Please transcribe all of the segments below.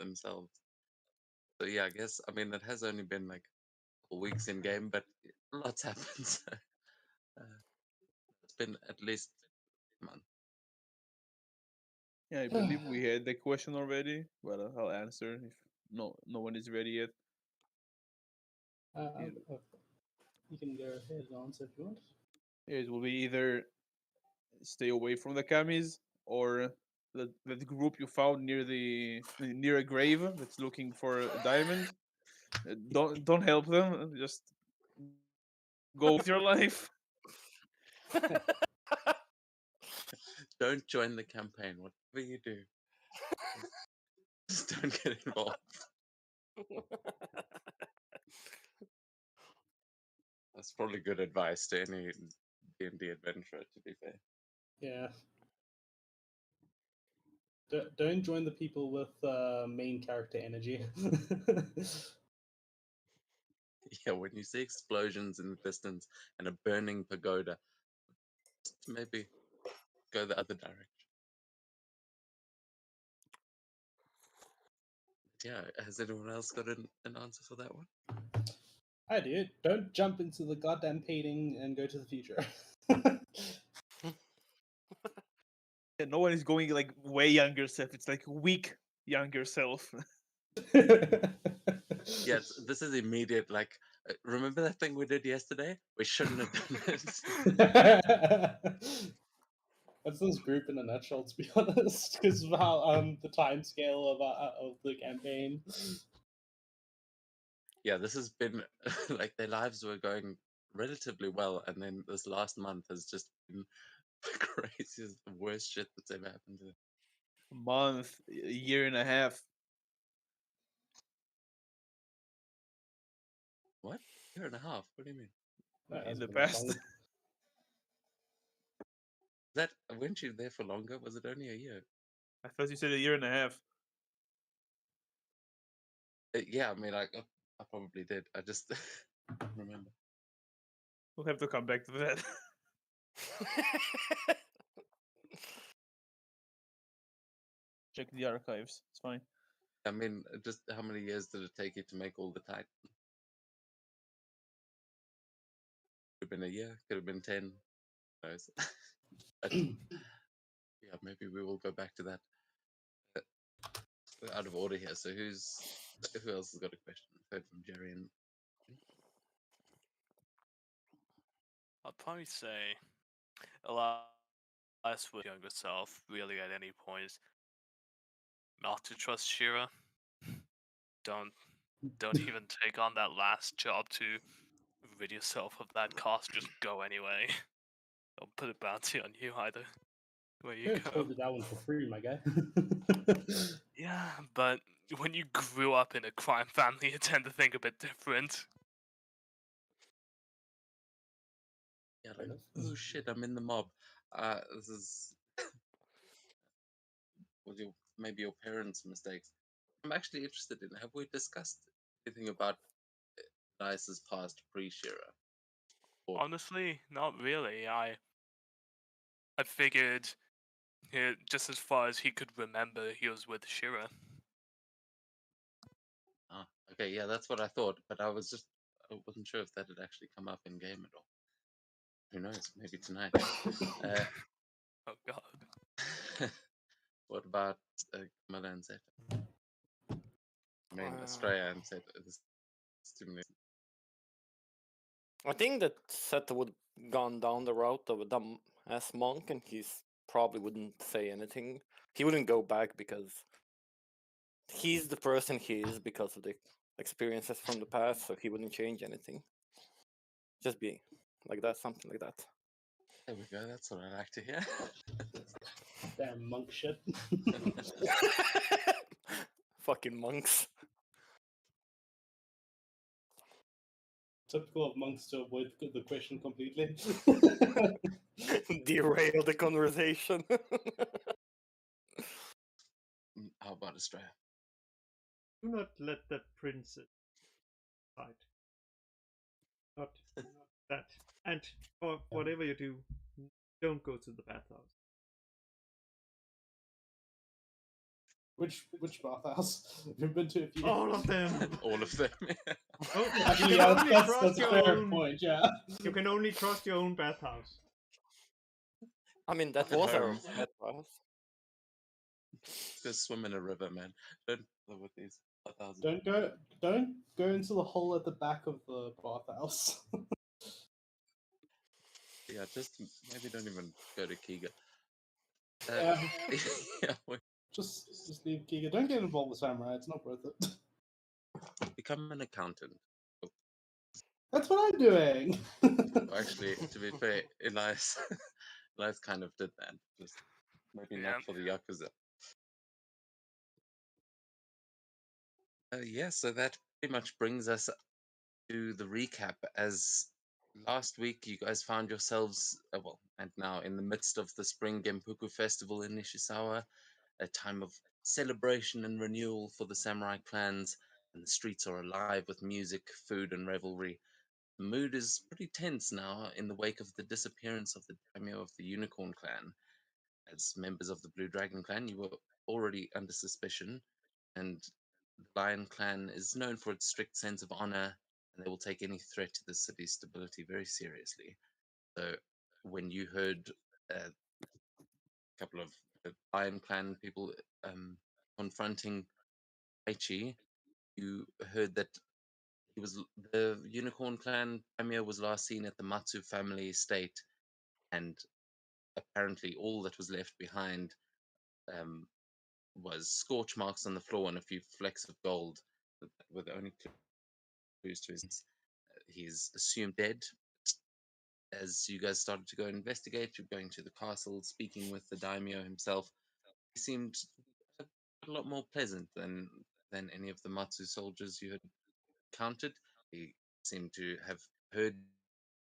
themselves. So yeah, I guess it has only been like weeks in game, but lots happened. So, it's been at least a month. Yeah, I believe we had the question already, but I'll answer if no one is ready yet. Uh, It, uh, you can go ahead and answer if you want. it will be either stay away from the camis or that group you found near a grave that's looking for a diamond. Don't help them. Just go with your life. Don't join the campaign. Whatever you do, just don't get involved. That's probably good advice to any D&D adventurer. To be fair. Yeah. Don't join the people with main character energy. Yeah, when you see explosions in the distance and a burning pagoda, maybe go the other direction. Yeah, has anyone else got an answer for that one? I do. Don't jump into the goddamn painting and go to the future. Yeah, no one is going like way younger self. It's like weak younger self. Yes, this is immediate. Like, remember that thing we did yesterday? We shouldn't have done it. That's this group in a nutshell, to be honest, because of how the time scale of the campaign. Yeah, this has been like their lives were going relatively well, and then this last month has just been the craziest, the worst shit that's ever happened to them. Month, a year and a half. What? Year and a half? What do you mean? No, it In the hasn't been that past. long. That weren't you there for longer? Was it only a year? I thought you said a year and a half. Yeah, I probably did. I just don't remember. We'll have to come back to that. Check the archives. It's fine. Just how many years did it take you to make all the Titan? Could have been a year. Could have been 10. Who knows? But yeah, maybe we will go back to that. We're out of order here. So who else has got a question? I've heard from Jerry and I'd probably say Elias with younger self really at any point not to trust Shira. Don't even take on that last job to rid yourself of that cost. Just go anyway. Don't put a bounty on you either. Where you Could have go. told you that one for free, my guy. Yeah, but when you grew up in a crime family, you tend to think a bit different. yeah, like, oh shit, I'm in the mob. This is maybe your parents' mistakes. I'm actually interested in. Have we discussed anything about Elias's past pre-Shira? Honestly, not really. I figured just as far as he could remember, he was with Shira. Ah, okay, yeah, that's what I thought, but I wasn't sure if that had actually come up in game at all. Who knows? Maybe tonight. Oh god. What about Camilla and Zeta? Estrella and Zeta. There's too many. I think that Seta would gone down the route of a dumb ass monk, and he's probably wouldn't say anything. He wouldn't go back because he's the person he is because of the experiences from the past, so he wouldn't change anything. Just be like that, something like that. There we go. That's what I like to hear. Damn monk shit. Fucking monks. Typical of monks to avoid the question completely. Derail the conversation. How about Estrella? Do not let that princess fight. Not that. And for whatever you do, don't go to the bathhouse. Which bathhouse? We've been to a few. All of them. All of them. Oh, you Actually, can yeah, only that's trust a your fair own. point. Yeah. You can only trust your own bathhouse. I mean, that At was our home. bathhouse. Let's go swim in a river, man. Don't bother with these 1,000. Don't go into the hole at the back of the bathhouse. Yeah, just maybe don't even go to Kiga. Yeah. Yeah, just leave Giga. Don't get involved with Samurai. It's not worth it. become an accountant. That's what I'm doing. Actually, to be fair, Elias, Elias kind of did that. Just maybe Yeah. not for the Yakuza. Yeah, so that pretty much brings us to the recap. As last week, you guys found yourselves, well, and now in the midst of the Spring Genpuku Festival in Nishizawa, a time of celebration and renewal for the samurai clans, and the streets are alive with music, food, and revelry. The mood is pretty tense now in the wake of the disappearance of the daimyo of the Unicorn Clan. As members of the Blue Dragon Clan, you were already under suspicion, and the Lion Clan is known for its strict sense of honor, and they will take any threat to the city's stability very seriously. So, when you heard a couple of the Lion Clan people confronting Aichi, you heard that the Unicorn Clan daimyo was last seen at the Matsu family estate, and apparently all that was left behind um, was scorch marks on the floor and a few flecks of gold, with the only clues to his. He's assumed dead. As you guys started to go investigate, you're going to the castle, speaking with the daimyo himself. He seemed a lot more pleasant than any of the Matsu soldiers you had encountered. He seemed to have heard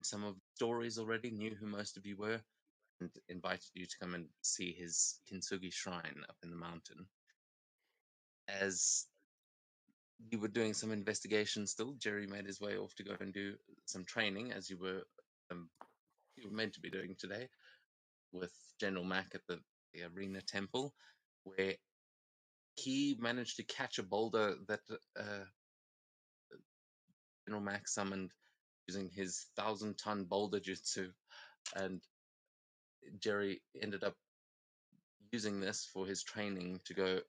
some of the stories already, knew who most of you were, and invited you to come and see his Kintsugi shrine up in the mountain. As you were doing some investigation still, Jerry made his way off to go and do some training, as you were meant to be doing today, with General Mac at the Arena Temple, where he managed to catch a boulder that General Mac summoned using his 1,000-ton boulder jutsu, and Jerry ended up using this for his training to go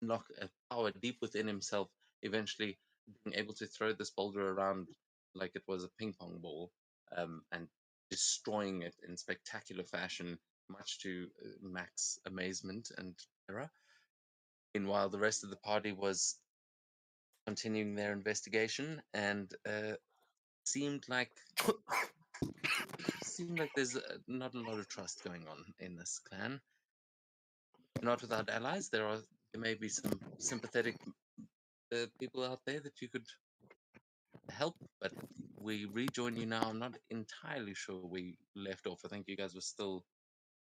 unlock a power deep within himself, eventually being able to throw this boulder around like it was a ping pong ball, and destroying it in spectacular fashion, much to Mac's amazement and terror. Meanwhile, the rest of the party was continuing their investigation, and seemed like there's not a lot of trust going on in this clan. Not without allies. There may be some sympathetic people out there that you could help, but we rejoin you now. I'm not entirely sure we left off. I think you guys were still.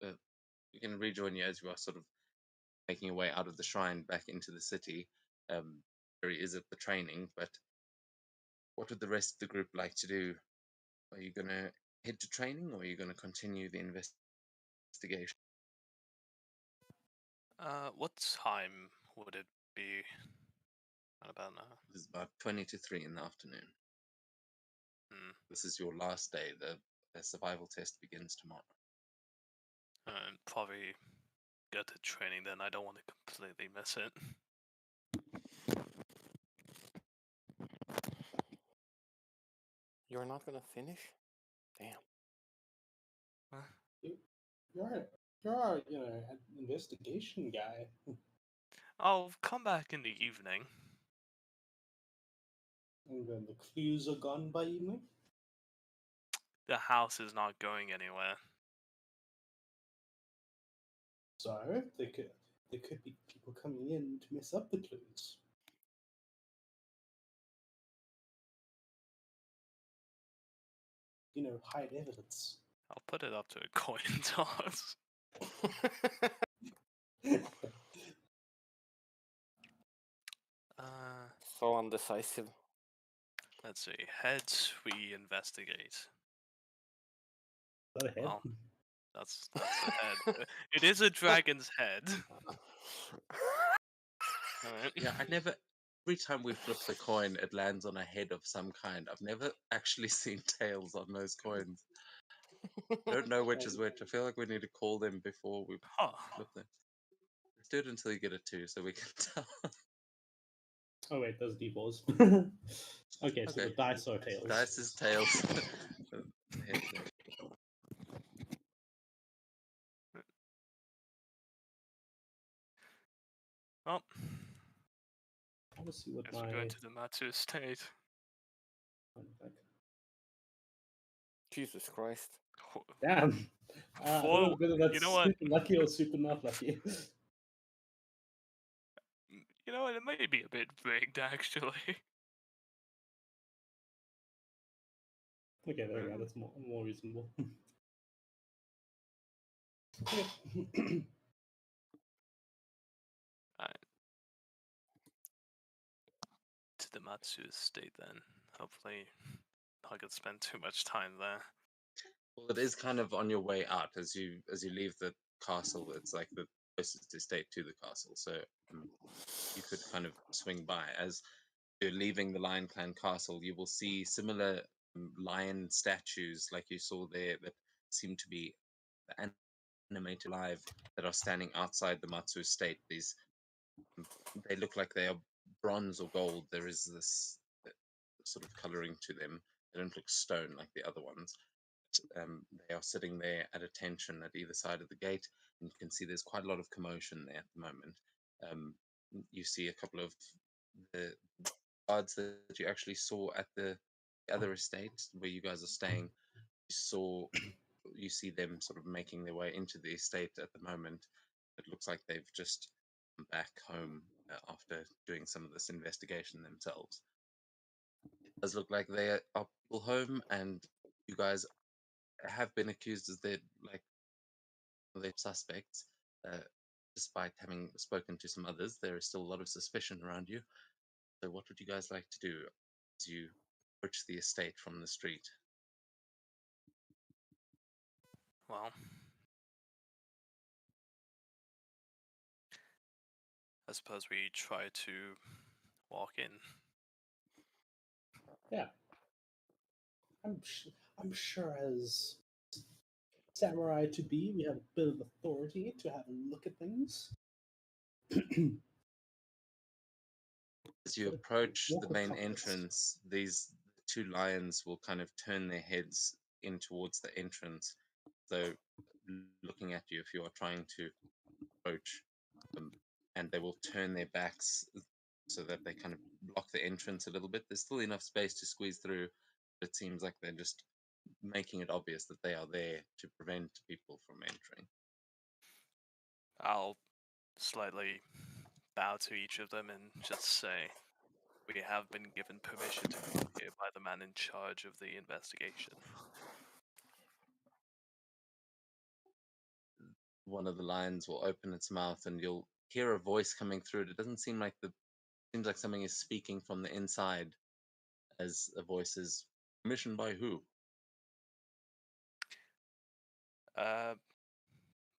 We can rejoin you as you are sort of making your way out of the shrine back into the city. There he is at the training, but what would the rest of the group like to do? Are you going to head to training, or are you going to continue the investigation? What time would it be? What about now? It's about 20 to 3 in the afternoon. Hmm. This is your last day. The survival test begins tomorrow. Probably go to training then. I don't want to completely miss it. You're not gonna finish? Damn. You're our, an investigation guy. I'll come back in the evening. And then the clues are gone by evening. The house is not going anywhere. So there could be people coming in to mess up the clues. Hide evidence. I'll put it up to a coin toss. So undecisive. Let's see. Heads, we investigate. Go ahead. Well, That's the head. It is a dragon's head. Alright. Yeah, I never. Every time we flip the coin, it lands on a head of some kind. I've never actually seen tails on those coins. I don't know which is which. I feel like we need to call them before we Huh. flip them. Let's do it until you get a 2 so we can tell. Oh wait, those d4s. Okay, so the Okay. dice are tails. Dice is tails. Heads are- Well, I want to see what guess my. we're going to the Matsu estate. Jesus Christ. Damn. I don't know Well, whether that's you know what? super lucky or super not lucky. You know what? It may be a bit rigged, actually. Okay, there we go. That's more reasonable. To the Matsu estate, then. Hopefully, not gonna spend too much time there. Well, it is kind of on your way out as you leave the castle. It's like the closest estate to the castle, so you could kind of swing by as you're leaving the Lion Clan castle. You will see similar lion statues like you saw there that seem to be animated live that are standing outside the Matsu estate. These they look like they are bronze or gold. There is this sort of coloring to them. They don't look stone like the other ones. They are sitting there at attention at either side of the gate, and you can see there's quite a lot of commotion there at the moment. You see a couple of the guards that you actually saw at the other estate where you guys are staying. You see them sort of making their way into the estate at the moment. It looks like they've just come back home after doing some of this investigation themselves. It does look like they are all home, and you guys have been accused as their suspects. Despite having spoken to some others, there is still a lot of suspicion around you. So, what would you guys like to do as you approach the estate from the street? Well, I suppose we try to walk in. Yeah. I'm sure as samurai to be, we have a bit of authority to have a look at things. As you Sort of approach walk the with main confidence. entrance, these two lions will kind of turn their heads in towards the entrance. So, looking at you if you are trying to approach, and they will turn their backs so that they kind of block the entrance a little bit. There's still enough space to squeeze through, but it seems like they're just making it obvious that they are there to prevent people from entering. I'll slightly bow to each of them and just say, we have been given permission to come here by the man in charge of the investigation. One of the lions will open its mouth and you'll hear a voice coming through it. It doesn't seem like seems like something is speaking from the inside as a voice is permission by who?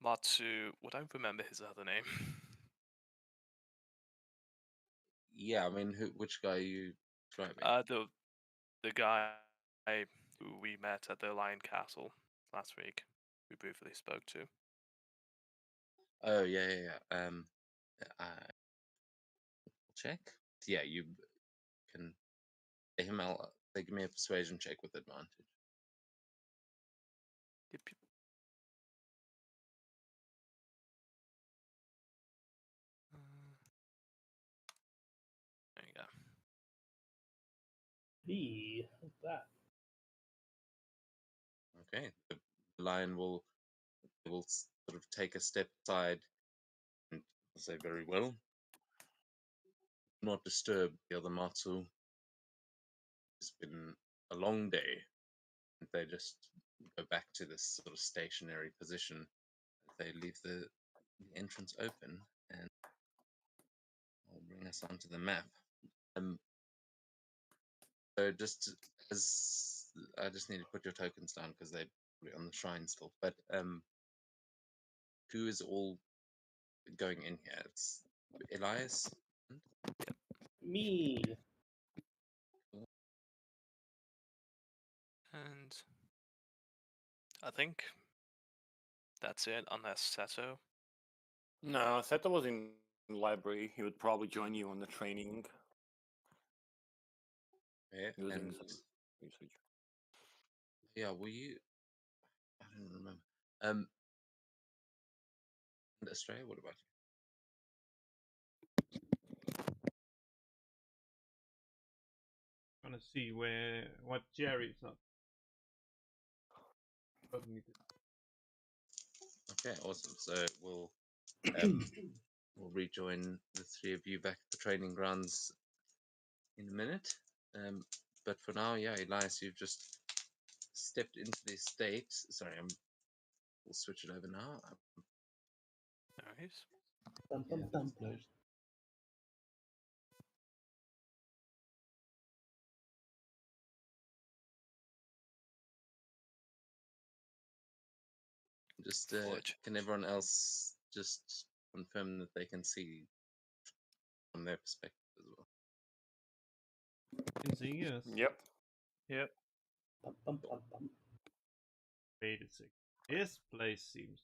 Matsu, would I remember his other name? Yeah, I mean which guy are you describing? The guy who we met at the Lion Castle last week. We briefly spoke to. Oh yeah. I check. Yeah, you can say him. They give me a persuasion check with advantage. Yep, yep. There you go. How's that? Okay, the lion will sort of take a step aside and say, "Very well. Do not disturb the other Matsu. It's been a long day." And they just go back to this sort of stationary position. They leave the entrance open, and will bring us onto the map. So just as I just need to put your tokens down because they're probably on the shrine still. But who is all going in here? It's Elias. Me. And I think that's it, unless Sato. No, Seto was in library. He would probably join you on the training Yeah, using and some research. yeah, were you? I don't remember. And Australia. What about Gonna see what Jerry's not. But we need to- you? Okay, awesome. So we'll rejoin the three of you back at the training grounds in a minute. But for now, yeah, Elias, you've just stepped into the estate. Sorry, we'll switch it over now. Nice. Dum, dum, dum, dum. Just Forge. can everyone else just confirm that they can see from their perspective as well? Can see us. Yep. Bum, bum, bum, bum. Wait a sec. This place seems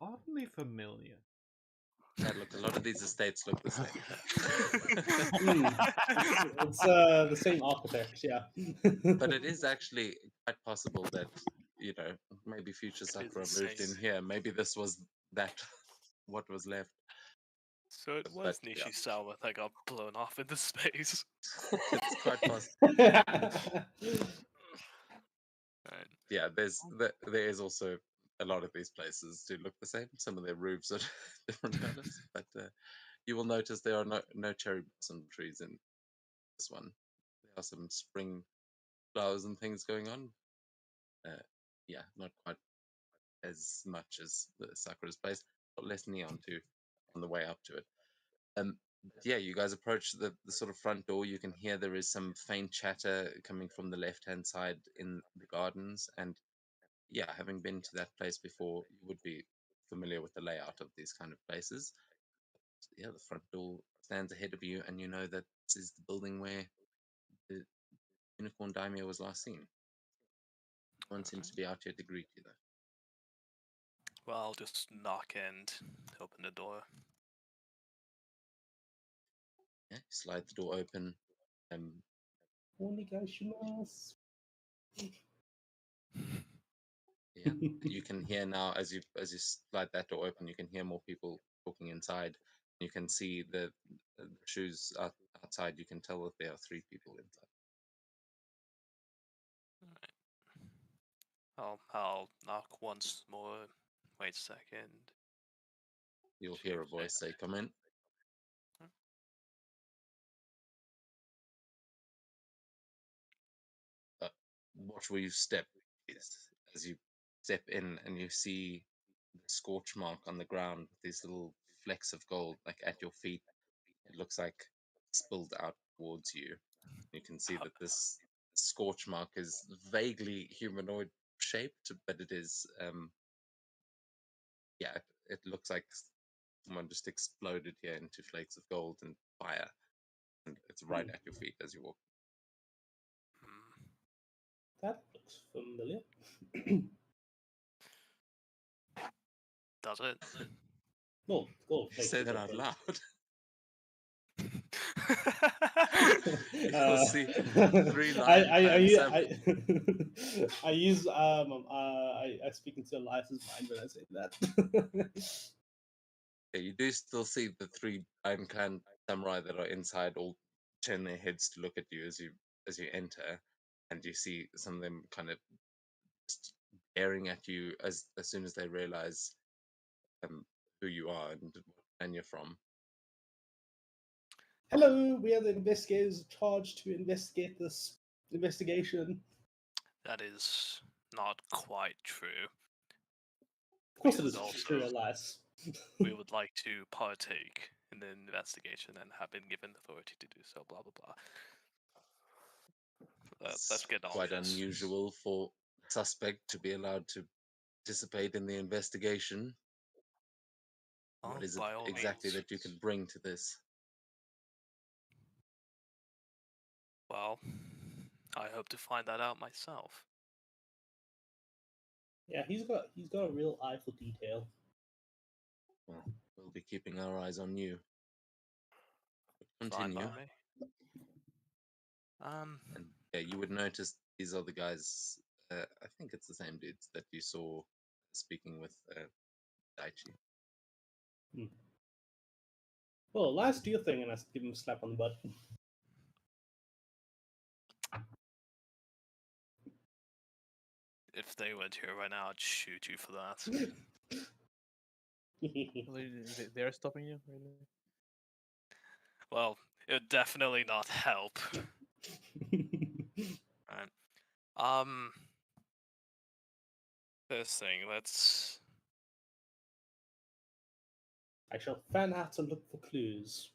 oddly familiar. Yeah, look, a lot of these estates look the same. It's the same architect, yeah. But it is actually quite possible that, maybe future It is Sakura the moved in same. here. Maybe this was that what was left. So it But, was yeah. Nishizawa that got blown off into space. It's quite possible. Right. Yeah, there is also a lot of these places do look the same. Some of their roofs are different colors, but you will notice there are no cherry blossom trees in this one. There are some spring flowers and things going on. Yeah, not quite as much as the Sakura's place, but less neon too on the way up to it. But yeah, you guys approach the sort of front door. You can hear there is some faint chatter coming from the left hand side in the gardens, and yeah, having been to that place before, you would be familiar with the layout of these kind of places. Yeah, the front door stands ahead of you, and you know that this is the building where the Unicorn Daimyo was last seen. No one seems to be out here to greet you, though. Well, I'll just knock and open the door. Yeah, slide the door open. Onegaishimasu. Yeah, you can hear now as you slide that door open. You can hear more people talking inside. You can see the shoes outside. You can tell that there are 3 people inside. I'll knock once more. Wait a second. You'll hear a voice say, "Come in." Watch where you step is as you step in and you see the scorch mark on the ground with these little flecks of gold, like at your feet. It looks like spilled out towards you. You can see that this scorch mark is vaguely humanoid shaped, but it is, yeah, it looks like someone just exploded here into flakes of gold and fire, and it's right at your feet as you walk. Hmm. That looks familiar. Does it? No, gold. You say that out loud. Uh, You'll see 3 lion clans. I use I speak into Elias's mind when I say that. Yeah, you do still see the 3 lion clan samurai that are inside all turn their heads to look at you as you enter, and you see some of them kind of just staring at you as soon as they realize who you are and you're from. Hello, we are the investigators charged to investigate this investigation. That is not quite true. Of course, We it is would also- true, Elias. We would like to partake in the investigation and have been given authority to do so, blah, blah, blah. Let's It's get on quite this. unusual for a suspect to be allowed to participate in the investigation. What is it by all exactly means. that you can bring to this? Well, I hope to find that out myself. Yeah, he's got a real eye for detail. Well, we'll be keeping our eyes on you. But Fine by continue. me. And yeah, you would notice these are the guys. I think it's the same dudes that you saw speaking with Daichi. Well, Elias, do your thing, and I give him a slap on the butt. If they weren't here right now, I'd shoot you for that. Really, they're stopping you, really? Well, it would definitely not help. Right. First thing, let's. I shall fan out and look for clues.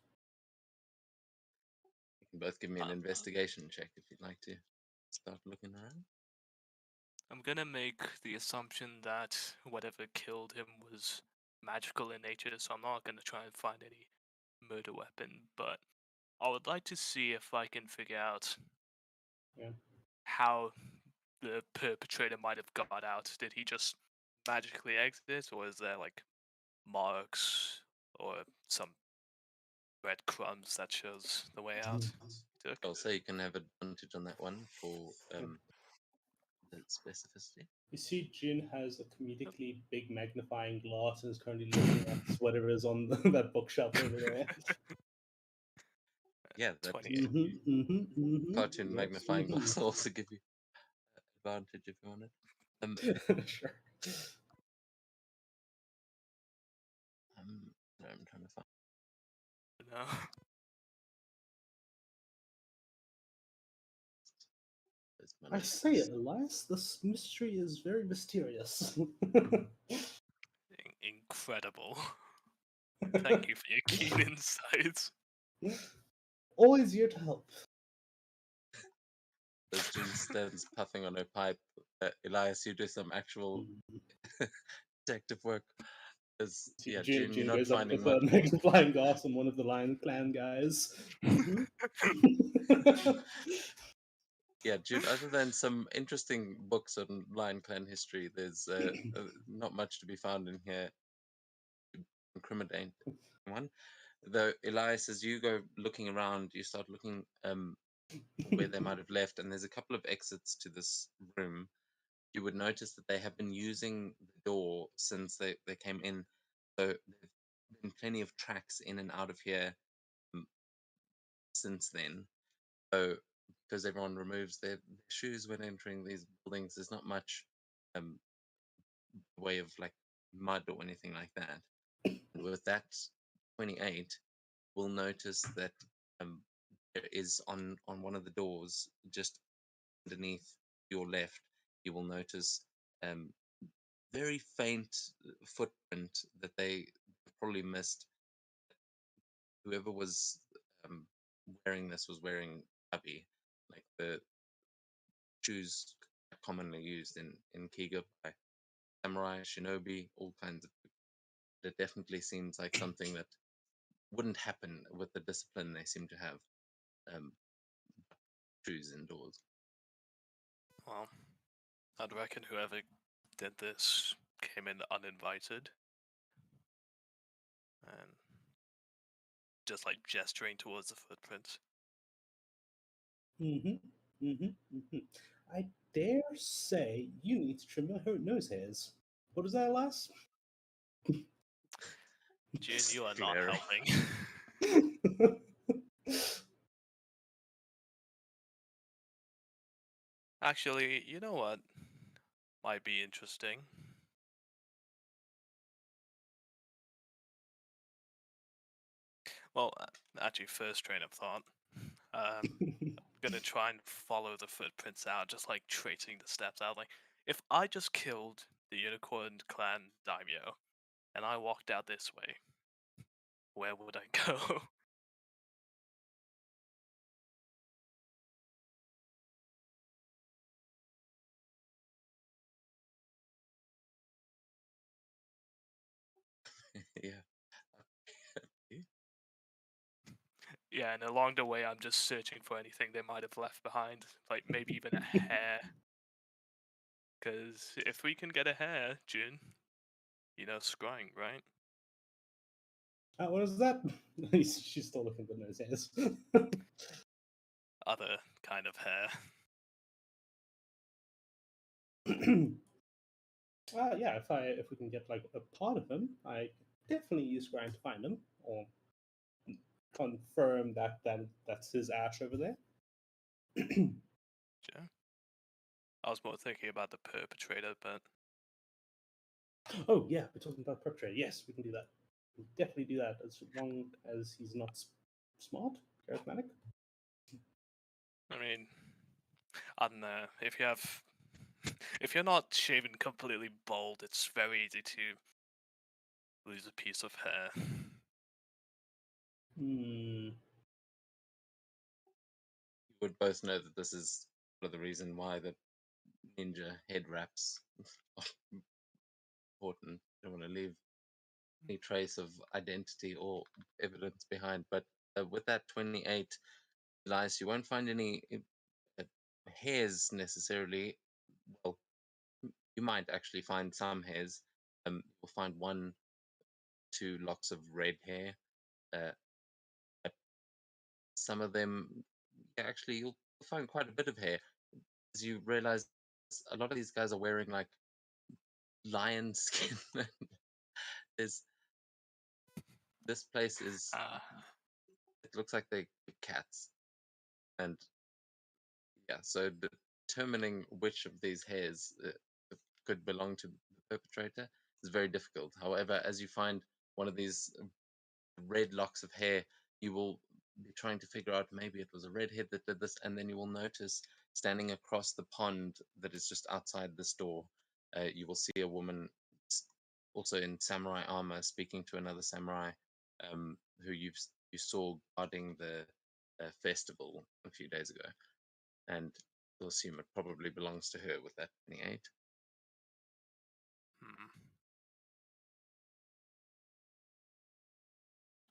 You can both give me an Uh, investigation check if you'd like to start looking around. I'm gonna make the assumption that whatever killed him was magical in nature, so I'm not gonna try and find any murder weapon, but I would like to see if I can figure out Yeah. how the perpetrator might have got out. Did he just magically exit, or is there like marks or some breadcrumbs that shows the way out? Took? I'll say you can have advantage on that one for the specificity. You see, Jin has a comedically big magnifying glass and is currently looking at whatever is on that bookshelf over there. Yeah, that 28. cartoon Yes, magnifying glass will also give you advantage if you want it. Sure. Sorry, I'm trying to find. No. There's my I notes. say it, Elias. This mystery is very mysterious. Incredible. Thank you for your keen insights. Always here to help. As Jin stands puffing on her pipe, Elias, you do some actual detective work. As yeah, Jin, you're not goes up finding with much. a magnifying glass on one of the Lion Clan guys. Yeah, June, other than some interesting books on Lion Clan history, there's not much to be found in here. Incriminate one. Though, Elias, as you go looking around, you start looking where they might have left, and there's a couple of exits to this room. You would notice that they have been using the door since they came in. So there've been plenty of tracks in and out of here since then. So because everyone removes their shoes when entering these buildings, there's not much way of like mud or anything like that. And with that 28, we'll notice that there is on one of the doors just underneath your left, you will notice very faint footprint that they probably missed. Whoever was wearing this was wearing tabi, like the shoes commonly used in Kiga by samurai, shinobi, all kinds of people. It definitely seems like something that wouldn't happen with the discipline they seem to have. Shoes indoors. Well, I'd reckon whoever did this came in uninvited. And just like gesturing towards the footprints. I dare say you need to trim your nose hairs. What is that, Elias? Jin, you are not Glaring. helping. Actually, you know what? Might be interesting. Well, actually, first train of thought. I'm gonna try and follow the footprints out, just like tracing the steps out. Like, if I just killed the Unicorn Clan daimyo and I walked out this way, where would I go? Yeah. Yeah, and along the way, I'm just searching for anything they might have left behind, like maybe even a hair. Because if we can get a hair, June, scrying, right? What is that? She's still looking for nose hairs. Other kind of hair. Yeah, if we can get like a part of him, I definitely use Grind to find him or confirm that's his ash over there. Sure. I was more thinking about the perpetrator, but Oh yeah, we're talking about perpetrator. Yes, we can do that. We'll definitely do that as long as he's not smart, charismatic. I mean, I don't know. If you have, if you're not shaven completely bald, it's very easy to lose a piece of hair. Hmm. You would both know that this is part of the reason why the ninja head wraps are important. You don't want to leave any trace of identity or evidence behind. But with that 28, Elias, you won't find any uh, hairs necessarily. Well, you might actually find some hairs. You'll find 1, 2 locks of red hair. Uh, but some of them, yeah, actually, you'll find quite a bit of hair. As you realize, a lot of these guys are wearing like lion skin. There's this place is. Ah, It looks like they're cats, and yeah, so determining which of these hairs could belong to the perpetrator is very difficult. However, as you find one of these red locks of hair, you will be trying to figure out maybe it was a redhead that did this, and then you will notice standing across the pond that is just outside this door, you will see a woman also in samurai armor speaking to another samurai who you saw guarding the festival a few days ago, and you'll assume it probably belongs to her with that 28. hmm.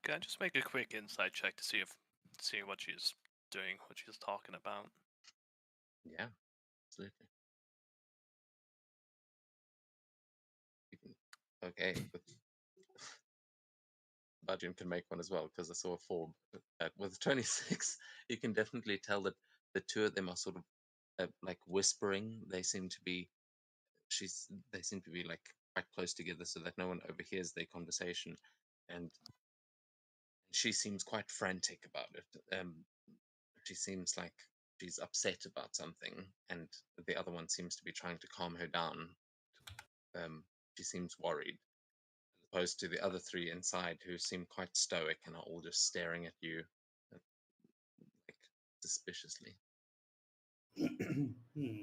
Can I just make a quick insight check to see what she's doing, what she's talking about? Yeah, absolutely. You can, okay, but Bajun can make one as well because I saw a 4. With 26, you can definitely tell that the two of them are sort of like whispering. They seem to be they seem to be like quite close together so that no one overhears their conversation, and she seems quite frantic about it. She seems like she's upset about something, and the other one seems to be trying to calm her down. She seems worried, as opposed to the other 3 inside who seem quite stoic and are all just staring at you like suspiciously. Hmm. Hmm.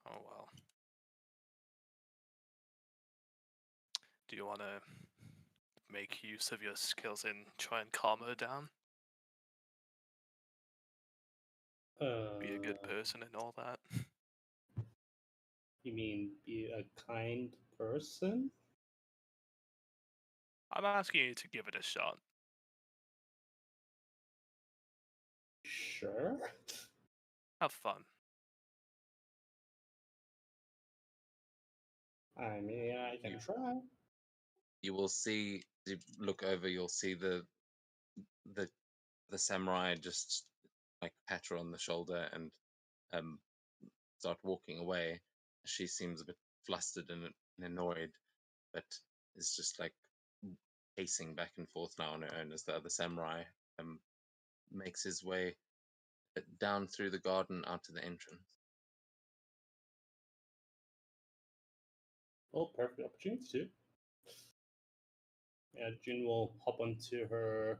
Oh well. Do you want to make use of your skills and try and calm her down? Be a good person and all that? You mean be a kind person? I'm asking you to give it a shot. Sure. Have fun. I mean, I can You try. you will see, as you look over, you'll see the the samurai just like pat her on the shoulder and um start walking away. She seems a bit flustered and annoyed, but is just like pacing back and forth now on her own as the other samurai um, makes his way down through the garden out to the entrance. Oh, perfect opportunity to. Yeah, June will hop onto her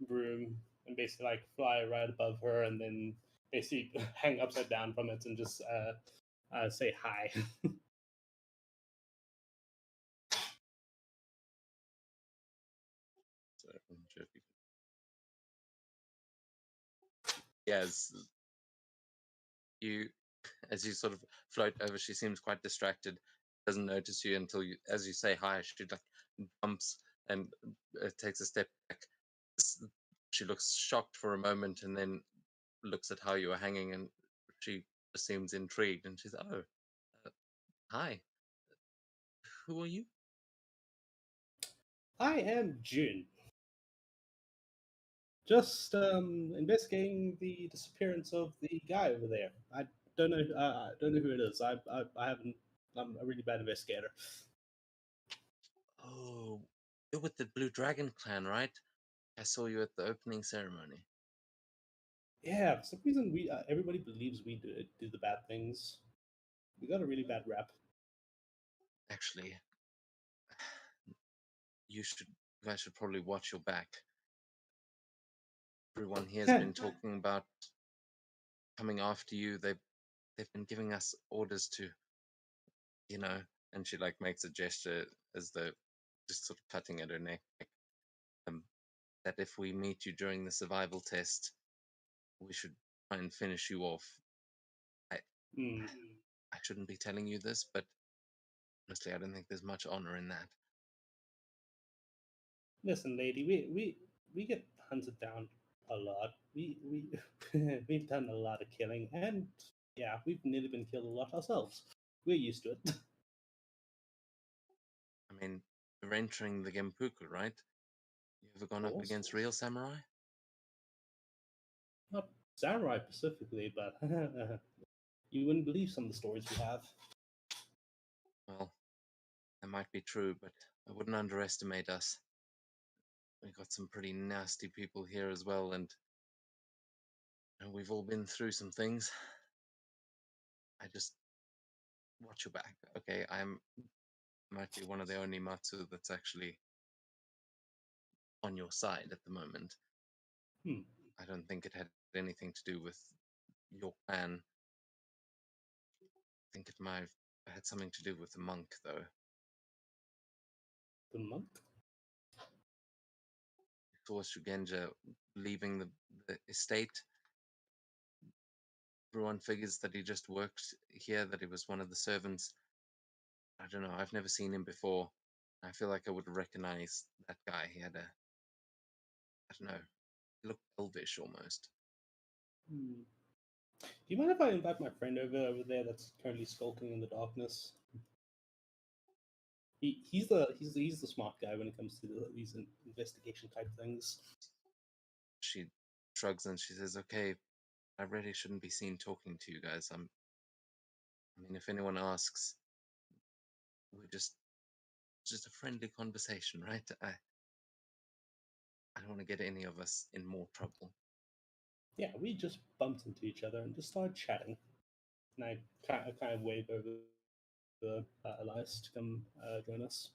broom and basically like fly right above her and then basically hang upside down from it and just say hi. So I'm not sure if you yeah, you as you sort of float over, she seems quite distracted. doesn't notice you until you, as you say hi, she like jumps and takes a step back. She looks shocked for a moment and then looks at how you are hanging, and she seems intrigued, and she's, oh, hi, who are you? I am June. Just investigating the disappearance of the guy over there. I don't know. I don't know who it is. I haven't. I'm a really bad investigator. Oh, you're with the Blue Dragon clan, right? I saw you at the opening ceremony. Yeah, for some reason we everybody believes we do the bad things. We got a really bad rap. Actually, you guys should probably watch your back. Everyone here has been talking about coming after you. They've been giving us orders to, and she like makes a gesture as though just sort of patting at her neck, that if we meet you during the survival test, we should try and finish you off. Hmm. I shouldn't be telling you this, but honestly, I don't think there's much honor in that. Listen, lady, we get hunted down a lot. We we've done a lot of killing, and yeah, we've nearly been killed a lot ourselves. We're used to it. I mean, you're entering the Genpuku, right? You ever gone up Course. against real samurai? Not samurai specifically, but you wouldn't believe some of the stories we have. Well, that might be true, but I wouldn't underestimate us. We got some pretty nasty people here as well, and we've all been through some things. I just watch your back, okay? Might be one of the only Matsu that's actually on your side at the moment. Hmm. I don't think it had anything to do with your clan. I think it might have had something to do with the monk, though. The monk? Saw Shugenja leaving the estate. Everyone figures that he just worked here, that he was one of the servants. I don't know, I've never seen him before. I feel like I would recognize that guy. He had I don't know, he looked elvish almost. Hmm. Do you mind if I invite my friend over there that's currently skulking in the darkness? He's the smart guy when it comes to these investigation type things. She shrugs and she says, okay, I really shouldn't be seen talking to you guys. I mean, if anyone asks, we're just a friendly conversation, right? I don't want to get any of us in more trouble. Yeah, we just bumped into each other and just started chatting. And I kind of wave over the Elias to come join us.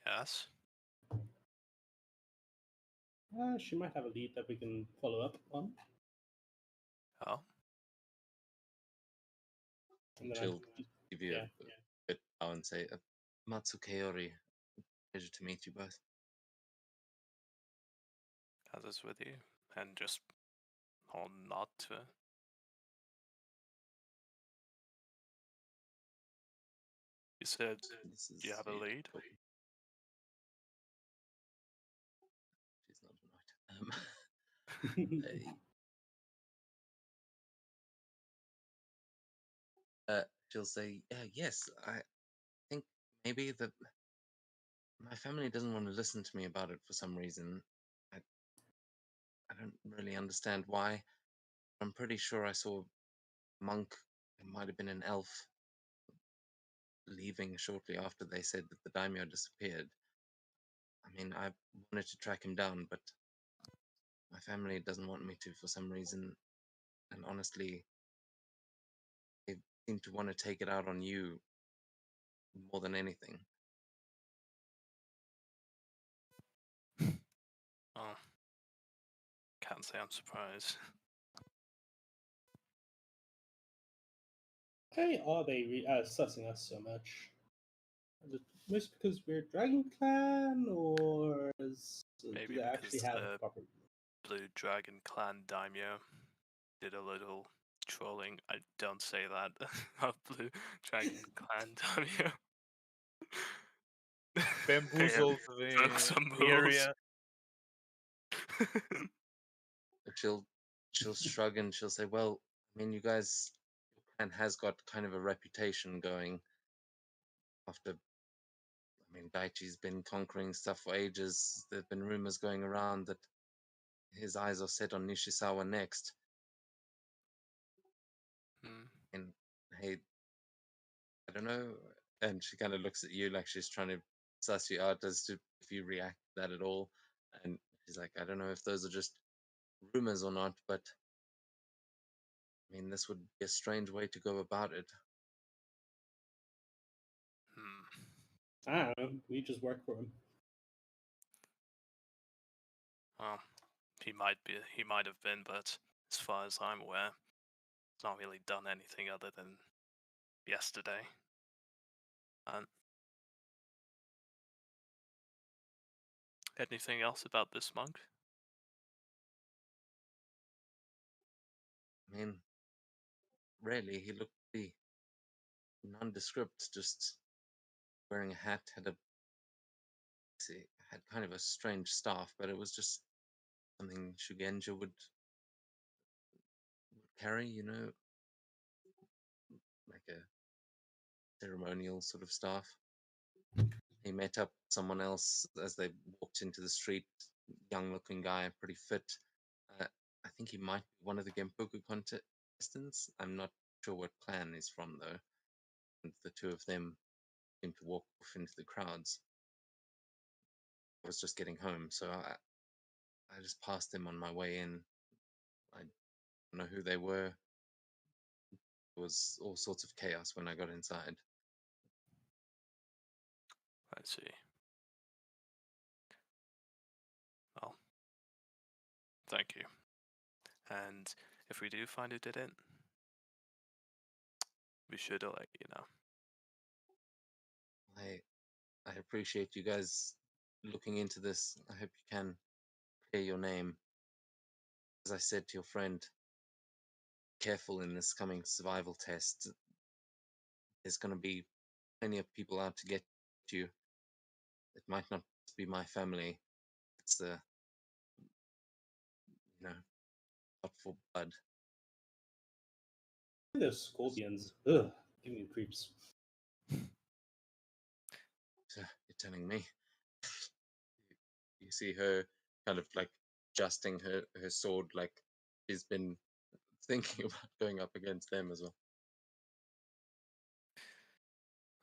Yes. She might have a lead that we can follow up on. Oh. And then She'll give you yeah, a bit bow and say, Matsukeori, pleasure to meet you both. As is with you. And just hold nod to it. You said Do you have a lead? She's not annoyed. She'll say, yes, I think maybe my family doesn't want to listen to me about it for some reason. I don't really understand why. I'm pretty sure I saw a monk, it might have been an elf, leaving shortly after they said that the daimyo disappeared. I mean, I wanted to track him down, but my family doesn't want me to for some reason. And honestly, they seem to want to take it out on you more than anything. Oh. Can't say I'm surprised. why are they sussing us so much? mostly because we're Dragon Clan, or Maybe do they actually because have the a proper? Blue Dragon Clan Daimyo did a little trolling. I don't say that. Of Blue Dragon Clan Daimyo. Bamboozled Broke some the rules. area. She'll shrug and she'll say, "Well, I mean, you guys, your clan has got kind of a reputation going. After, I mean, Daichi's been conquering stuff for ages. There've been rumors going around that his eyes are set on Nishisawa next. Hmm. And hey, I don't know." And she kind of looks at you like she's trying to suss you out as to if you react to that at all. And she's like, "I don't know if those are just rumors or not, but I mean, this would be a strange way to go about it." Hmm. I don't know. We just work for him. Well, he might have been, but as far as I'm aware, he's not really done anything other than yesterday. And anything else about this monk? I mean, really, he looked pretty nondescript, just wearing a hat, had kind of a strange staff, but it was just something Shugenja would carry, like a ceremonial sort of staff. He met up with someone else as they walked into the street, young-looking guy, pretty fit. I think he might be one of the Genpoku contestants. I'm not sure what clan he's from, though. And the two of them seemed to walk off into the crowds. I was just getting home, so I just passed them on my way in. I don't know who they were. There was all sorts of chaos when I got inside. I see. Well, thank you. And if we do find who did it, we should let you know. I appreciate you guys looking into this. I hope you can clear your name. As I said to your friend, careful in this coming survival test. There's going to be plenty of people out to get you. It might not be my family. It's not for blood. Those scorpions, ugh, give me creeps. You're telling me. You see her kind of like adjusting her sword, like she's been thinking about going up against them as well.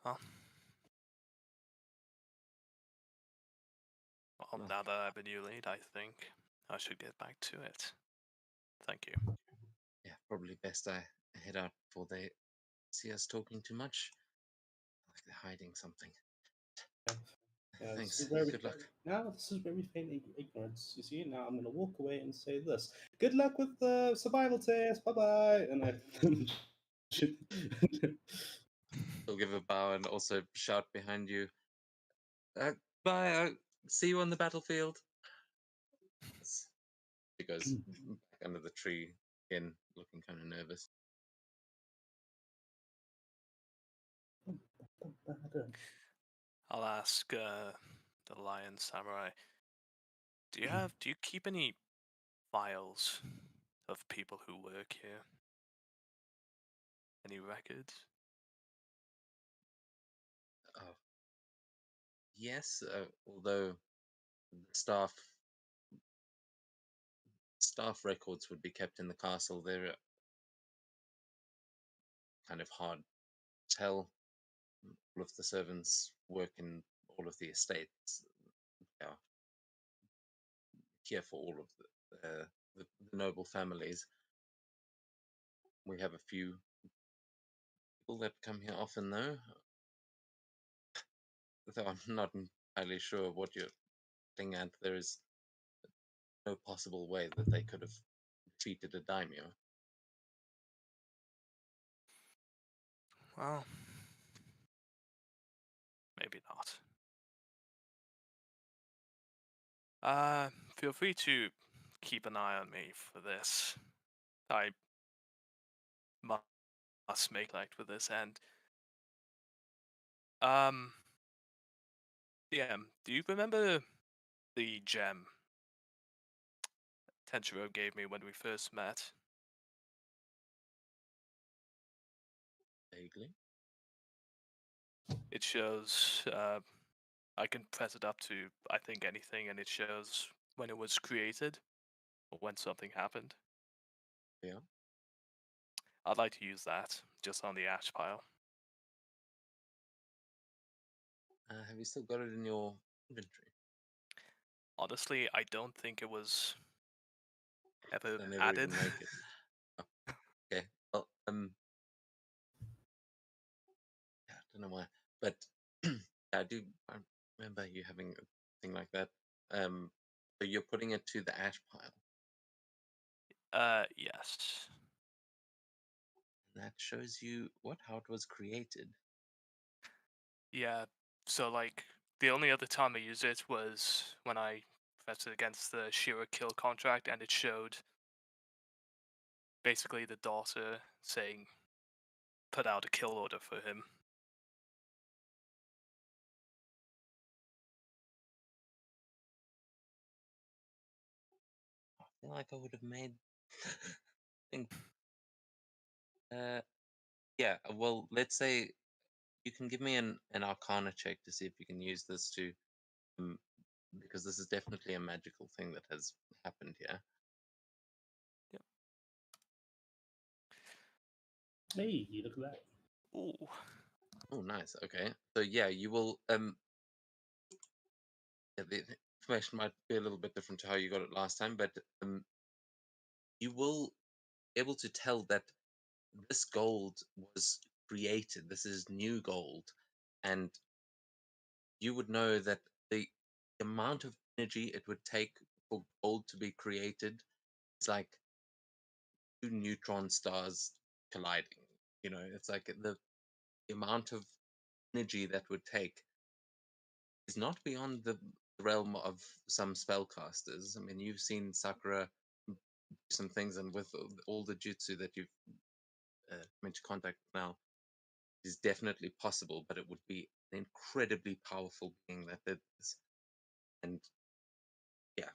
Well, Well, now that I have a new lead, I think I should get back to it. Thank you. yeah, probably best I head out before they see us talking too much. Like they're hiding something. Yeah, Thanks. this is where Good luck. Now this is where we feign ignorance. You see, now I'm gonna walk away and say this. Good luck with the survival test. Bye bye. And I. He'll give a bow and also shout behind you. Bye. See you on the battlefield. He goes back under the tree again, looking kind of nervous. I'll ask the Lion Samurai. Do you keep any files of people who work here? Any records? Oh, yes. Although the staff records would be kept in the castle, they're kind of hard to tell. All of the servants work in all of the estates. Yeah, here for all of the noble families. We have a few people that come here often, though. Though I'm not entirely sure what you're getting at. There is no possible way that they could have defeated a daimyo. Well, maybe not. Feel free to keep an eye on me for this. I must make light with this, and DM, do you remember the gem Tenchiro gave me when we first met? Vaguely. It shows, I can press it up to, I think, anything, and it shows when it was created, or when something happened. Yeah. I'd like to use that, just on the ash pile. Have you still got it in your inventory? Honestly, I don't think it was ever I never added. even make it. Oh, okay. Well, yeah, I don't know why, but I do. I remember you having a thing like that. So you're putting it to the ash pile, Yes. and that shows you how it was created. Yeah, so like the only other time I used it was when I pressed it against the Shira kill contract, and it showed basically the daughter saying, put out a kill order for him. I feel like I would have made. Think. Yeah. Well, let's say you can give me an Arcana check to see if you can use this to, because this is definitely a magical thing that has happened here. Hey, look at that. Ooh. Oh, nice. Okay. So yeah, you will. Yeah, the information might be a little bit different to how you got it last time, but you will be able to tell that this gold was created. This is new gold, and you would know that the amount of energy it would take for gold to be created is like two neutron stars colliding. It's like the amount of energy that would take is not beyond the realm of some spellcasters. I mean, you've seen Sakura do some things, and with all the jutsu that you've come into contact with now, is definitely possible, but it would be an incredibly powerful being that did this. And yeah,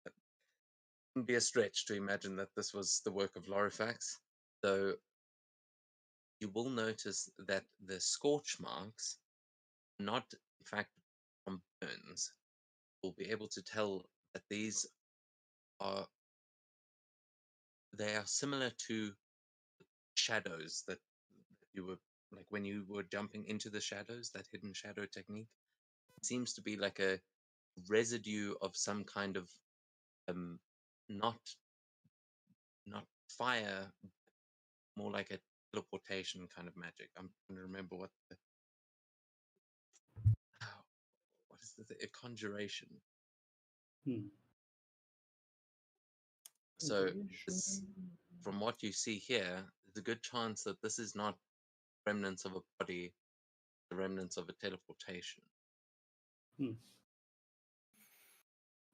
it wouldn't be a stretch to imagine that this was the work of Lorifax. So you will notice that the scorch marks, not in fact from burns, will be able to tell that these are they are similar to shadows that you were like when you were jumping into the shadows, that hidden shadow technique. It seems to be like a residue of some kind of um not not fire, more like a teleportation kind of magic. I'm trying to remember what is this? A conjuration. Hmm. So this, from what you see here, there's a good chance that this is not remnants of a body, the remnants of a teleportation.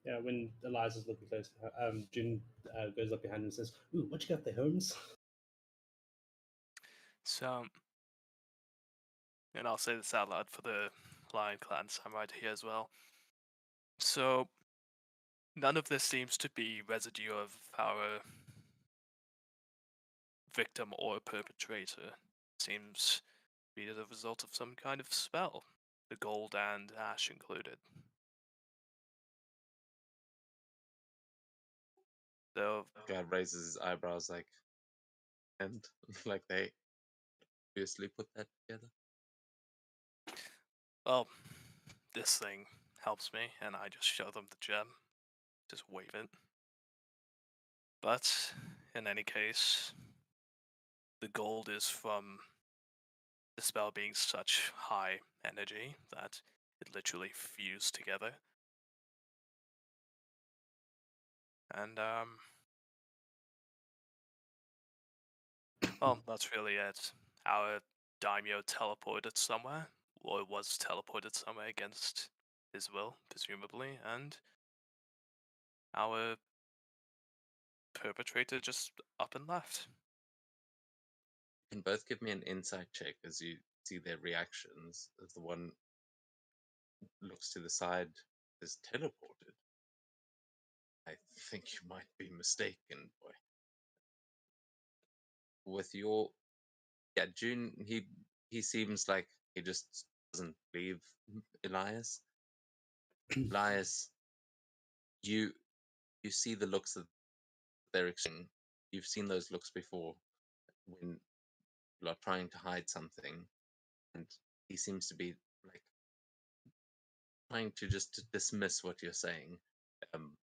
Yeah, when Eliza's looking close, Jin goes up behind him and says, "Ooh, what you got there, Holmes?" So, and I'll say this out loud for the Lion Clan Samurai to hear as well. So, none of this seems to be residue of our victim or perpetrator. Seems to be the result of some kind of spell, the gold and ash included. So, God raises his eyebrows and like they obviously put that together. well, this thing helps me, and I just show them the gem. Just wave it. But, in any case, the gold is from the spell being such high energy that it literally fused together. And, well, that's really it. Our daimyo teleported somewhere, or was teleported somewhere against his will, presumably, and our perpetrator just up and left. You can both give me an insight check as you see their reactions. As the one looks to the side, is teleported. I think you might be mistaken, boy. With your June, he seems like he just doesn't believe Elias. Elias, you see the looks that they're exchanging. You've seen those looks before when people are trying to hide something, and he seems to be like trying to just dismiss what you're saying,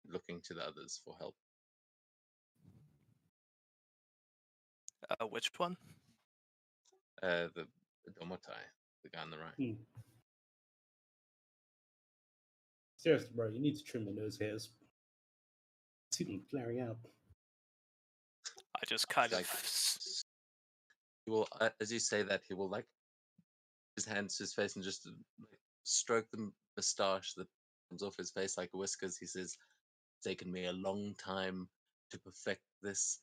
looking to the others for help. Which one? The Domotai, the guy on the right. Hmm. Seriously, bro, you need to trim the nose hairs. See them flaring out. I just kind Like, of. he will, as you say that, he will like his hands to his face and just like, stroke the moustache that comes off his face like whiskers. He says, "It's taken me a long time to perfect this.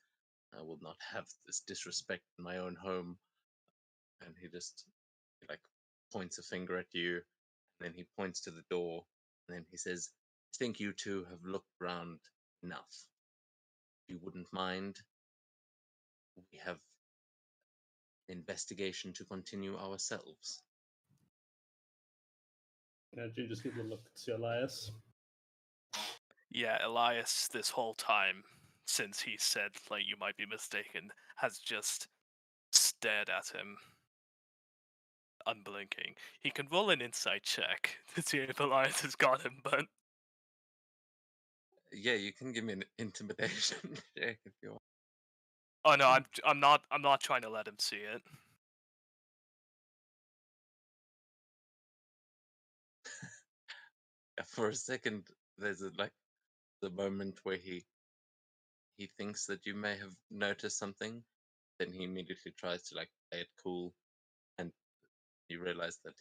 I will not have this disrespect in my own home." And he like points a finger at you, and then he points to the door, and then he says, "I think you two have looked round enough. If you wouldn't mind, we have an investigation to continue ourselves." June just gives a look to Elias. Yeah, Elias, this whole time, since he said, like, you might be mistaken, has just stared at him, unblinking. He can roll an insight check to see if Elias has got him, but Yeah, you can give me an intimidation check if you want. oh no, I'm not trying to let him see it. For a second, there's like the moment where he thinks that you may have noticed something, then he immediately tries to like play it cool, and you realize that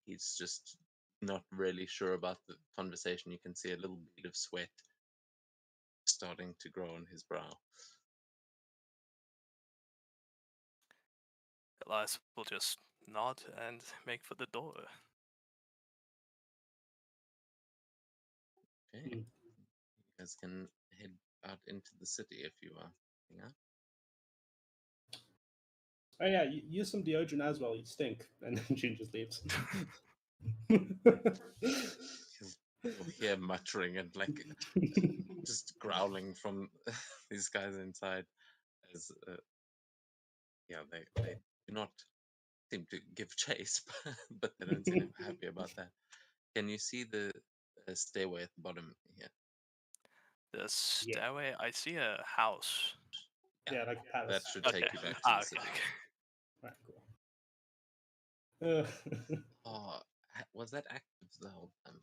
he's just not really sure about the conversation. You can see a little bead of sweat starting to grow on his brow. Elias will just nod and make for the door. Okay, Hmm. you guys can head out into the city if you are. Yeah. Oh yeah, use some deodorant as well. You stink, and then June just leaves. You'll hear muttering and like just growling from these guys inside as yeah, they do not seem to give chase, but they don't seem happy about that. Can you see the stairway at the bottom here? The Yeah. stairway, I see a house. Yeah, like a palace. That should Okay. take you back to Ah, the okay, city. Right, cool. Oh, was that active the whole time?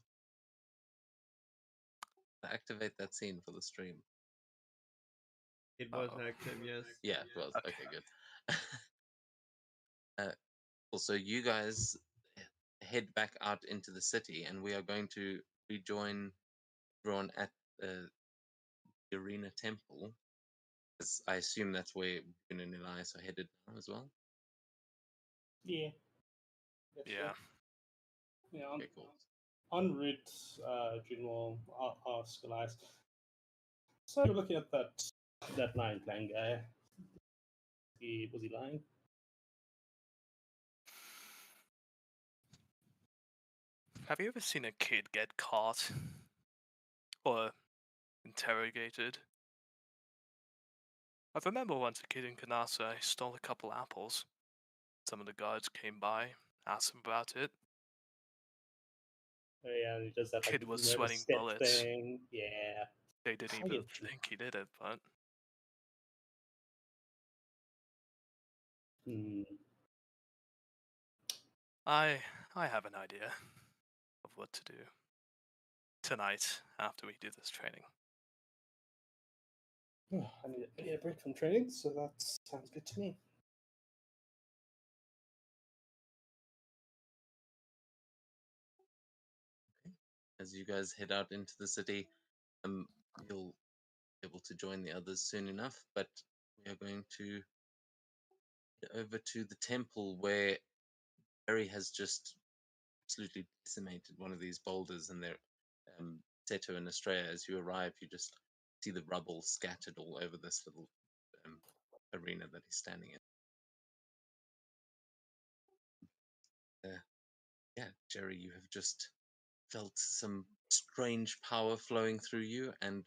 Activate that scene for the stream. It was Uh-oh. active, yes. Yeah, it was. Okay. Okay, good. Also, you guys head back out into the city, and we are going to rejoin everyone at the Arena Temple. As I assume that's where Boone and Elias are headed now as well. Yeah. Yeah. Yeah. Okay, cool. En route, June will ask Elias. So you're looking at that Lion Clan guy. Was he lying? Have you ever seen a kid get caught or interrogated? I remember once a kid in Kanasa stole a couple apples. Some of the guards came by, asked him about it. Oh yeah, and he does that like Kid was never sweating step bullets. thing. Yeah. They didn't I even get you. think he did it, but Hmm. I have an idea of what to do tonight after we do this training. I need a break from training, so that sounds good to me. as you guys head out into the city. You'll be able to join the others soon enough, but we are going to head over to the temple where Jerry has just absolutely decimated one of these boulders, and they're Seto and Estrella. As you arrive, you just see the rubble scattered all over this little arena that he's standing in. Yeah, Jerry, you have just felt some strange power flowing through you, and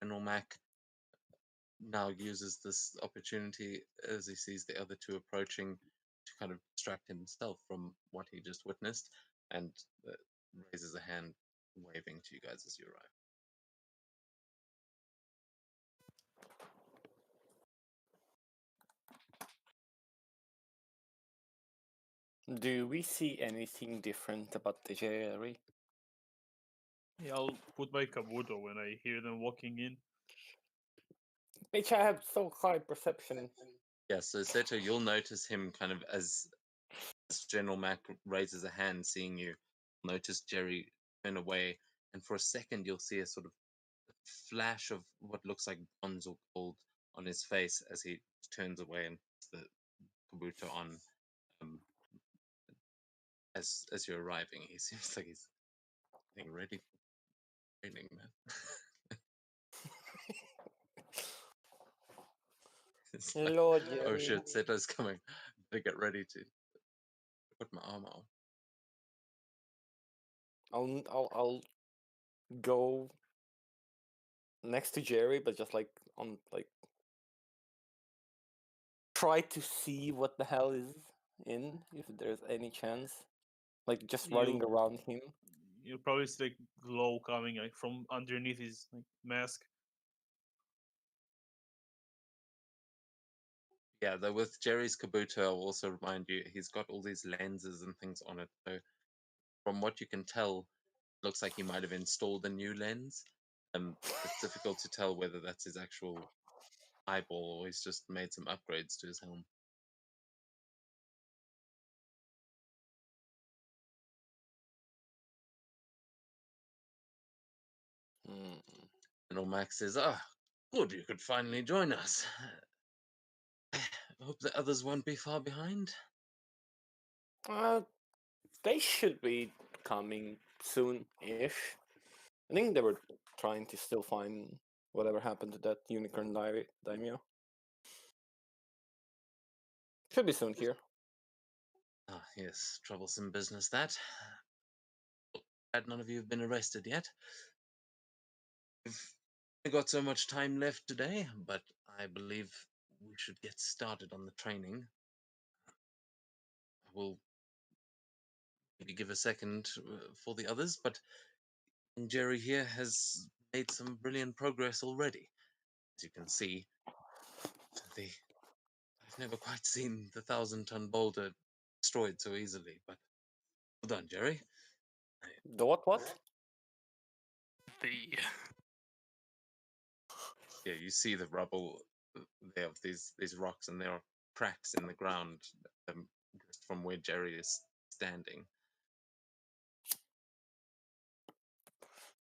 General Mac now uses this opportunity as he sees the other two approaching to kind of distract himself from what he just witnessed, and raises a hand, waving to you guys as you arrive. Do we see anything different about the Jerry? Yeah, I'll put my kabuto when I hear them walking in. Bitch, I have so high perception. Yeah, so Seto, you'll notice him kind of as General Mac raises a hand, seeing you. Notice Jerry turn away, and for a second you'll see a sort of flash of what looks like bronze or gold on his face as he turns away and puts the kabuto on. As you're arriving, he seems like he's getting ready for training, man. It's like, Hello, oh Jerry. shit, Seto's coming. Better get ready to put my armor on. I'll go next to Jerry, but just like on like try to see what the hell is in, if there's any chance. Like just running around him. You'll probably see like glow coming like from underneath his like mask. Yeah, though with Jerry's kabuto, I'll also remind you, he's got all these lenses and things on it. So from what you can tell, it looks like he might have installed a new lens. It's difficult to tell whether that's his actual eyeball or he's just made some upgrades to his helm. And Max says, "Ah, good, you could finally join us. I hope the others won't be far behind." They should be coming soon-ish. I think they were trying to still find whatever happened to that unicorn daimyo. Should be soon here. Ah, yes, troublesome business that. Glad none of you have been arrested yet. We've got so much time left today, but I believe we should get started on the training. I will maybe give a second for the others, but Jerry here has made some brilliant progress already. As you can see, I've never quite seen the 1,000-ton boulder destroyed so easily, but well done, Jerry. The what? The Yeah, you see the rubble there of these rocks, and there are cracks in the ground just from where Jerry is standing.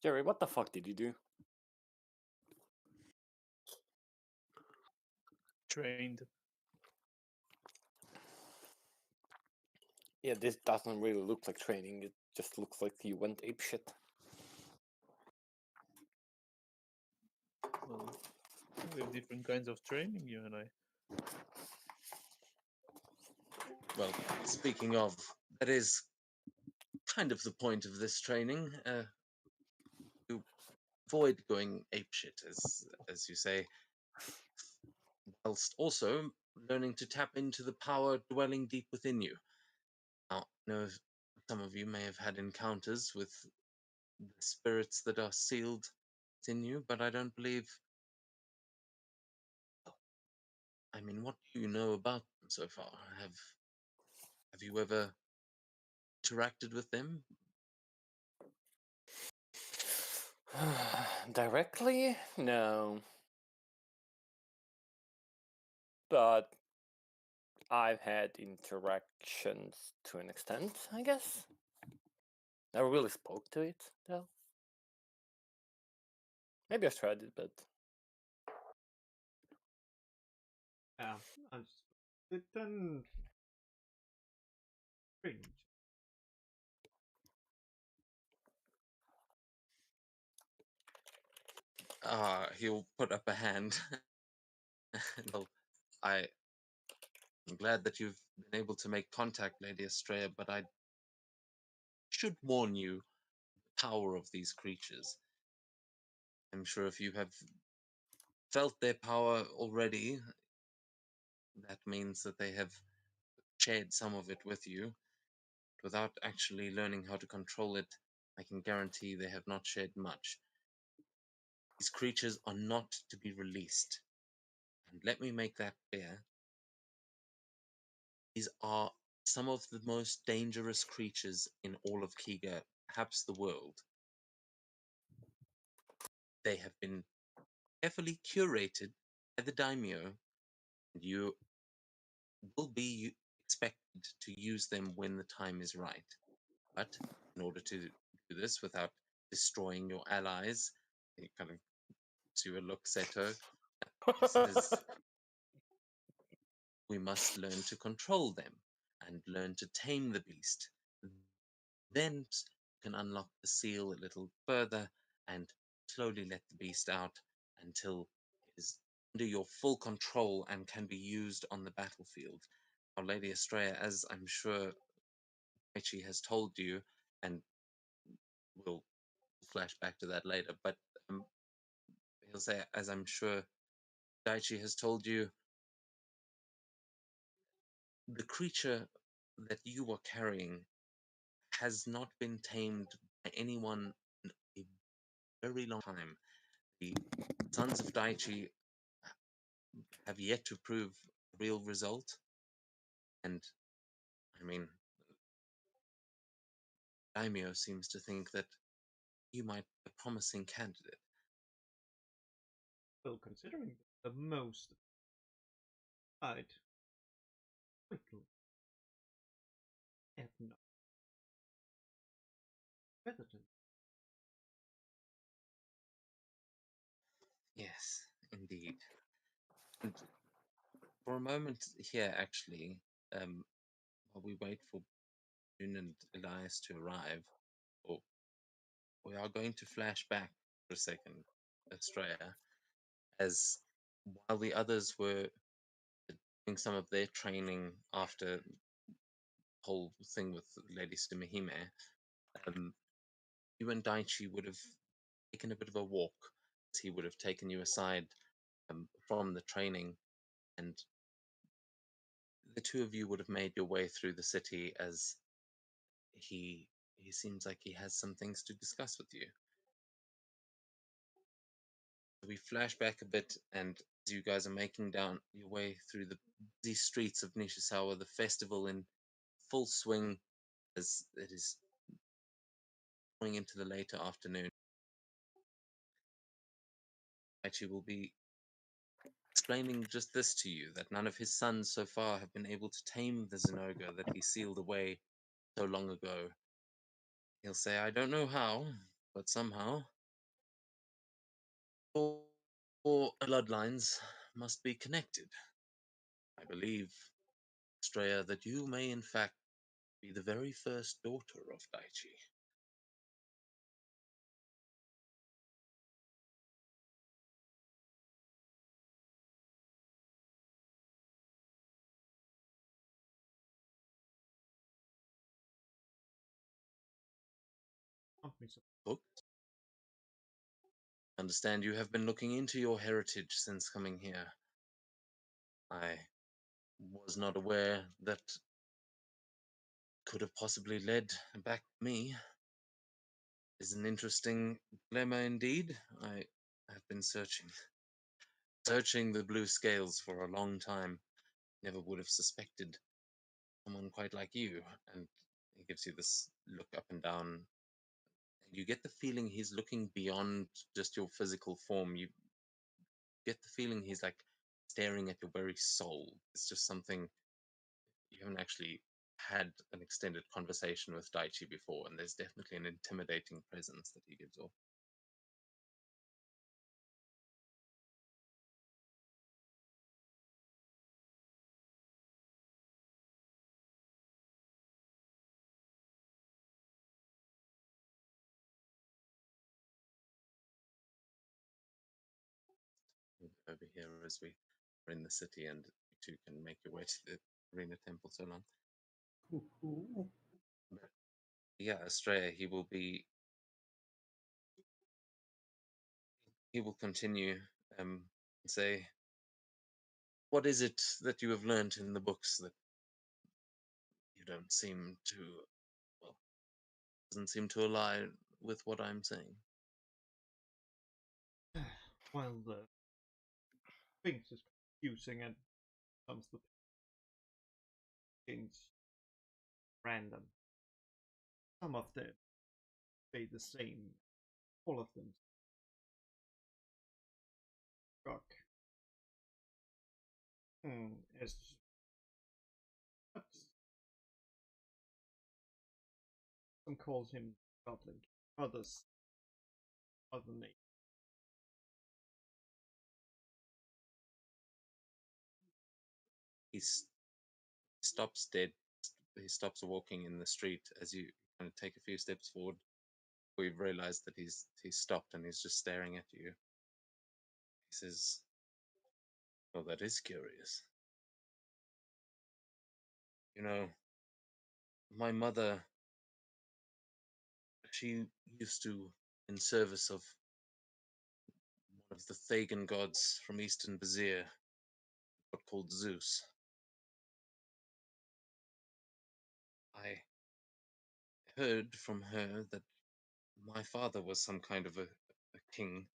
Jerry, what the fuck did you do? Trained. Yeah, this doesn't really look like training. It just looks like you went apeshit. Well, we have different kinds of training, you and I. Well, speaking of, that is kind of the point of this training. To avoid going apeshit, as you say, whilst also learning to tap into the power dwelling deep within you. Now, I know some of you may have had encounters with the spirits that are sealed within you, but I don't believe. I mean, what do you know about them so far? Have you ever interacted with them? Directly? No. But I've had interactions to an extent, I guess. Never really spoke to it, though. Maybe I tried it, but Yeah, I'm just it then cringe. He'll put up a hand. Well, I'm glad that you've been able to make contact, Lady Estrella, but I should warn you the power of these creatures. I'm sure if you have felt their power already, that means that they have shared some of it with you. Without actually learning how to control it, I can guarantee they have not shared much. These creatures are not to be released. And let me make that clear. These are some of the most dangerous creatures in all of Kiga, perhaps the world. They have been carefully curated by the daimyo, and you will be expected to use them when the time is right. But in order to do this without destroying your allies, he kind of gives you a look, Seto. He says, we must learn to control them and learn to tame the beast. Then you can unlock the seal a little further and slowly let the beast out until it is under your full control and can be used on the battlefield. Now, Lady Estrella, as I'm sure Ichi has told you, and we'll flash back to that later, but he'll say, as I'm sure Daichi has told you, the creature that you are carrying has not been tamed by anyone in a very long time. The sons of Daichi have yet to prove a real result, and I mean, Daimyo seems to think that you might be a promising candidate. Well, considering the most I'd quickly and not hesitant. Yes, indeed. And for a moment here, actually, while we wait for June and Elias to arrive, or we are going to flash back for a second, Estrella, as while the others were doing some of their training after the whole thing with Lady Sumihime, um, you and Daichi would have taken a bit of a walk. He would have taken you aside from the training, and the two of you would have made your way through the city as he seems like he has some things to discuss with you. We flash back a bit, and as you guys are making down your way through the busy streets of Nishisawa, the festival in full swing as it is going into the later afternoon. Actually, will be explaining just this to you, that none of his sons so far have been able to tame the Zenogre that he sealed away so long ago. He'll say, I don't know how, but somehow all bloodlines must be connected. I believe, Estrella, that you may in fact be the very first daughter of Daichi. Books? Understand you have been looking into your heritage since coming here. I was not aware that could have possibly led back to me. Is an interesting dilemma indeed. I have been searching the blue scales for a long time. Never would have suspected someone quite like you. And he gives you this look up and down. You get the feeling he's looking beyond just your physical form. You get the feeling he's like staring at your very soul. It's just something you haven't actually had an extended conversation with Daichi before, and there's definitely an intimidating presence that he gives off. over here as we are in the city, and you two can make your way to the Arena Temple so long. But yeah, Estrella, he will continue and say, what is it that you have learned in the books that you don't seem to, well, doesn't seem to align with what I'm saying? Well, the things is confusing and some of the things random. Some of them stay the same. All of them struck. As but some calls him Goblin, others other name. He stops dead. He stops walking in the street as you kind of take a few steps forward. We've realized that he's stopped and he's just staring at you. He says, "Well, that is curious. You know, my mother, she used to, in service of one of the Thagan gods from Eastern Bazir, what called Zeus. I heard from her that my father was some kind of a king,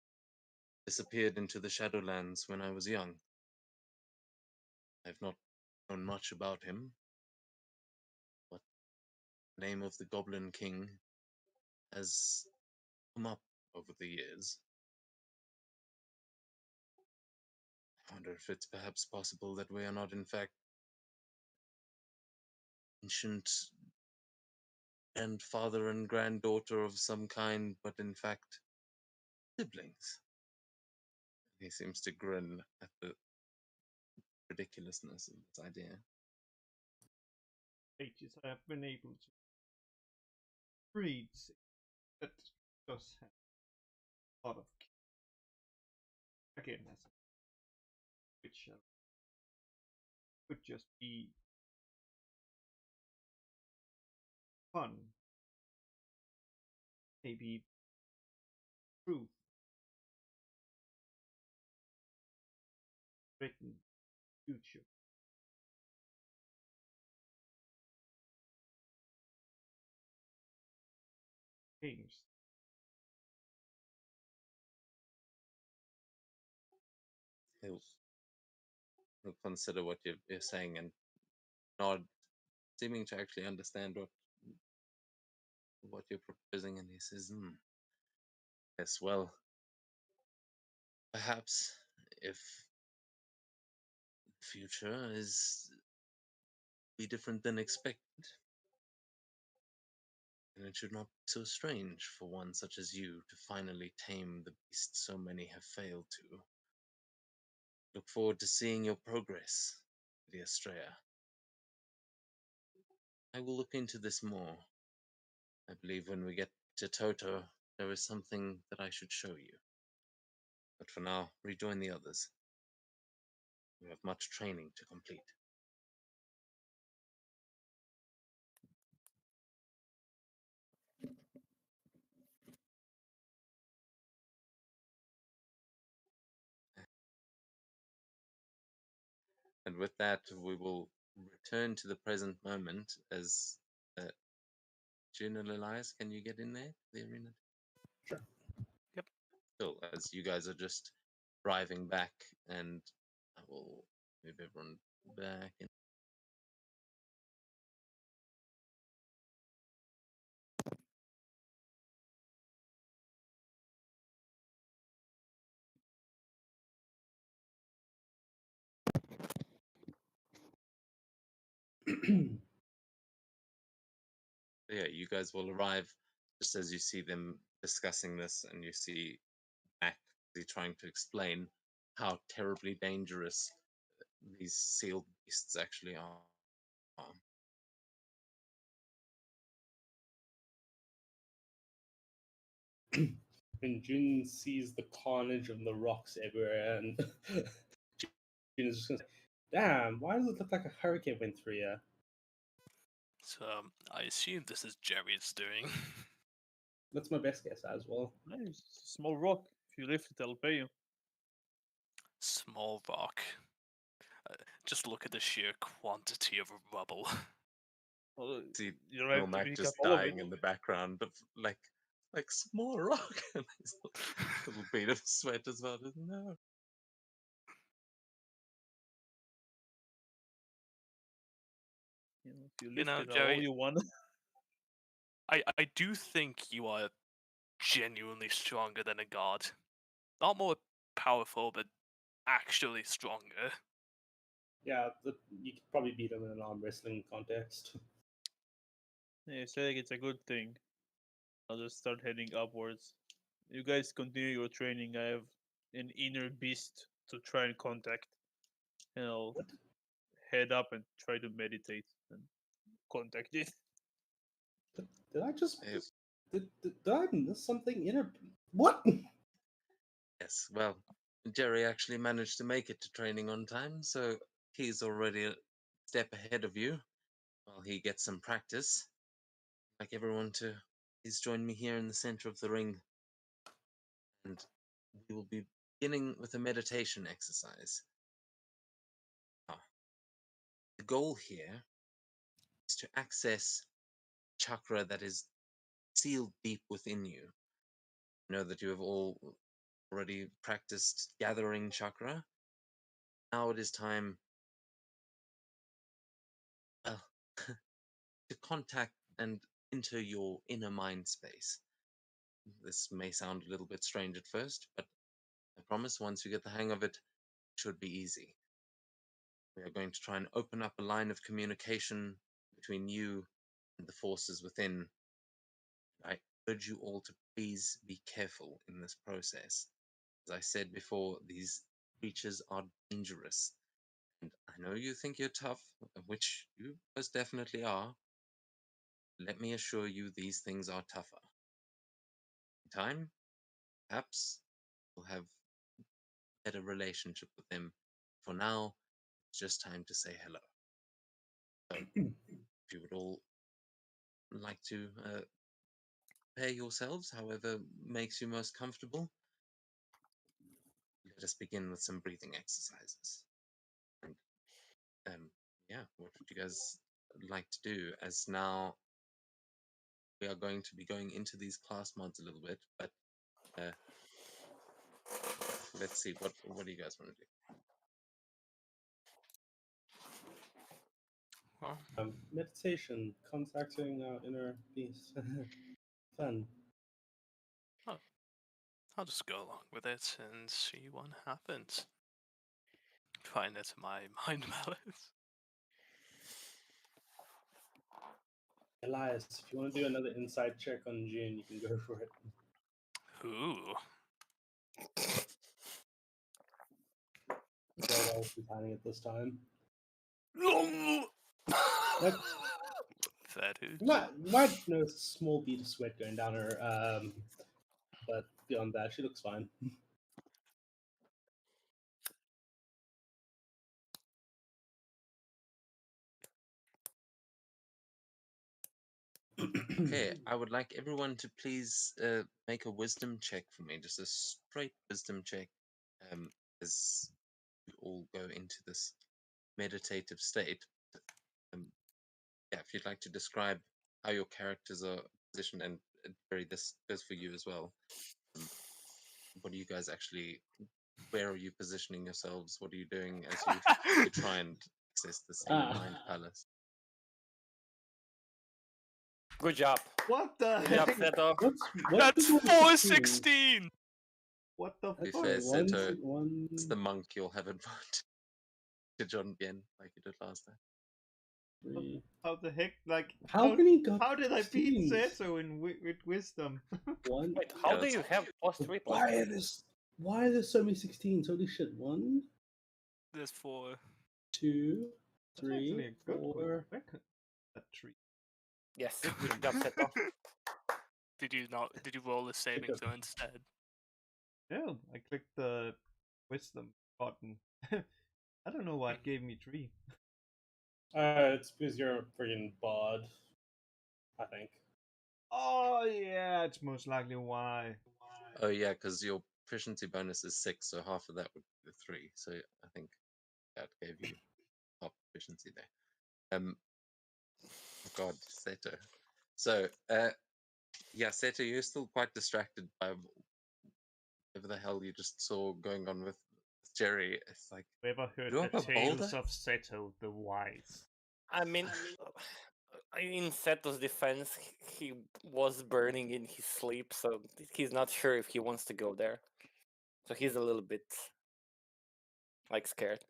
disappeared into the Shadowlands when I was young. I've not known much about him, but the name of the Goblin King has come up over the years. I wonder if it's perhaps possible that we are not, in fact, ancient grandfather and granddaughter of some kind, but in fact, siblings." He seems to grin at the ridiculousness of this idea. Pages I have been able to read that does have a lot of again as which could just be fun, maybe truth written future. Games. He'll consider what you're saying and nod, seeming to actually understand what you're proposing, and he says, yes, well, perhaps if the future is be different than expected, then it should not be so strange for one such as you to finally tame the beast so many have failed to. Look forward to seeing your progress, Lady Estrella. I will look into this more. I believe when we get to Toto, there is something that I should show you. But for now, rejoin the others. You have much training to complete. And with that, we will return to the present moment as June and Elias, can you get in there, the arena? Sure. Yep. So as you guys are just driving back, and I will move everyone back. Yeah, you guys will arrive just as you see them discussing this, and you see Mac trying to explain how terribly dangerous these sealed beasts actually are. when Jun sees the carnage of the rocks everywhere, and Jun is just gonna say, "Damn, why does it look like a hurricane went through here?" So I assume this is Jerry's doing. That's my best guess as well. Nice. Small rock. If you lift it, I'll pay you. Small rock. Just look at the sheer quantity of rubble. Well, See you don't have to Nomak pick just up all of dying it. in the background, but like small rock, and his little bead of sweat as well. No. You know, if you You lift know, it, all Jerry, you want. I do think you are genuinely stronger than a god. Not more powerful, but actually stronger. Yeah, you could probably beat him in an arm wrestling context. Yeah, saying it's a good thing. I'll just start heading upwards. You guys continue your training. I have an inner beast to try and contact. And I'll What? head up and try to meditate and contact it. Did I just Eh, did I miss something in her? What? Yes, well, Jerry actually managed to make it to training on time, so he's already a step ahead of you while he gets some practice. I'd like everyone to please join me here in the center of the ring, and we will be beginning with a meditation exercise. Now, the goal here is to access chakra that is sealed deep within you. I know that you have all already practiced gathering chakra. Now it is time, well, to contact and enter your inner mind space. This may sound a little bit strange at first, but I promise once you get the hang of it, it should be easy. We are going to try and open up a line of communication between you and the forces within. I urge you all to please be careful in this process. As I said before, these creatures are dangerous. And I know you think you're tough, which you most definitely are. Let me assure you, these things are tougher. In time, perhaps you'll have a better relationship with them. For now, it's just time to say hello. So, if you would all like to prepare yourselves, however makes you most comfortable, let us begin with some breathing exercises. And yeah, what would you guys like to do? As now we are going to be going into these class mods a little bit, but let's see, what do you guys want to do? Well, Meditation, contacting our inner beast. Fun. I'll just go along with it and see what happens. Find it my mind balance. Elias, if you want to do another inside check on June, you can go for it. Ooh. I'll be planning it this time. That is. Might know a small bead of sweat going down her, but beyond that, she looks fine. Okay, I would like everyone to please make a wisdom check for me, just a straight wisdom check, as we all go into this meditative state. Yeah, if you'd like to describe how your characters are positioned, and Barry, this goes for you as well. What are you guys actually? Where are you positioning yourselves? What are you doing as you try and access this inner mind palace? Good job. What the Good job, heck? Seto. That's What's 416! What the To be fuck? fair, Seto, one. it's the monk, you'll have advantage on Bien, like you did last time. Three. How the heck? Like, How can he go? how did I beat 16? Seto in with wisdom? One. Wait, how do that's- you have +3 Why are there so many 16s? Holy shit! One, There's 4. 2, That's actually 3, a good 4. quick. That tree. Yes, good job, Seto. did you not? Did you roll a saving Because- throw instead? No, I clicked the wisdom button. I don't know why it gave me 3. It's because you're a freaking bard, I think. Oh yeah, it's most likely why. Oh yeah, because your proficiency bonus is 6, so half of that would be 3. So I think that gave you half proficiency there. Oh God, Seto. So yeah, Seto, you're still quite distracted by whatever the hell you just saw going on with Jerry. It's like, Whoever heard You the have a tales boulder? of Seto the Wise. I mean, in Seto's defense, he was burning in his sleep, so he's not sure if he wants to go there. So he's a little bit like scared.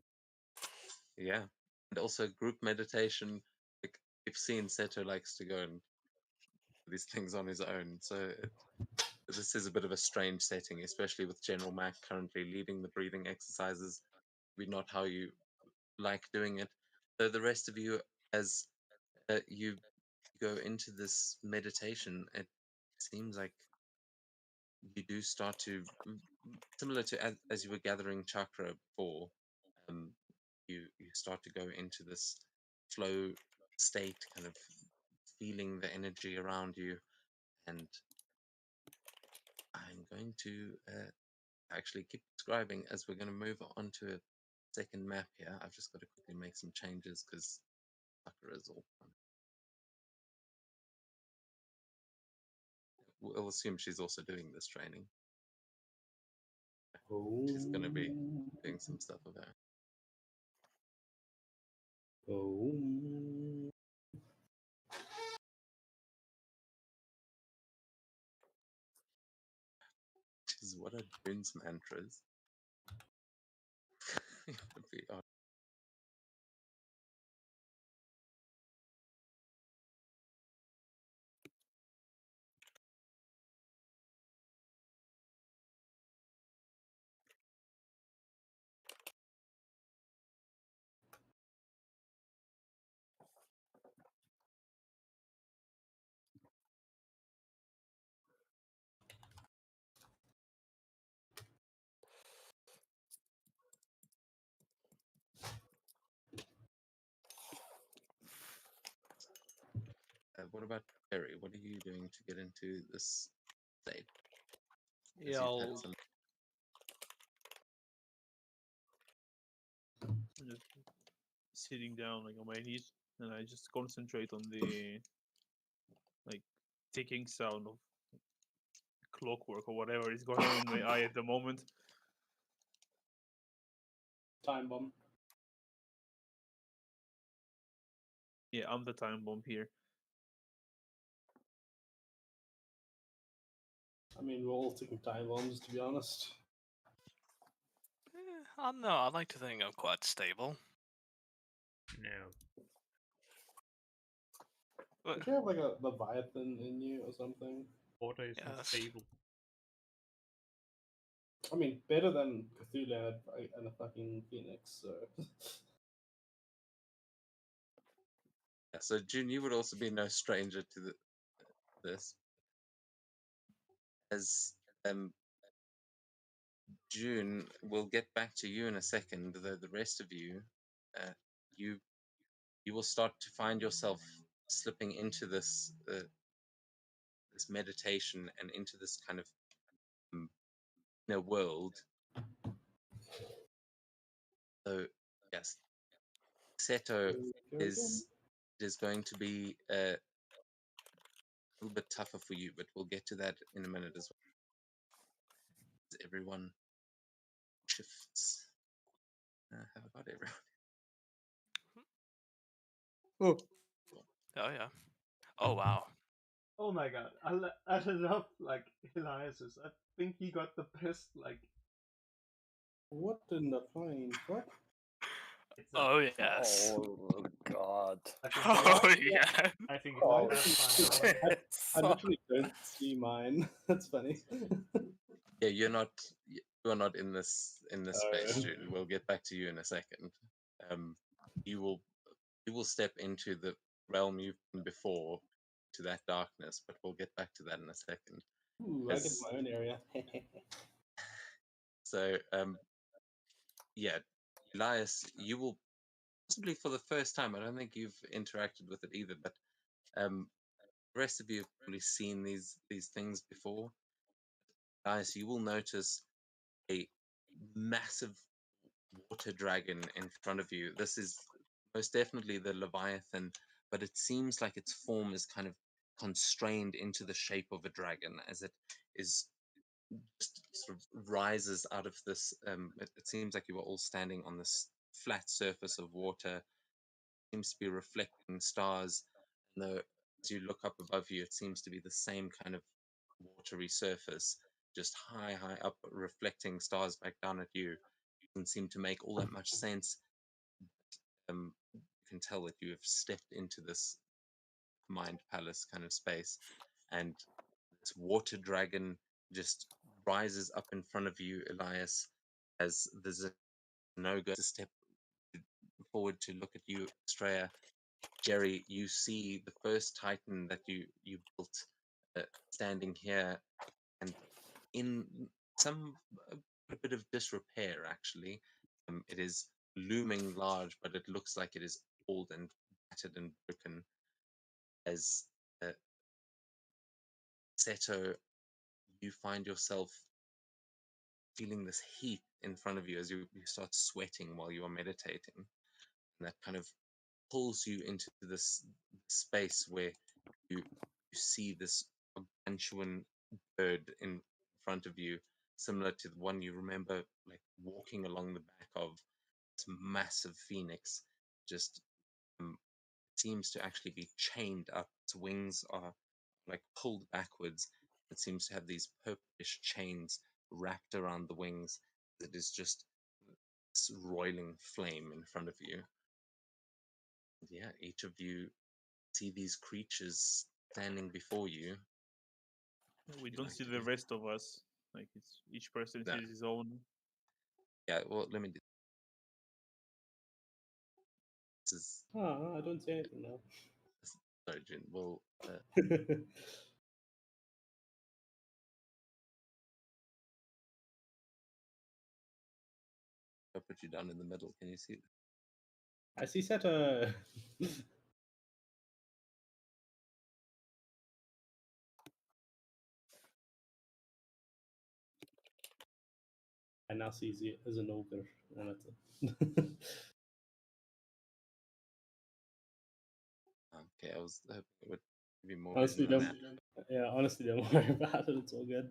yeah. And also group meditation. Like you've seen Seto likes to go and do these things on his own. So this is a bit of a strange setting, especially with General Mac currently leading the breathing exercises. Maybe not how you like doing it. So the rest of you, as you go into this meditation, it seems like you do start to, similar to as you were gathering chakra before, you start to go into this flow state, kind of feeling the energy around you. And I'm going to actually keep describing as we're going to move on to a second map here. I've just got to quickly make some changes because chakra is all. We'll assume she's also doing this training. She's going to be doing some stuff with her. Oh. Jeez, what are June's mantras? It would be odd. What about Terry? What are you doing to get into this state? As Yeah, you've had I'll some. just sitting down like on my knees, and I just concentrate on the like ticking sound of clockwork or whatever is going on in my eye at the moment. Time bomb. Yeah, I'm the time bomb here. I mean, we're all taking time bombs, to be honest. I don't know. I like to think I'm quite stable. No. But Don't you have like a Leviathan in you or something? Order is Yes. unstable. I mean, better than Cthulhu and a fucking Phoenix, so. Yeah, so June, you would also be no stranger to this. As June, we'll get back to you in a second. The rest of you, you you will start to find yourself slipping into this this meditation and into this kind of world. So yes, Seto is going to be a little bit tougher for you, but we'll get to that in a minute as well. As everyone shifts. How about everyone? Oh, oh yeah. Oh wow. Oh my god, I love like Elias's. I think he got the best like. What in the flying fuck? It's a, Oh yes. Oh god. I think Oh yeah. I think Oh, it's a fine. I literally don't see mine. That's funny. Yeah, you're not in this space, Oh. June. We'll get back to you in a second. You will step into the realm you've been before, to that darkness, but we'll get back to that in a second. Ooh, I get As- my own area. So, yeah, Elias, you will possibly for the first time. I don't think you've interacted with it either, but the rest of you have probably seen these things before. Elias, you will notice a massive water dragon in front of you. This is most definitely the Leviathan, but it seems like its form is kind of constrained into the shape of a dragon as it is just sort of rises out of this. It seems like you are all standing on this flat surface of water. Seems to be reflecting stars. And as you look up above you, it seems to be the same kind of watery surface, just high up, reflecting stars back down at you. Doesn't seem to make all that much sense. You can tell that you have stepped into this mind palace kind of space, and this water dragon just rises up in front of you, Elias, as there's no go to step forward to look at you, Straya. Jerry, you see the first Titan that you built standing here, and in some a bit of disrepair actually. It is looming large, but it looks like it is old and battered and broken. As Seto, you find yourself feeling this heat in front of you as you start sweating while you are meditating, and that kind of pulls you into this space where you see this gargantuan bird in front of you, similar to the one you remember like walking along the back of. This massive phoenix just um, seems to actually be chained up. Its wings are like pulled backwards. It seems to have these purplish chains wrapped around the wings. It is just this roiling flame in front of you. Yeah, each of you see these creatures standing before you. We You don't like see to the do? rest of us. Like it's each person No. sees his own. Yeah, well, let me do this. Oh, I don't see anything now. Sorry, Jin. Well, I'll put you down in the middle. Can you see? I see Seta. I now see you as an ogre. And that's it. Okay, I was hoping it would be more honestly, vision on don't. that. Yeah, honestly, don't worry about it. It's all good.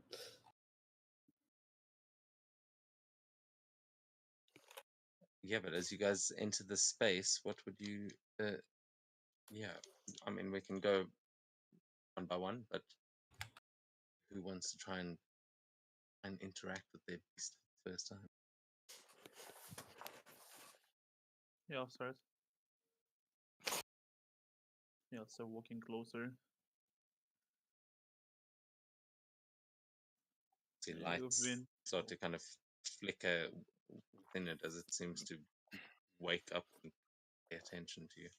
Yeah, but as you guys enter the space, what would you? Yeah, I mean, we can go one by one, but who wants to try and interact with their beast for the first time? Yeah, I'll start. Yeah, I'll start walking closer. See Yeah, you've lights been start to kind of flicker within it as it seems to wake up and pay attention to you.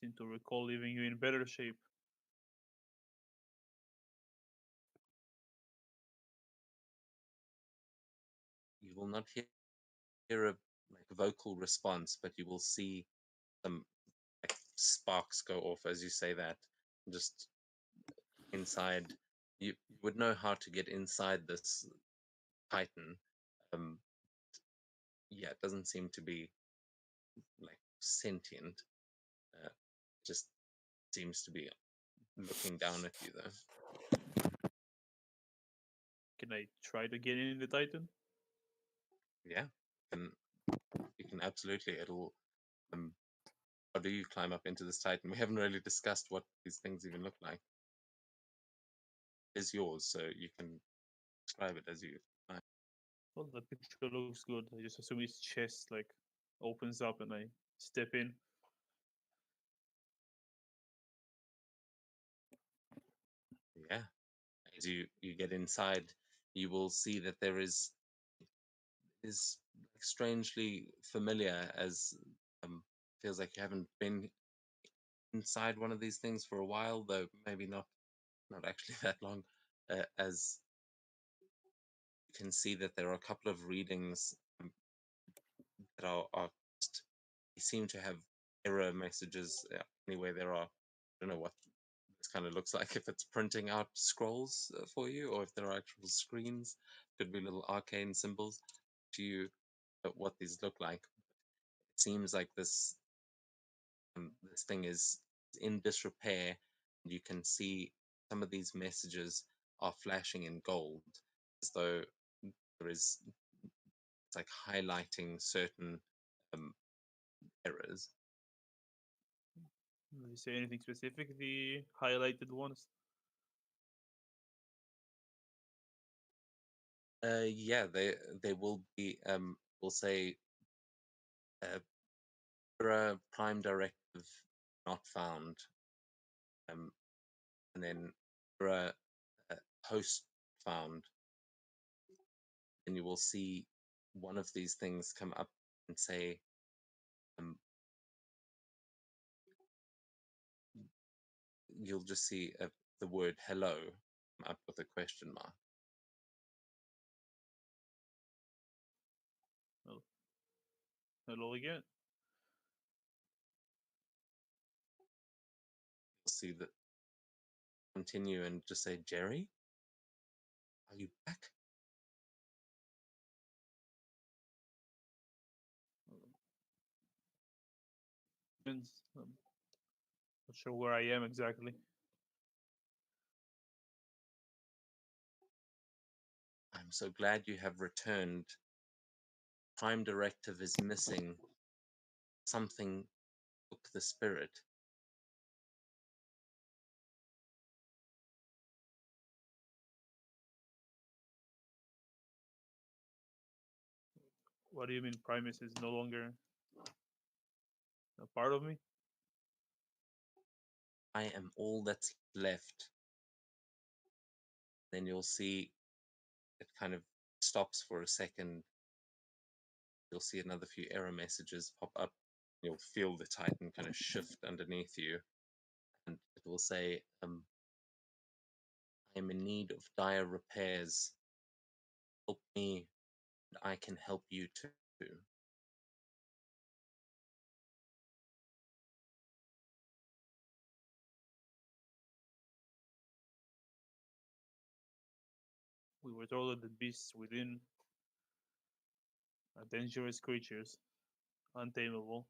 seem to recall leaving you in better shape. You will not hear a like vocal response, but you will see some like sparks go off as you say that. Just inside, you would know how to get inside this Titan. Um, yeah, it doesn't seem to be like sentient. Just seems to be looking down at you though. Can I try to get in the Titan? Yeah, and you can absolutely. It'll. How do you climb up into this Titan? We haven't really discussed what these things even look like. It's yours, so you can describe it as you like. Well, the picture looks good. I just assume his chest like opens up and I step in. Yeah, as you get inside, you will see that there is strangely familiar as feels like you haven't been inside one of these things for a while, though maybe not actually that long, as you can see that there are a couple of readings that are just, they seem to have error messages. Anyway, there are, I don't know what this kind of looks like, if it's printing out scrolls for you or if there are actual screens. Could be little arcane symbols to you, what these look like. It seems like this thing is in disrepair, and you can see some of these messages are flashing in gold, as though there is, it's like highlighting certain errors. Did you say anything specific? The highlighted ones. Yeah, they will be. We'll say error prime directive not found, and then error host found. And you will see one of these things come up and say, you'll just see the word hello up with a question mark. Oh. Hello again. You'll see that continue and just say, Jerry, are you back? Not sure where I am exactly. I'm so glad you have returned. Prime directive is missing. Something took the spirit. What do you mean Primus is no longer a part of me? I am all that's left. Then you'll see it kind of stops for a second. You'll see another few error messages pop up. You'll feel the Titan kind of shift underneath you. And it will say, I am in need of dire repairs. Help me, and I can help you too. We were told that the beasts within are dangerous creatures, untamable.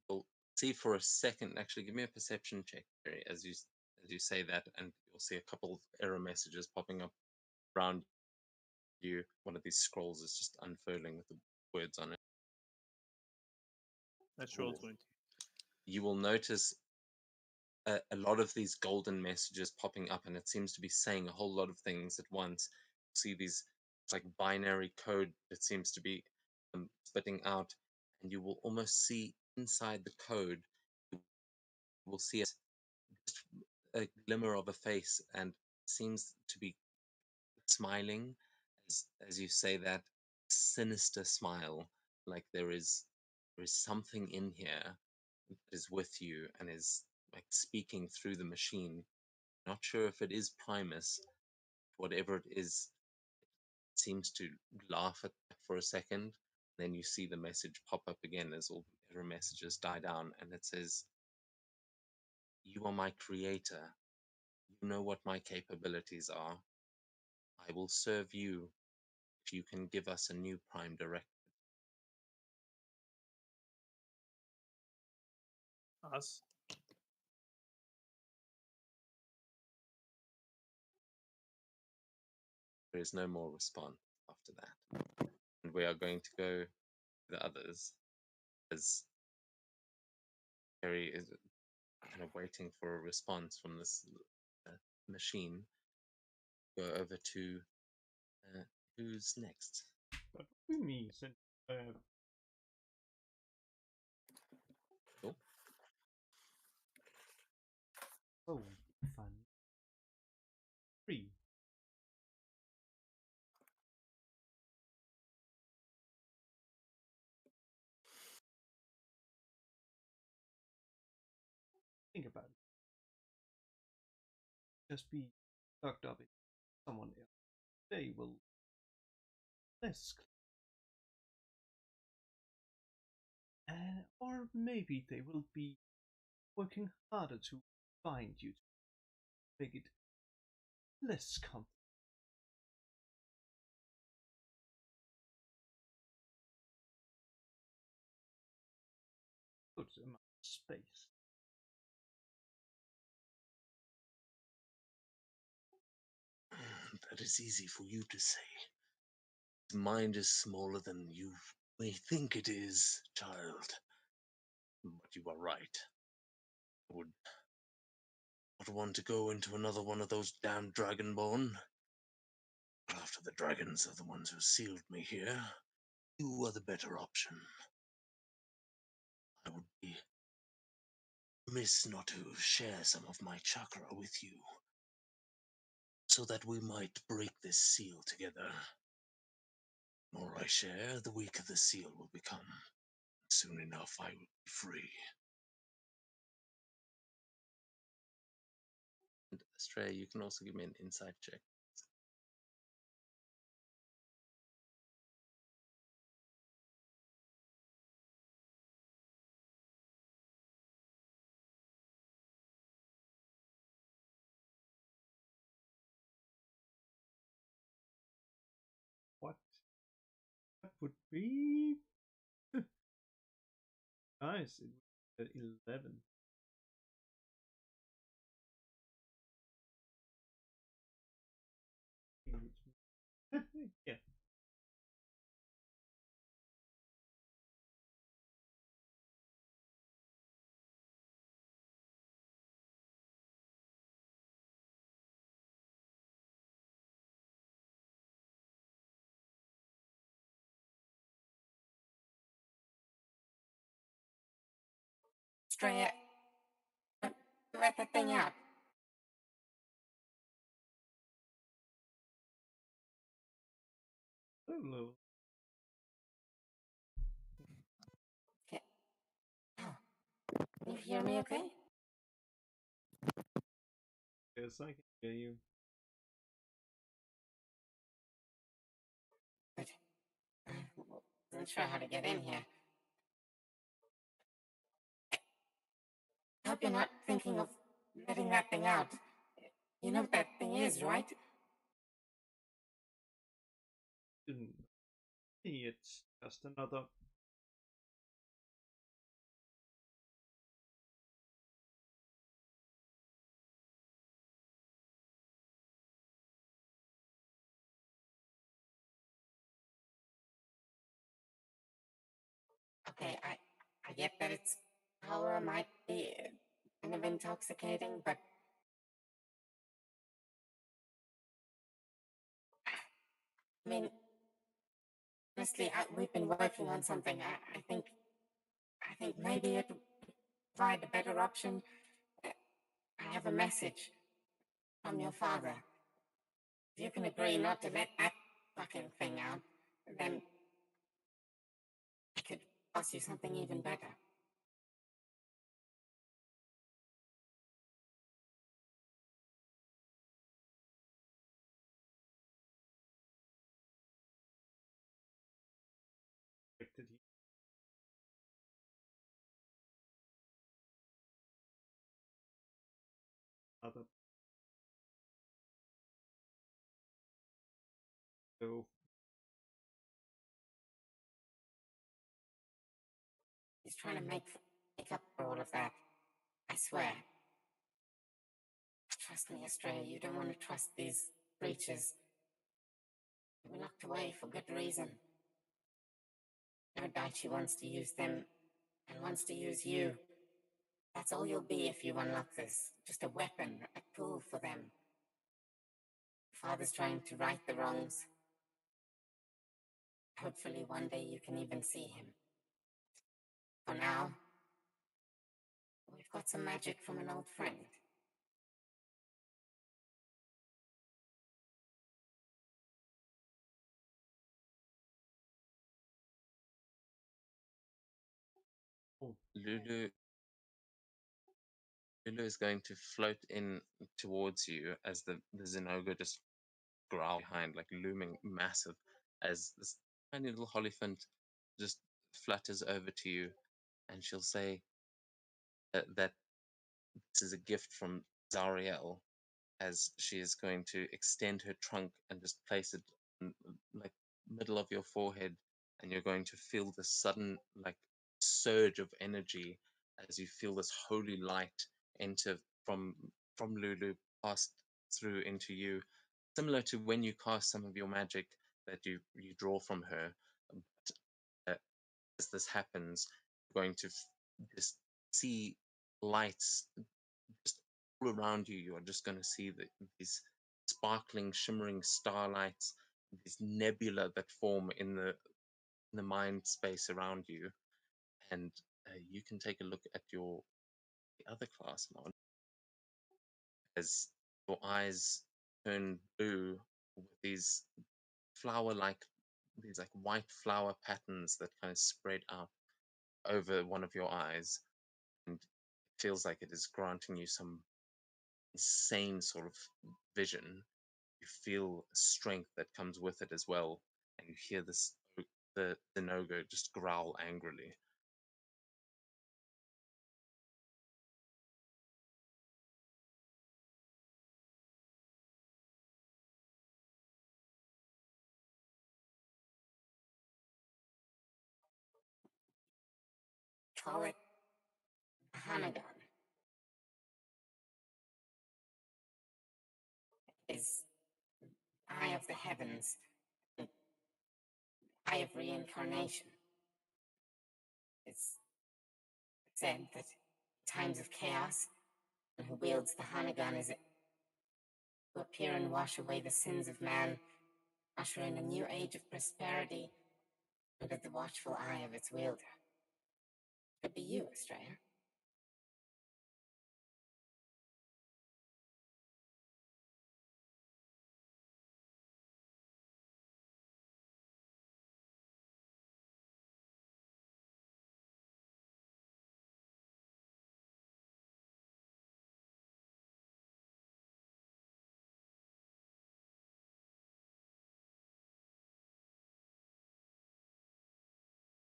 You'll see for a second. Actually, give me a perception check, Jerry, as you say that, and you'll see a couple of error messages popping up around you. One of these scrolls is just unfurling with the words on it. Natural Cool. 20. You will notice a lot of these golden messages popping up, and it seems to be saying a whole lot of things at once. You see these, it's like binary code that seems to be spitting out, and you will almost see inside the code, you will see just a glimmer of a face, and seems to be smiling as you say that sinister smile, like there is something in here that is with you and is like speaking through the machine. Not sure if it is Primus. Whatever it is, it seems to laugh at that for a second. Then you see the message pop up again as all the error messages die down, and it says, you are my creator. You know what my capabilities are. I will serve you if you can give us a new prime directive. Us? There is no more response after that. And we are going to go to the others, as Harry is kind of waiting for a response from this machine. Go over to who's next? That would be me, since Cool. oh, fun. 3. think about it. Just be tucked up in someone else. They will less. Or maybe they will be working harder to find you to make it less comfortable. Good amount of space. That is easy for you to say. His mind is smaller than you may think it is, child. But you are right. I would not want to go into another one of those damn dragonborn. After the dragons are the ones who sealed me here, you are the better option. I would be remiss not to share some of my chakra with you, so that we might break this seal together. The more I share, the weaker the seal will become. Soon enough, I will be free. And Astrea, you can also give me an insight check. What? That would be nice. It would be 11. Yeah. Straight. Let the thing out. Hello. Okay. Oh. Can you hear me okay? Yes, I can hear you. Good. Wasn't sure how to get in here. I hope you're not thinking of letting that thing out. You know what that thing is, right? It's just another. Okay, I get that its power might be kind of intoxicating, but I mean, honestly, we've been working on something. I think maybe it would provide a better option. I have a message from your father. If you can agree not to let that fucking thing out, then I could pass you something even better. Other. So He's trying to make up for all of that. I swear. Trust me, Astrea, you don't want to trust these creatures. They were locked away for good reason. No doubt she wants to use them and wants to use you. That's all you'll be if you unlock this. Just a weapon, a tool for them. Father's trying to right the wrongs. Hopefully one day you can even see him. For now, we've got some magic from an old friend. Lulu, Lulu is going to float in towards you as the Zenoga just growl behind, like looming massive, as this tiny little Hollyphant just flutters over to you, and she'll say that this is a gift from Zariel, as she is going to extend her trunk and just place it in, like middle of your forehead, and you're going to feel this sudden like surge of energy as you feel this holy light enter from Lulu past through into you, similar to when you cast some of your magic that you draw from her. But as this happens, you're going to just see lights just all around you. You're just going to see these sparkling, shimmering starlights, these nebula that form in the mind space around you, and you can take a look at the other class mod as your eyes turn blue with these flower-like, these like white flower patterns that kind of spread out over one of your eyes, and it feels like it is granting you some insane sort of vision. You feel strength that comes with it as well, and you hear the Nogo just growl angrily. Call it a Hanagon. Is eye of the heavens, eye of reincarnation. It's said that times of chaos, and who wields the Hanagon is it to appear and wash away the sins of man, usher in a new age of prosperity under the watchful eye of its wielder. Could be you, Estrella.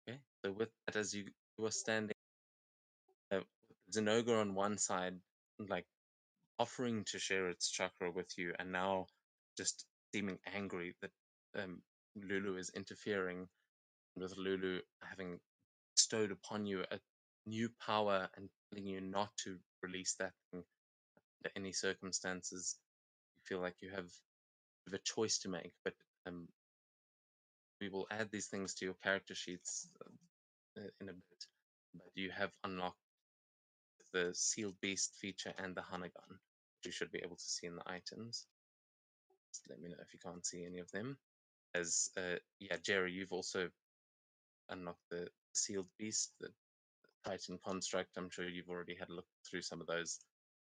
Okay, so with that, as you were standing, Zenoga on one side, like offering to share its chakra with you, and now just seeming angry that Lulu is interfering, with Lulu having bestowed upon you a new power and telling you not to release that thing under any circumstances. You feel like you have a choice to make, but we will add these things to your character sheets in a bit. But you have unlocked the sealed beast feature and the Hanagon, which you should be able to see in the items. Just let me know if you can't see any of them. As yeah, Jerry, you've also unlocked the sealed beast, the Titan construct. I'm sure you've already had a look through some of those,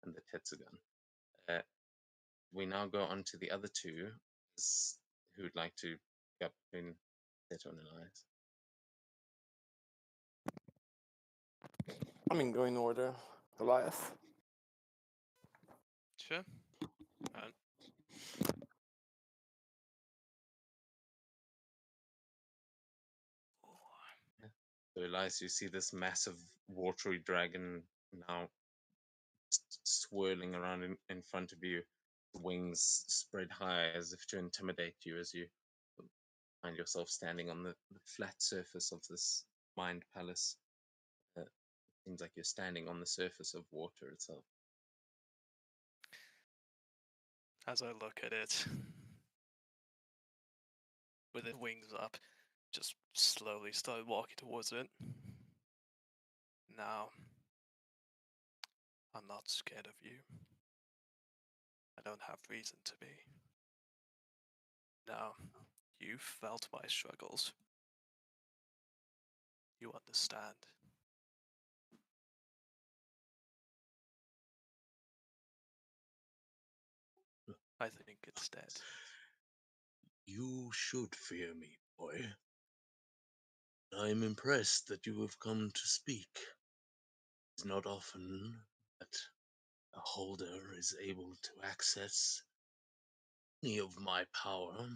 and the Tetsugun. We now go on to the other two who'd like to pick up between Seto and Elias. I mean, go in order. Elias. Sure. Uh, So Elias, you see this massive watery dragon now swirling around in front of you, wings spread high as if to intimidate you as you find yourself standing on the flat surface of this mind palace. It seems like you're standing on the surface of water itself. As I look at it, with its wings up, just slowly start walking towards it. Now, I'm not scared of you. I don't have reason to be. Now, you felt my struggles. You understand. I think it's dead. You should fear me, boy. I'm impressed that you have come to speak. It's not often that beholder is able to access any of my power.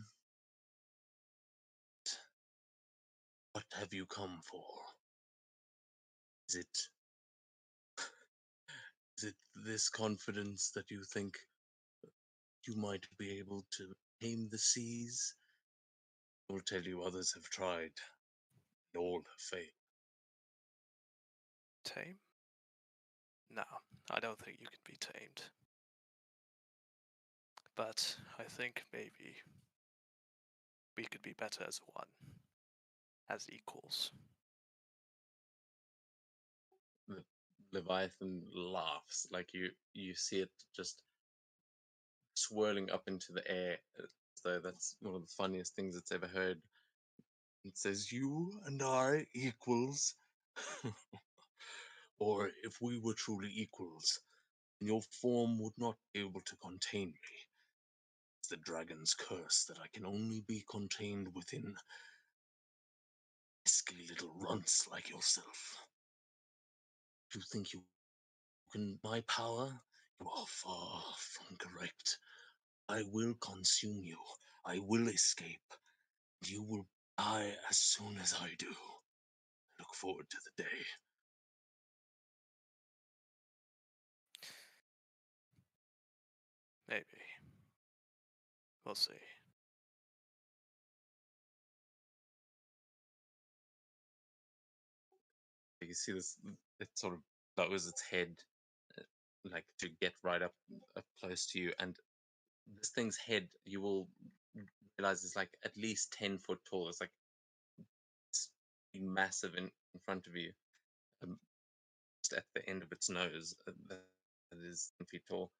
What have you come for? Is it this confidence that you think you might be able to tame the seas? I will tell you, others have tried, and all have failed. Tame? No, I don't think you can be tamed. But I think maybe we could be better as one, as equals. Leviathan laughs, like you see it just swirling up into the air, as though that's one of the funniest things it's ever heard. It says, "You and I equals." Or if we were truly equals, your form would not be able to contain me. It's the dragon's curse that I can only be contained within pesky little runts like yourself. If you think you can my power, you are far from correct. I will consume you. I will escape. You will die as soon as I do. Look forward to the day. Maybe. We'll see. You see this, it sort of lowers its head, uh, like to get right up close to you, and this thing's head, you will realize, is like at least 10 foot tall. It's like it's massive in front of you, just at the end of its nose, that is 10 feet tall.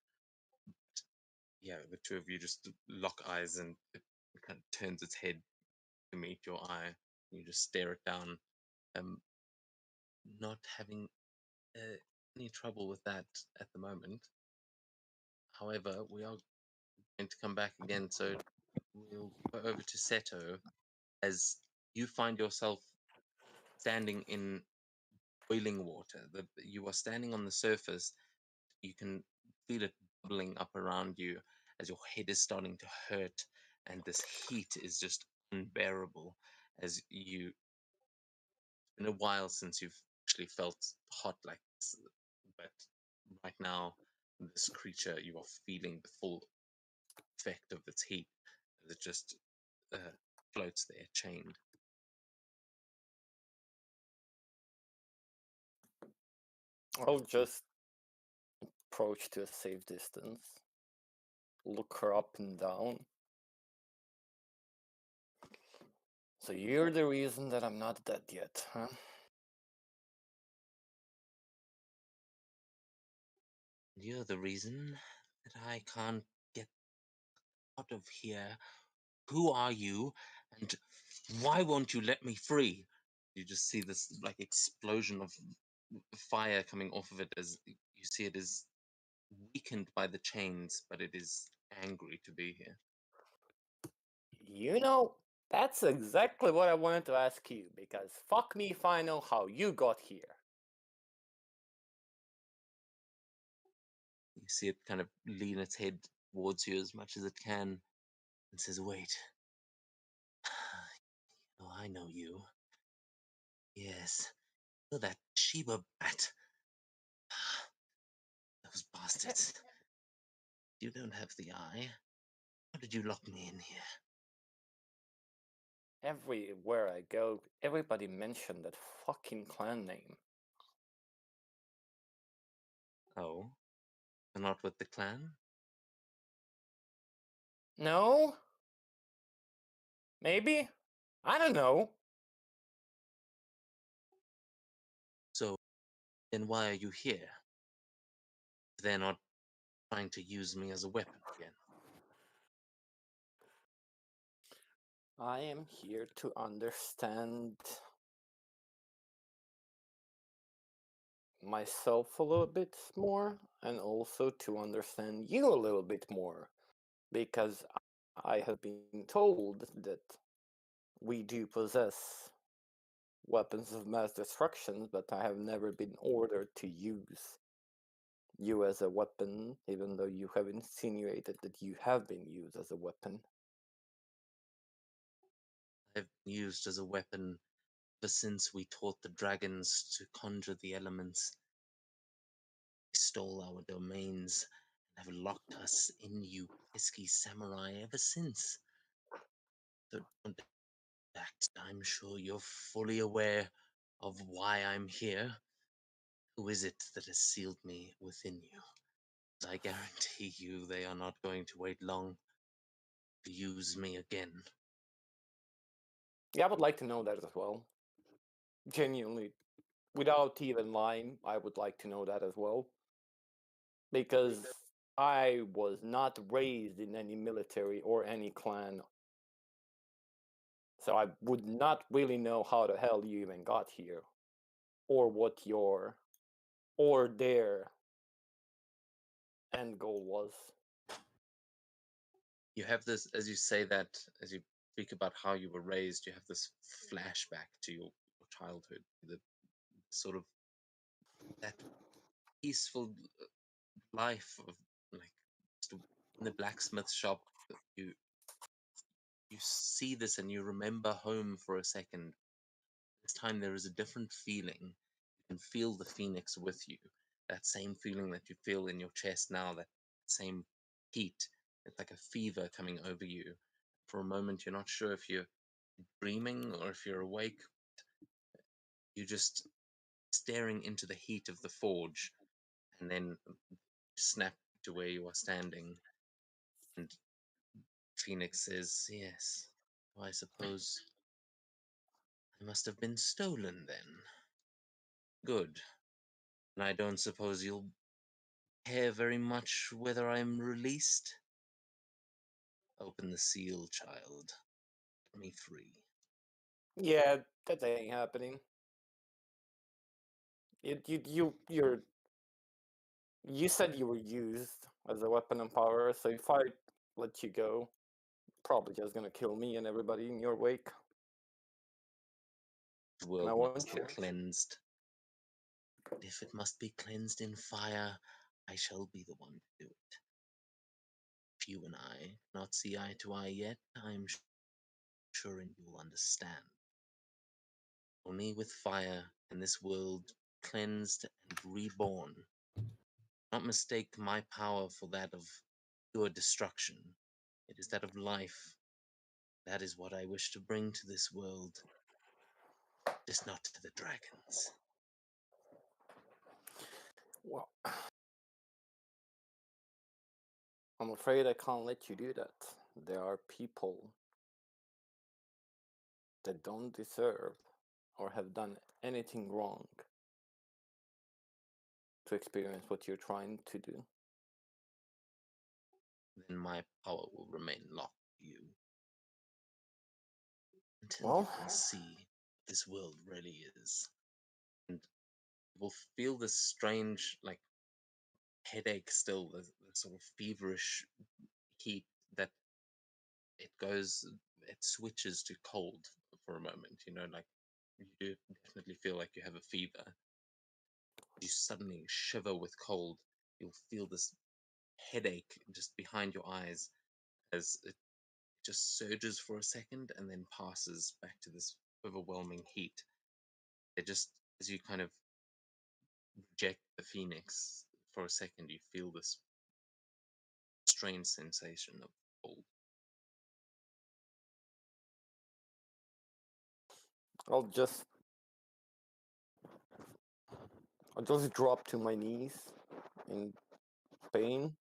Yeah, the two of you just lock eyes, and it kind of turns its head to meet your eye. You just stare it down, um, not having any trouble with that at the moment. However, we are going to come back again, so we'll go over to Seto as you find yourself standing in boiling water. You are standing on the surface. You can feel it bubbling up around you as your head is starting to hurt, and this heat is just unbearable. As you, it's been a while since you've actually felt hot like this, but right now, this creature, you are feeling the full effect of its heat as it just uh, floats there, chained. I'll just approach to a safe distance, look her up and down. So you're the reason that I'm not dead yet, huh? You're the reason that I can't get out of here. Who are you, and why won't you let me free? You just see this like explosion of fire coming off of it as you see it is weakened by the chains, but it is angry to be here. You know, that's exactly what I wanted to ask you, because fuck me if I know how you got here. You see it kind of lean its head towards you as much as it can and says, "Wait. Oh, I know you. Yes, you're that Sheba bat. Those bastards. You don't have the eye. How did you lock me in here?" Everywhere I go, everybody mentioned that fucking clan name. Oh, you're not with the clan? No? Maybe? I don't know. So, then why are you here? If they're not trying to use me as a weapon again. I am here to understand myself a little bit more and also to understand you a little bit more, because I have been told that we do possess weapons of mass destruction, but I have never been ordered to use you as a weapon, even though you have insinuated that you have been used as a weapon. I've been used as a weapon ever since we taught the dragons to conjure the elements. They stole our domains and have locked us in, you pesky samurai, ever since. So don't act. I'm sure you're fully aware of why I'm here. Who is it that has sealed me within you? I guarantee you they are not going to wait long to use me again. Yeah, I would like to know that as well. Genuinely, without even lying, I would like to know that as well. Because I was not raised in any military or any clan. So I would not really know how the hell you even got here. Or what your or their end goal was. You have this, as you say that, as you speak about how you were raised, you have this flashback to your childhood, the sort of that peaceful life of like just in the blacksmith shop. You you see this and you remember home for a second. This time there is a different feeling. You can feel the phoenix with you. That same feeling that you feel in your chest now, that same heat. It's like a fever coming over you. For a moment, you're not sure if you're dreaming or if you're awake. You're just staring into the heat of the forge, and then snap to where you are standing. And Phoenix says, "Yes, I suppose I must have been stolen then. Good. And I don't suppose you'll care very much whether I'm released? Open the seal, child. Let me free." Yeah, that ain't happening. You said you were used as a weapon and power, so if I let you go, probably just gonna kill me and everybody in your wake. The And I world want must be you. cleansed. If it must be cleansed in fire, I shall be the one to do it. If you and I not see eye to eye yet, I'm sure you'll understand. Only with fire can this world cleansed and reborn. Not mistake my power for that of pure destruction. It is that of life. That is what I wish to bring to this world, just not to the dragons. Well, I'm afraid I can't let you do that. There are people that don't deserve or have done anything wrong to experience what you're trying to do. Then my power will remain locked to you until you Well, can see what this world really is. And you will feel this strange, like, headache still, the sort of feverish heat that it goes, it switches to cold for a moment, like you do definitely feel like you have a fever. You suddenly shiver with cold. You'll feel this headache just behind your eyes as it just surges for a second and then passes back to this overwhelming heat. It just, as you kind of reject the phoenix for a second, you feel this strange sensation of cold. I'll just I'll just drop to my knees in pain.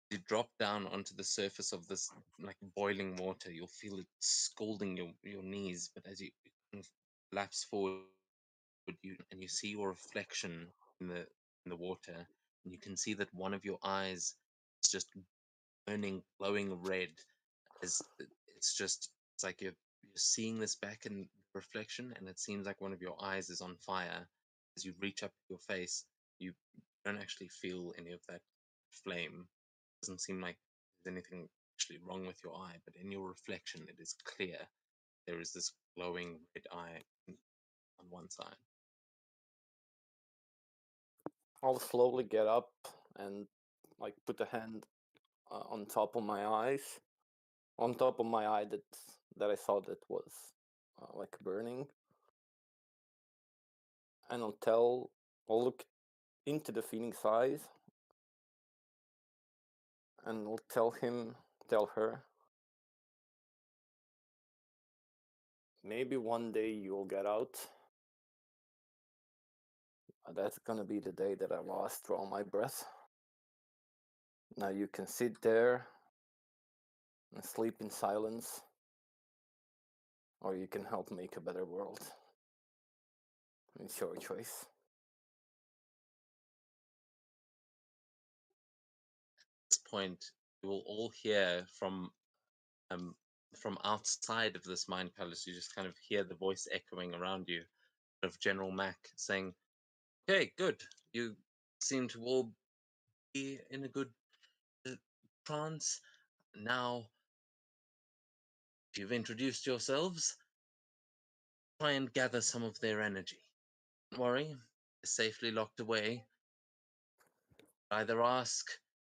You drop down onto the surface of this like boiling water, you'll feel it scalding your knees, but as you kind of lapse forward, you see your reflection in the water, and you can see that one of your eyes is just burning, glowing red. As it's like you're seeing this back in reflection, and it seems like one of your eyes is on fire. As you reach up your face, you don't actually feel any of that flame. Doesn't seem like there's anything actually wrong with your eye, but in your reflection, it is clear there is this glowing red eye on one side. I'll slowly get up and like put a hand on top of my eyes, on top of my eye that I saw that was like burning, and I'll look into the Phoenix eyes, and I'll tell her, maybe one day you'll get out. That's gonna be the day that I lost all my breath. Now you can sit there and sleep in silence, or you can help make a better world. It's your choice. At this point, you will all hear um, from outside of this mind palace. You just kind of hear the voice echoing around you of General Mac saying, "Okay, good. You seem to all be in a good uh, trance. Now, if you've introduced yourselves, try and gather some of their energy. Don't worry, they're safely locked away. Either ask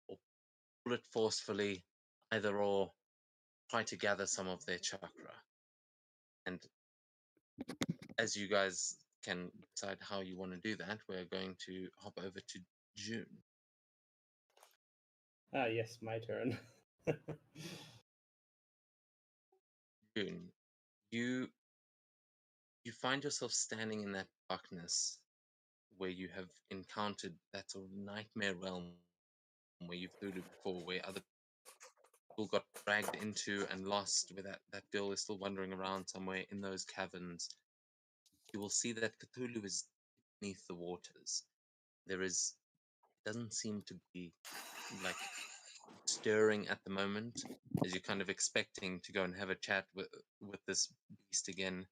or pull it forcefully, either or try to gather some of their chakra. And as you guys can decide how you want to do that, we're going to hop over to June. Ah, yes, my turn. June, you find yourself standing in that darkness where you have encountered that sort of nightmare realm where you've Cthulhu before, where other people got dragged into and lost, where that girl is still wandering around somewhere in those caverns. You will see that Cthulhu is beneath the waters. Doesn't seem to be like stirring at the moment, as you're kind of expecting to go and have a chat with this beast again.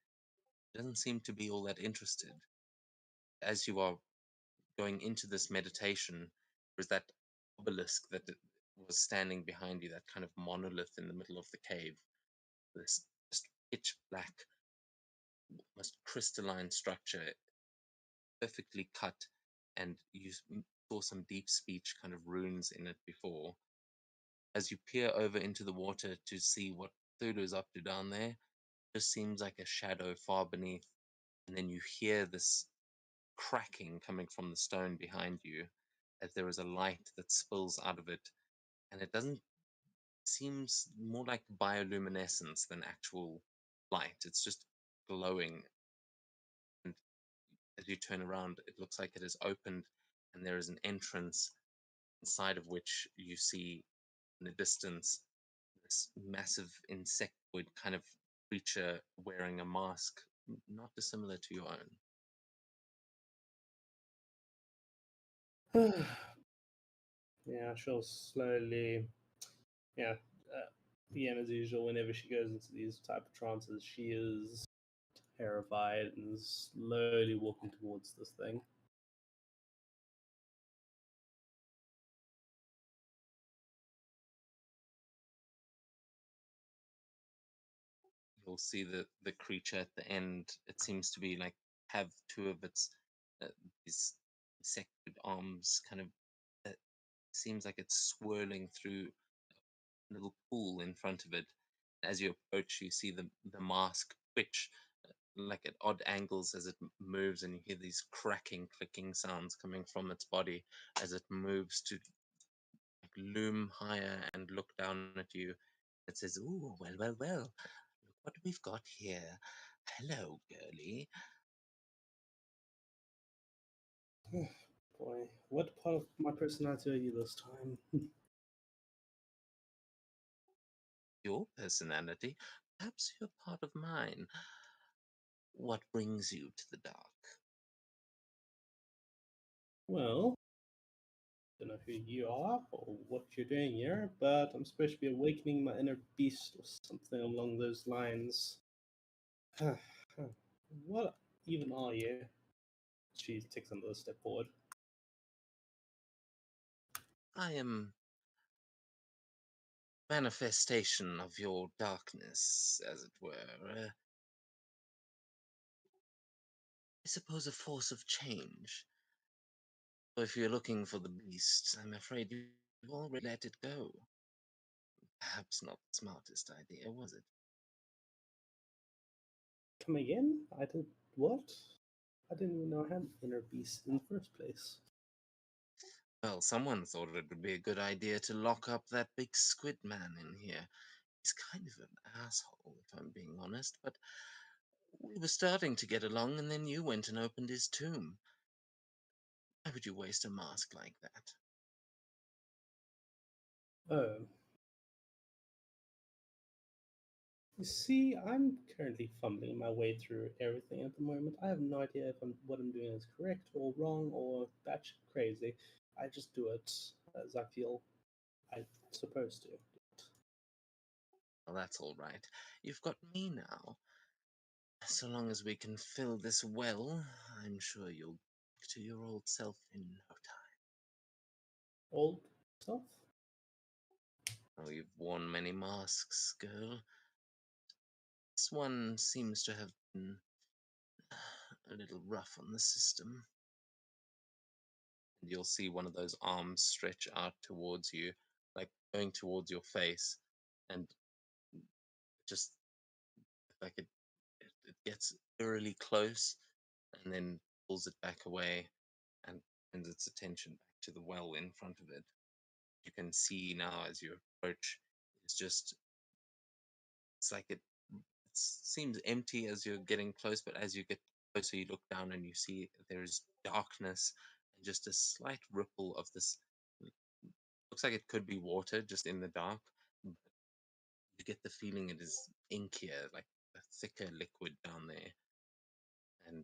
It doesn't seem to be all that interested. As you are going into this meditation, there's that obelisk that was standing behind you, that kind of monolith in the middle of the cave. This just pitch black, almost crystalline structure, perfectly cut, and you saw some deep speech kind of runes in it before. As you peer over into the water to see what Cthulhu is up to down there, it just seems like a shadow far beneath, and then you hear this cracking coming from the stone behind you as there is a light that spills out of it, and it doesn't seems more like bioluminescence than actual light. It's just glowing, and as you turn around, it looks like it is opened, and there is an entrance inside of which you see in the distance this massive insectoid kind of creature wearing a mask not dissimilar to your own. Yeah, she'll slowly. Yeah, again, as usual, whenever she goes into these type of trances, she is terrified and slowly walking towards this thing. You'll see the creature at the end. It seems to be like have two of its these insectoid arms kind of. It seems like it's swirling through a little pool in front of it. As you approach, you see the mask twitch like at odd angles as it moves, and you hear these cracking, clicking sounds coming from its body as it moves to loom higher and look down at you. It says, "Ooh, well, well, well, look what we've got here. Hello, girlie." Boy, what part of my personality are you this time? Your personality, perhaps you're part of mine. What brings you to the dark? Well, don't know who you are or what you're doing here, but I'm supposed to be awakening my inner beast or something along those lines. What even are you? She takes another step forward. I am manifestation of your darkness, as it were. I suppose a force of change. If you're looking for the beast, I'm afraid you've already let it go. Perhaps not the smartest idea, was it? Come again? I did what? I didn't even know I had inner beast in the first place. Well, someone thought it would be a good idea to lock up that big squid man in here. He's kind of an asshole, if I'm being honest, but we were starting to get along, and then you went and opened his tomb. Why would you waste a mask like that? Oh. You see, I'm currently fumbling my way through everything at the moment. I have no idea if what I'm doing is correct or wrong or batshit crazy. I just do it as I feel I'm supposed to. Well, that's all right. You've got me now. So long as we can fill this well, I'm sure you'll get to your old self in no time. Old self? Oh, you've worn many masks, girl. This one seems to have been a little rough on the system. And you'll see one of those arms stretch out towards you, like going towards your face, and just like it gets eerily close, and then pulls it back away and turns its attention back to the well in front of it. You can see now as you approach, it's just it's like it seems empty as you're getting close, but as you get closer, you look down and you see there's darkness and just a slight ripple of this. Looks like it could be water just in the dark, but you get the feeling it is inkier, like a thicker liquid down there. And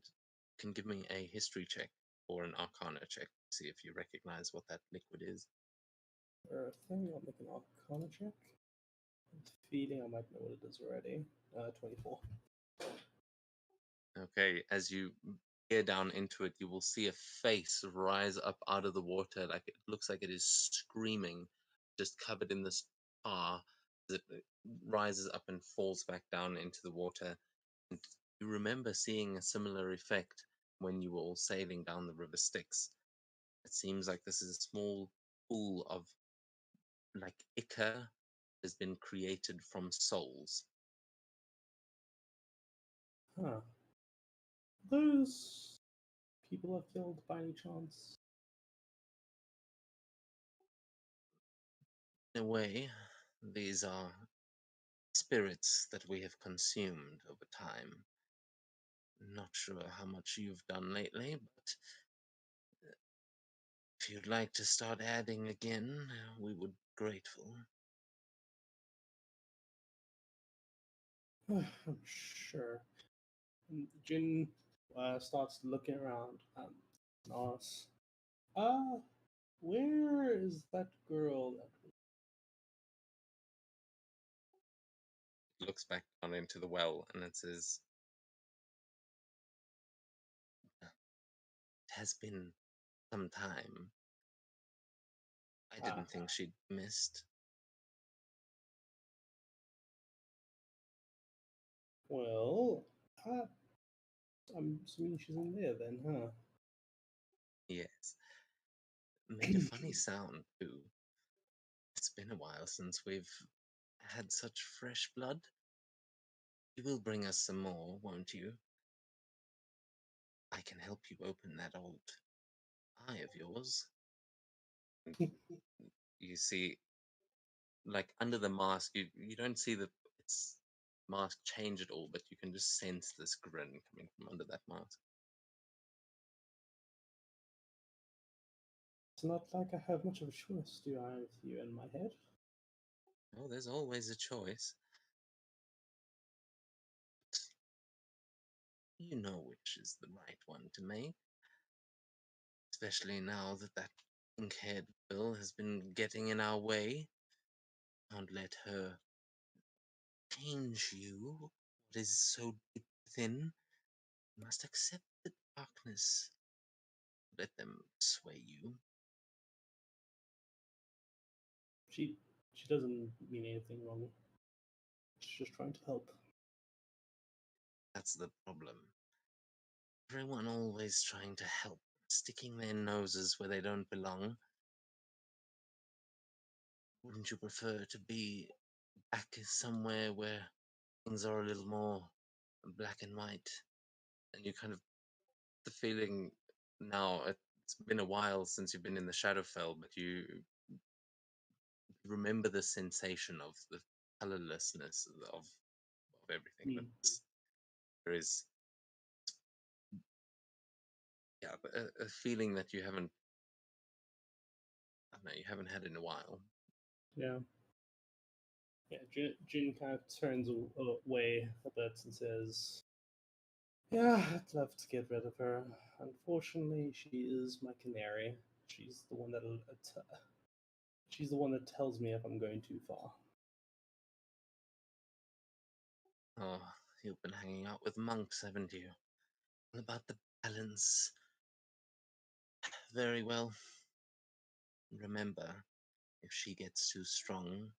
can give me a history check or an arcana check to see if you recognize what that liquid is. Thing, I'll make an arcana check. I'm feeling I might know what it is already. 24. Okay, as you peer down into it, you will see a face rise up out of the water. Like it looks like it is screaming, just covered in this tar. It rises up and falls back down into the water. And you remember seeing a similar effect when you were all sailing down the River Styx. It seems like this is a small pool of like ichor has been created from souls. Huh. Those people are killed by any chance? In a way, these are spirits that we have consumed over time. Not sure how much you've done lately, but if you'd like to start adding again, we would be grateful. I'm sure. And Jin starts looking around and asks, where is that girl that Looks back down into the well and it says, "It has been some time. I Ah, didn't think she'd missed." well, I'm assuming she's in there then, huh? Yes. Made a funny sound, too. It's been a while since we've had such fresh blood. You will bring us some more, won't you? I can help you open that old eye of yours. And you see, like under the mask, you don't see the its mask change at all, but you can just sense this grin coming from under that mask. It's not like I have much of a choice, do I, with you in my head? Oh, there's always a choice. You know which is the right one to make, especially now that that pink-haired girl has been getting in our way. Can't let her change you. What is so deep within, you must accept the darkness. Let them sway you. She she doesn't mean anything wrong. She's just trying to help. That's the problem. Everyone always trying to help. sticking their noses where they don't belong. Wouldn't you prefer to be back somewhere where things are a little more black and white? And you kind of the feeling now. It's been a while since you've been in the Shadowfell, but you remember the sensation of the colorlessness of everything. Mm. There is, yeah, but a feeling that you haven't, I don't know, you haven't had in a while. Yeah. Yeah, Jin kind of turns away a bit and says, "Yeah, I'd love to get rid of her. Unfortunately, she is my canary. She's the one she's the one that tells me if I'm going too far." Oh, you've been hanging out with monks, haven't you? What about the balance? Very well. Remember, if she gets too strong,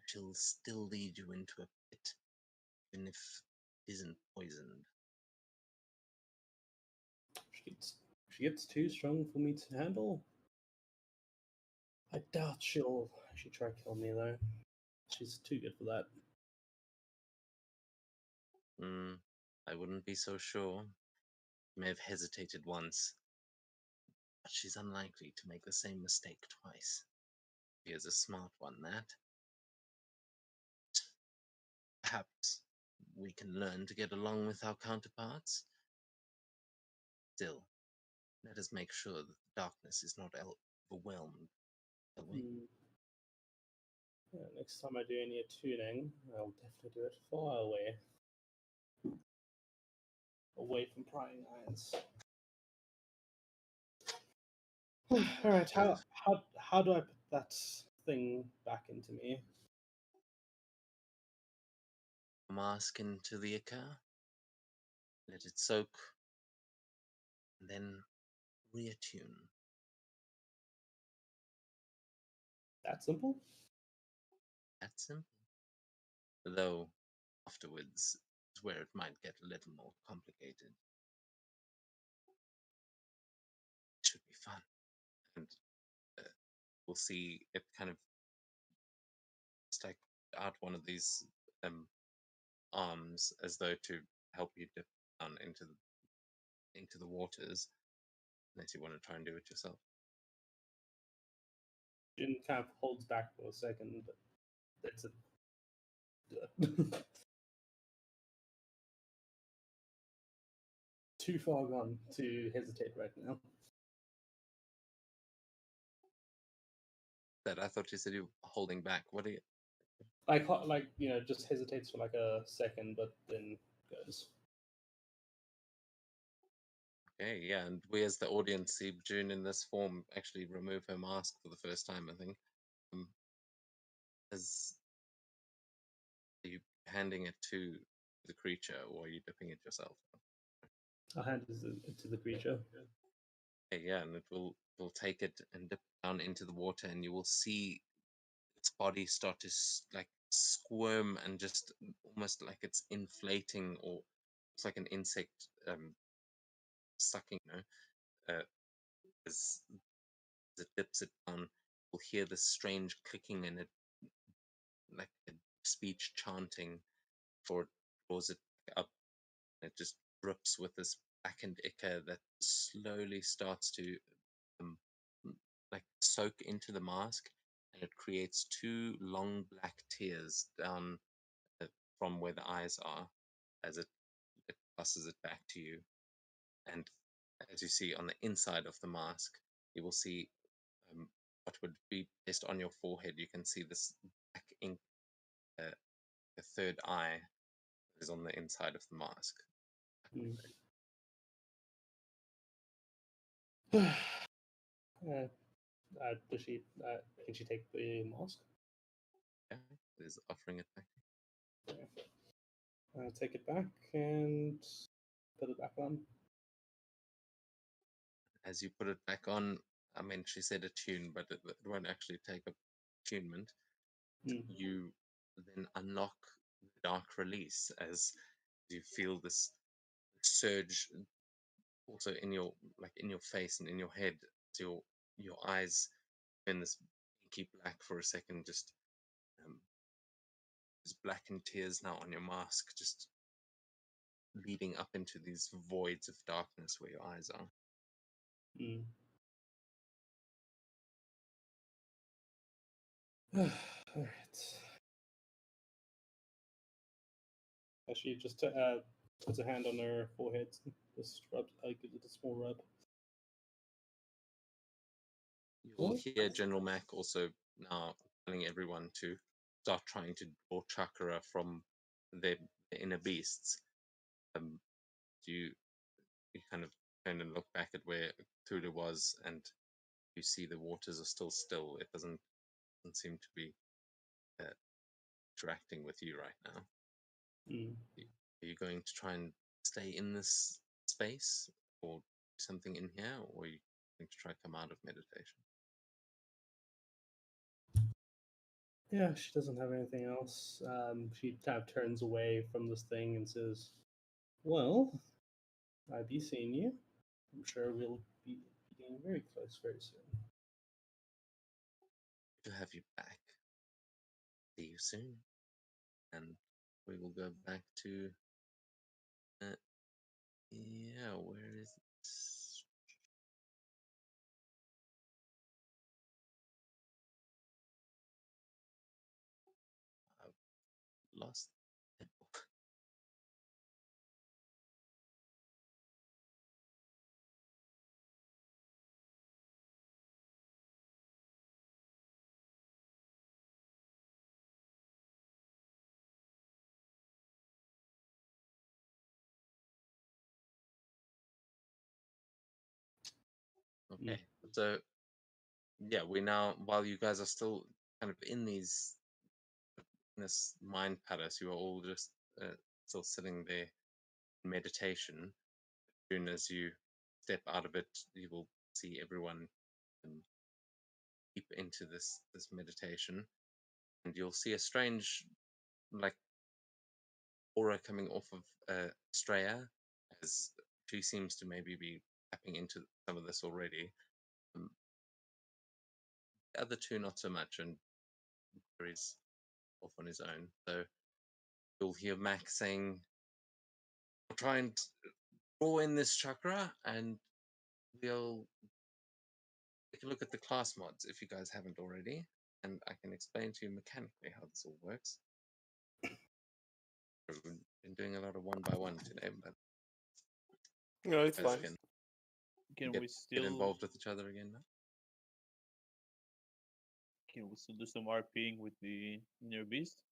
she'll still lead you into a pit, even if it isn't poisoned. She gets too strong for me to handle. I doubt she'll actually try to kill me though. She's too good for that. I wouldn't be so sure. She may have hesitated once, but she's unlikely to make the same mistake twice. She is a smart one, that. Perhaps we can learn to get along with our counterparts. Still, let us make sure that the darkness is not overwhelmed, shall we? Yeah, next time I do any tuning, I'll definitely do it far away from prying eyes. All right, how do I put that thing back into me? Mask into the ichor, let it soak, and then reattune. That simple? That's simple. Though afterwards is where it might get a little more complicated. It should be fun. And we'll see it kind of stick out one of these arms as though to help you dip down into the waters, unless you want to try and do it yourself. Jin kind of holds back for a second, but that's it. Too far gone to hesitate right now. That I thought you said you were holding back. What are you? Like just hesitates for like a second, but then goes. Okay, yeah, and we as the audience see June in this form actually remove her mask for the first time, I think. As are you handing it to the creature, or are you dipping it yourself? I'll hand it to the creature. Okay, yeah, and it will take it and dip down into the water, and you will see its body start to like squirm and just almost like it's inflating, or it's like an insect sucking. As it dips it down, you'll hear this strange clicking and it like a speech chanting before it draws it up. And it just drips with this blackened ichor that slowly starts to um, like soak into the mask, and it creates two long black tears down uh, from where the eyes are as it passes it back to you. And as you see on the inside of the mask, you will see what would be placed on your forehead. You can see this black ink, the third eye is on the inside of the mask. Does she? Can she take the mask? Yeah, it is offering it back. I'll take it back and put it back on. As you put it back on, I mean, she said attune, but it won't actually take up attunement. You then unlock the dark release as you feel this surge also in your face and in your head, so your eyes in this inky black for a second, just blackened tears now on your mask, just leading up into these voids of darkness where your eyes are. Mm. All right. She just puts a hand on her forehead, just rubs, gives it a small rub. You'll hear General Mac also now telling everyone to start trying to draw chakra from the inner beasts. You kind of turn and look back at where Tula was, and you see the waters are still still. It doesn't seem to be interacting with you right now. Mm. Are you going to try and stay in this space, or do something in here, or are you going to try to come out of meditation? Yeah, she doesn't have anything else. She kind of turns away from this thing and says, "Well, I be seeing you. I'm sure we'll be getting very close very soon." To have you back. See you soon. And we will go back to yeah, where is it? I've lost it. Okay, so yeah, we now, while you guys are still kind of in this mind palace, you are all just still sitting there in meditation. As soon as you step out of it, you will see everyone deep into this meditation, and you'll see a strange, like, aura coming off of Straya, as she seems to maybe be tapping into some of this already. The other two, not so much, and Gary's off on his own. So you'll hear Max saying, "I'll try and draw in this chakra, and we'll take a look at the class mods if you guys haven't already, and I can explain to you mechanically how this all works." We've been doing a lot of one by one today, but No, it's you guys fine. Can get we still involved with each other again now. do some RPing with the inner beast?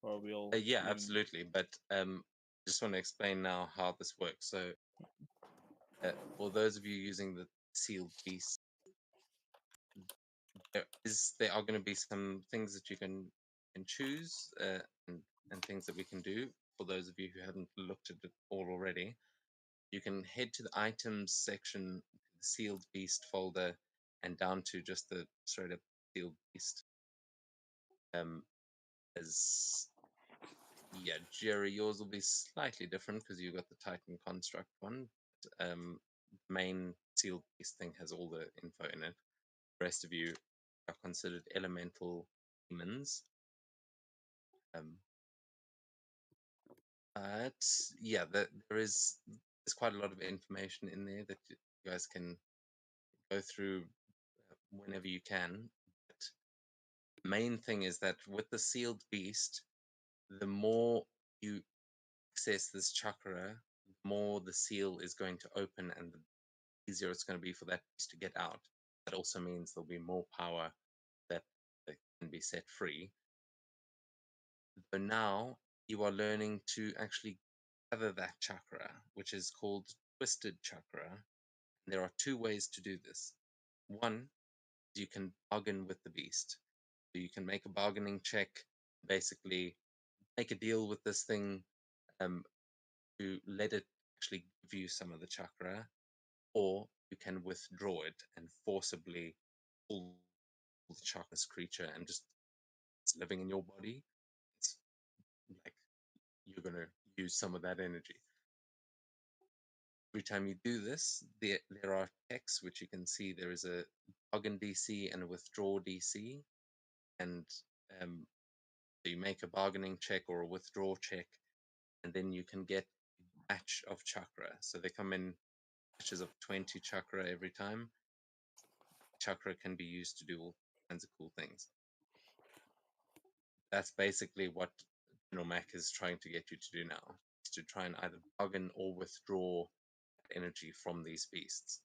Or we'll Yeah, leave- absolutely. But just want to explain now how this works. So, for those of you using the sealed beast, there are going to be some things that you can choose and things that we can do. For those of you who haven't looked at it all already, you can head to the items section, the sealed beast folder, and down to just the straight up sealed beast. As Yeah, Jerry, yours will be slightly different because you've got the Titan construct one. Main sealed beast thing has all the info in it. The rest of you are considered elemental demons. But yeah, there's quite a lot of information in there that you guys can go through whenever you can. But the main thing is that with the sealed beast, the more you access this chakra, the more the seal is going to open and the easier it's going to be for that beast to get out. That also means there'll be more power that can be set free. So now you are learning to actually gather that chakra, which is called twisted chakra. And there are two ways to do this. One, you can bargain with the beast. So you can make a bargaining check, basically make a deal with this thing um, to let it actually give you some of the chakra, or you can withdraw it and forcibly pull the chakra's creature and just it's living in your body. It's like you're gonna use some of that energy. every time you do this, there are texts which you can see. There is a bargain DC and a withdraw DC, and um, so you make a bargaining check or a withdraw check, and then you can get a batch of chakra. So they come in batches of 20 chakra every time. Chakra can be used to do all kinds of cool things. That's basically what General Mac is trying to get you to do now, is to try and either bargain or withdraw energy from these beasts.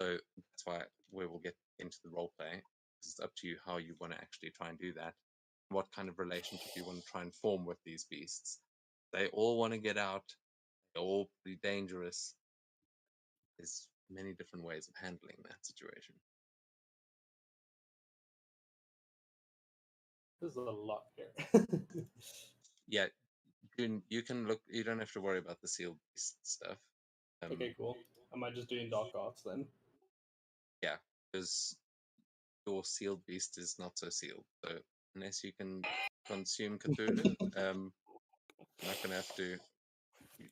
So that's why we will get into the role play. It's up to you how you want to actually try and do that, what kind of relationship you want to try and form with these beasts. They all want to get out. They're all pretty dangerous. There's many different ways of handling that situation. There's a lot here. Yeah, you can look. You don't have to worry about the sealed beast stuff. Okay, cool. Am I just doing dark arts then? Yeah, because your sealed beast is not so sealed. So unless you can consume Cthulhu, you're not going to have to.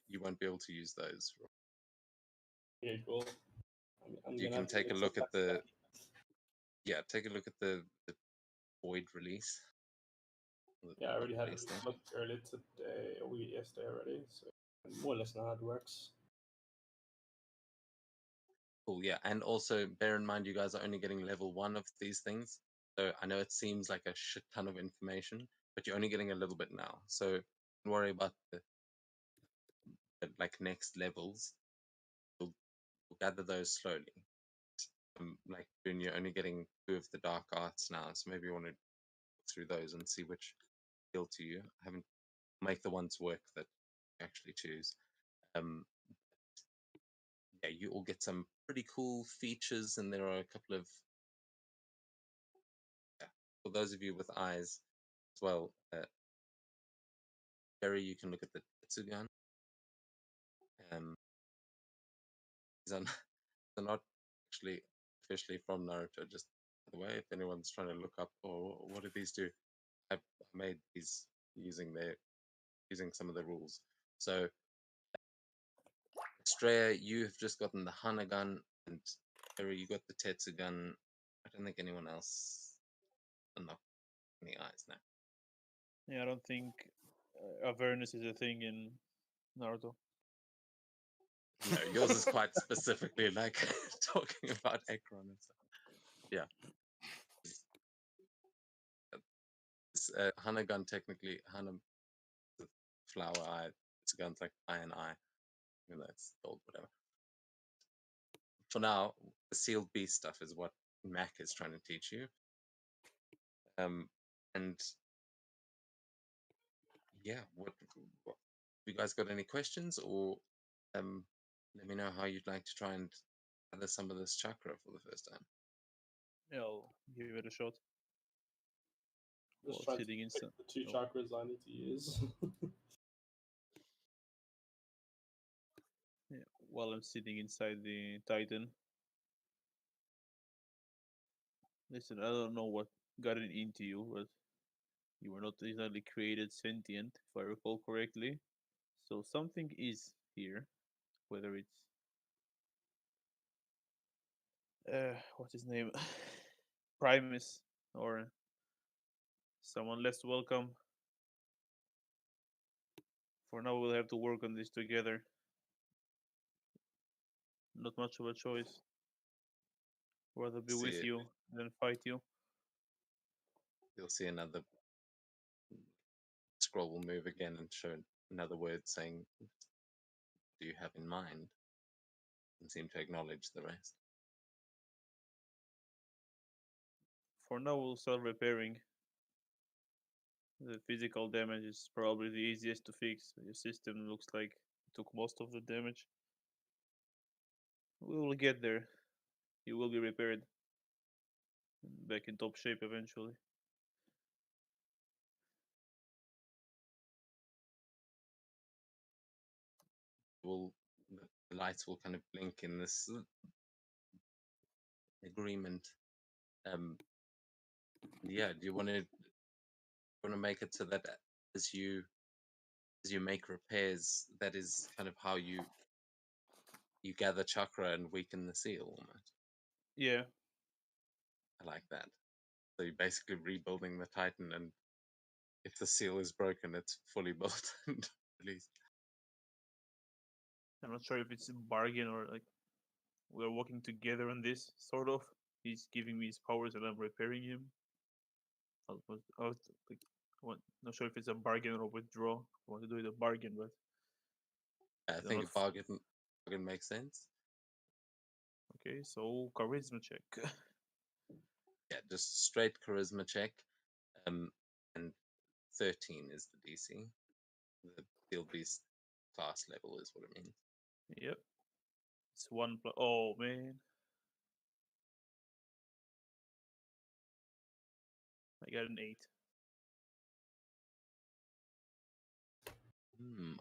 You won't be able to use those. Okay, cool. I'm You gonna can have to take a get look some at the. back. Yeah, take a look at the void release. Yeah, I already had Release a there. look earlier today, or yesterday already, so I more or less know how it works. Cool, yeah. And also bear in mind you guys are only getting level 1 of these things. So I know it seems like a shit ton of information, but you're only getting a little bit now. So don't worry about the like next levels. You'll gather those slowly. Like when you're only getting 2 of the dark arts now, so maybe you want to go through those and see which appeal to you. I haven't make the ones work that you actually choose. Um, yeah, you all get some pretty cool features, and there are a couple of for those of you with eyes as well. Jerry, you can look at the Tetsugan. These are they're not actually officially from Naruto. Just by the way, if anyone's trying to look up, or what do these do? I made these using some of the rules. So Estrella, you have just gotten the Hanagan, and Jerry, you got the Tetsugan. I don't think anyone else unlocked any eyes now. Yeah, I don't think awareness is a thing in Naruto. No, yours is quite specifically like talking about Ekron and stuff. Yeah. It's, Hanagan technically, Hana the flower eye, it's a gun's like eye and eye. Even though it's old, whatever. For now, the sealed beast stuff is what Mac is trying to teach you. And yeah, what you guys got any questions, or let me know how you'd like to try and gather some of this chakra for the first time. Yeah, I'll give it a shot. Just While trying to sitting pick inside. the 2 chakras I need to use. Yeah, while I'm sitting inside the Titan. Listen, I don't know what got it into you, but you were not exactly created sentient, if I recall correctly. So something is here, whether it's what's his name, Primus, or someone less welcome. For now, we'll have to work on this together. Not much of a choice. Rather be See with it. you than fight you. You'll see another scroll will move again and show another word saying, "Do you have in mind?" And seem to acknowledge the rest. For now, we'll start repairing. The physical damage is probably the easiest to fix. Your system looks like it took most of the damage. We will get there. You will be repaired. Back in top shape eventually. The lights will kind of blink in this agreement. Yeah, do you want to make it so that as you make repairs, that is kind of how you you gather chakra and weaken the seal almost. Yeah. I like that. So you're basically rebuilding the Titan, and if the seal is broken, it's fully built and released. I'm not sure if it's a bargain or like we're working together on this, sort of. He's giving me his powers and I'm repairing him. Like, not sure if it's a bargain or a withdraw. I want to do it a bargain, but I think a bargain makes sense. okay, so charisma check. Yeah, just straight charisma check. And 13 is the DC. The field beast class level is what it means. Yep. It's one plus. Oh, man. I got an 8.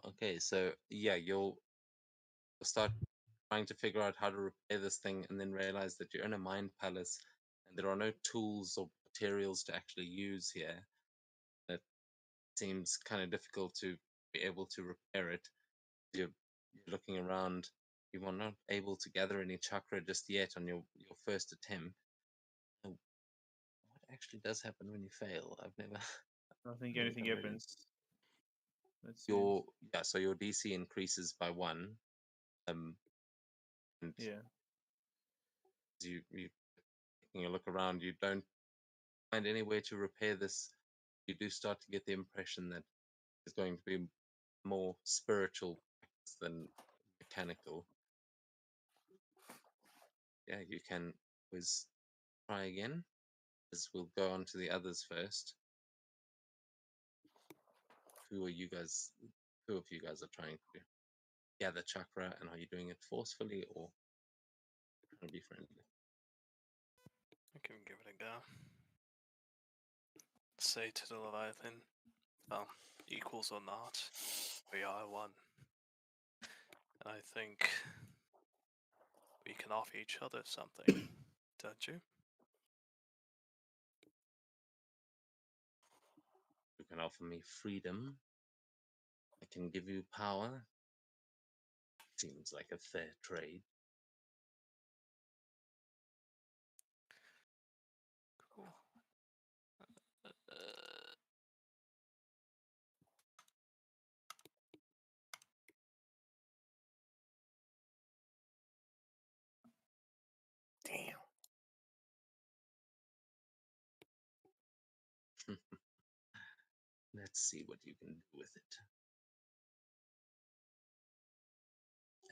Okay, so yeah, you'll start trying to figure out how to repair this thing and then realize that you're in a mind palace and there are no tools or materials to actually use here. That seems kind of difficult to be able to repair it. You're looking around, you are not able to gather any chakra just yet on your first attempt. What actually does happen when you fail? I've never. I don't think never anything done really. happens. Let's see. So your DC increases by 1. And Yeah. you taking a look around, you don't find any way to repair this. You do start to get the impression that it's going to be more spiritual practice than mechanical. Yeah, you can always try again, as we'll go on to the others first. Who of you guys are trying to gather chakra, and are you doing it forcefully or trying to be friendly? I can give it a go. Say to the Leviathan, well, equals or not, we are one. And I think we can offer each other something, don't you? You can offer me freedom. I can give you power. Seems like a fair trade. Cool. Damn. Let's see what you can do with it.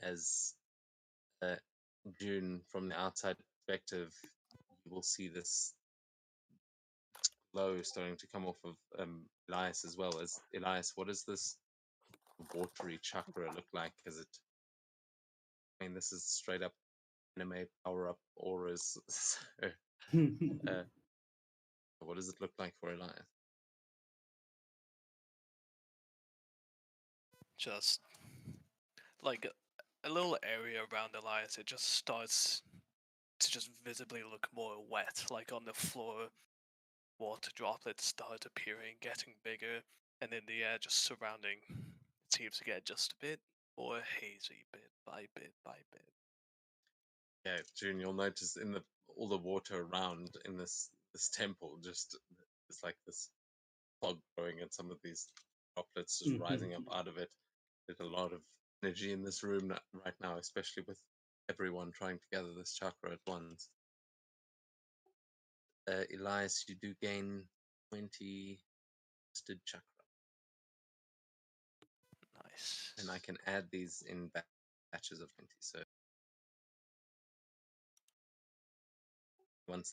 As June, from the outside perspective, you will see this glow starting to come off of Elias as well. As Elias, what does this watery chakra look like? Is it? I mean, this is straight up anime power up auras. What does it look like for Elias? Just like a little area around Elias, it just starts to just visibly look more wet, like on the floor. Water droplets start appearing, getting bigger, and in the air just surrounding it seems to get just a bit more hazy, bit by bit by bit. Yeah, June, you'll notice in all the water around in this temple, just it's like this fog growing, and some of these droplets just rising up out of it. There's a lot of energy in this room right now, especially with everyone trying to gather this chakra at once. Elias, you do gain 20 twisted chakra, Nice. and I can add these in batches of 20. So once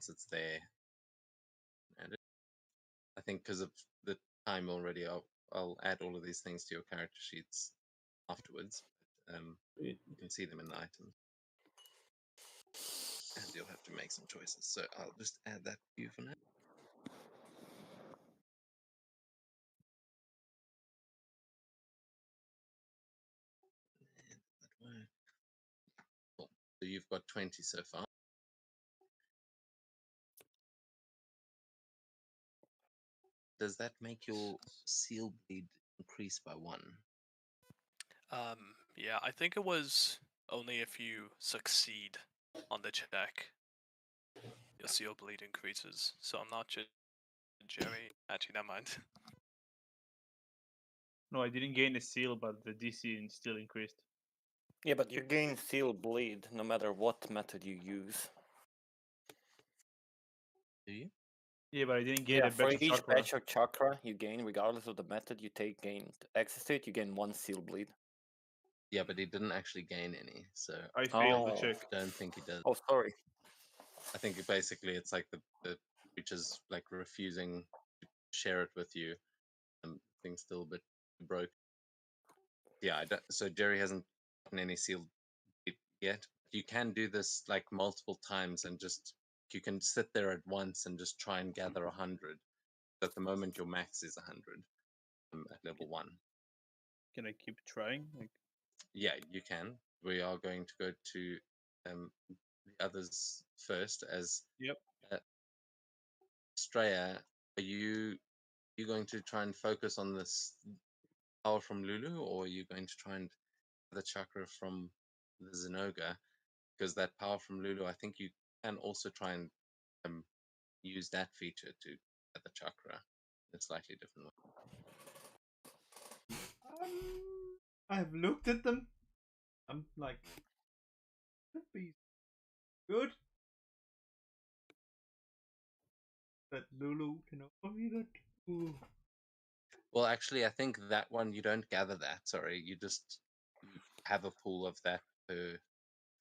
it's there, and I think because of the time already, I'll add all of these things to your character sheets afterwards. You can see them in the items, and you'll have to make some choices. So I'll just add that to you for now. That work? Cool. So you've got 20 so far. Does that make your seal bleed increase by 1? Yeah, I think it was Only if you succeed on the check, you'll see your bleed increases. So I'm not just Jerry. Actually, never mind. No, I didn't gain a seal, but the DC still increased. Yeah, but you gain seal bleed no matter what method you use. Do you? Yeah, but I didn't get Yeah, a for batch of each chakra. batch of chakra you gain, regardless of the method you take, gain access to it, you gain 1 seal bleed. Yeah, but he didn't actually gain any, so I failed the Oh. check. I don't think he does. Oh, sorry. I think basically it's like the creature's like refusing to share it with you, and things still a bit broke. Yeah, I don't, so Jerry hasn't gotten any sealed yet. You can do this like multiple times, and just you can sit there at once and just try and gather 100. At the moment, your max is 100 at level 1. Can I keep trying? Like, Yeah, you can. We are going to go to the others first. As Yep. Straya, are you going to try and focus on this power from Lulu, or are you going to try and the chakra from the Zenoga? Because that power from Lulu, I think you can also try and um, use that feature to get the chakra in a slightly different way. I have looked at them. I'm like, could be good. That Lulu can offer me that. Ooh. Well, actually, I think that one you don't gather that. Sorry, you just you have a pool of that per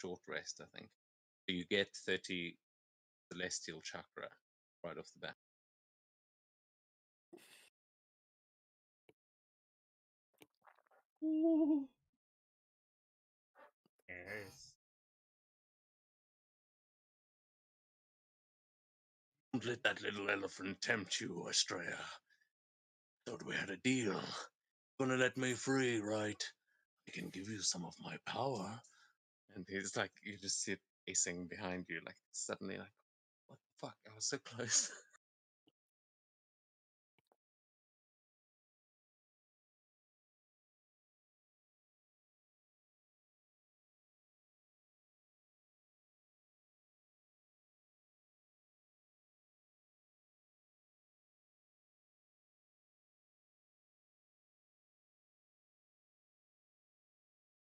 short rest. I think so you get 30 celestial chakra right off the bat. Ooh. Yes. Don't let that little elephant tempt you, Estrella. Thought we had a deal. Gonna let me free, right? I can give you some of my power. And he's like, you just see it pacing behind you, like suddenly, like, what the fuck? I was so close.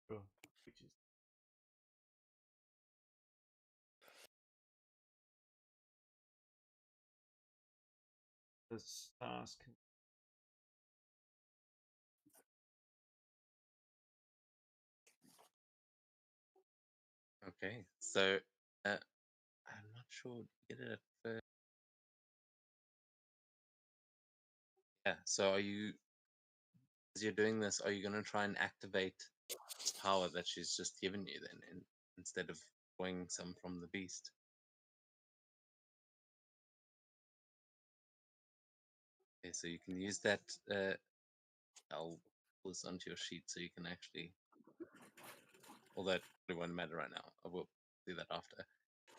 Oh, which is the stars can. Okay, so I'm not sure. Get it at first. Yeah. So are you, as you're doing this, are you going to try and activate this power that she's just given you then, instead of drawing some from the beast? Okay, so you can use that. I'll pull this onto your sheet so you can actually. Although it really won't matter right now. I will do that after.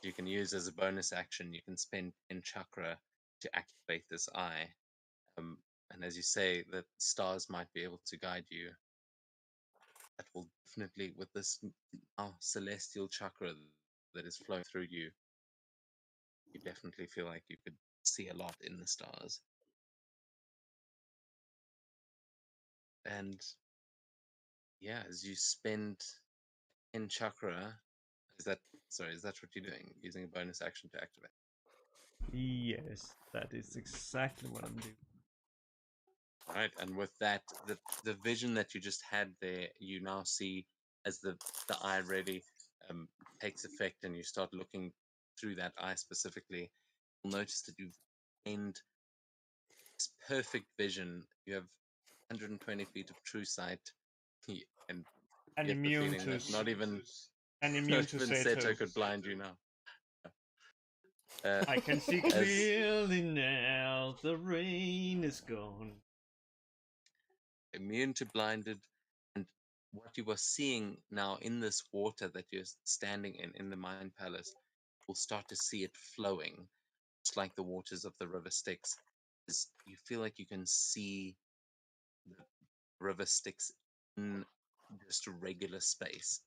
You can use as a bonus action. You can spend 10 chakra to activate this eye. And as you say, that stars might be able to guide you. That will definitely, with this celestial chakra that is flowing through you, you definitely feel like you could see a lot in the stars. And yeah, as you spend in chakra, is that sorry, is that what you're doing? Using a bonus action to activate? Yes, that is exactly what I'm doing. Right, and with that, the vision that you just had there, you now see as the eye really takes effect, and you start looking through that eye specifically. You'll notice that you've gained this perfect vision. You have 120 feet of true sight, and And you get the immune feeling to that not even and not immune to even Seto. Seto could blind you now. I can see as clearly now. The rain is gone. immune to blinded, and what you are seeing now in this water that you're standing in the Mind Palace, will start to see it flowing, just like the waters of the river Styx. As you feel like you can see the river Styx in just a regular space.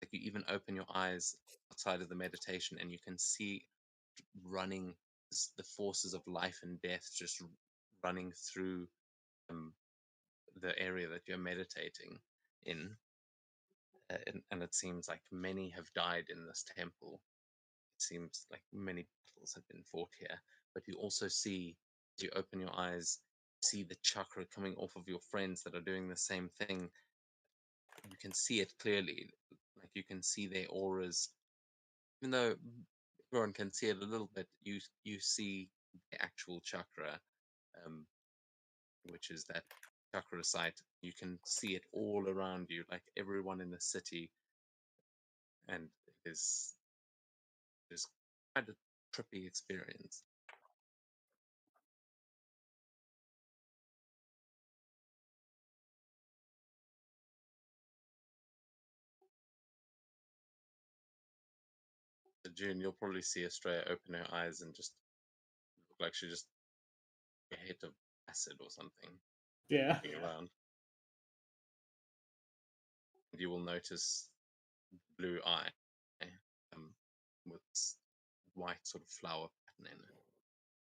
like you even open your eyes outside of the meditation and you can see running the forces of life and death just running through the area that you're meditating in. And it seems like many have died in this temple. It seems like many battles have been fought here. But you also see, as you open your eyes, see the chakra coming off of your friends that are doing the same thing. You can see it clearly. Like you can see their auras. Even though everyone can see it a little bit, you see the actual chakra, which is that chakra site. You can see it all around you, like everyone in the city, and it is quite a trippy experience. June, you'll probably see Estrella open her eyes and just look like she just a hit of acid or something Yeah. looking around. And you will notice blue eye with white sort of flower pattern in it.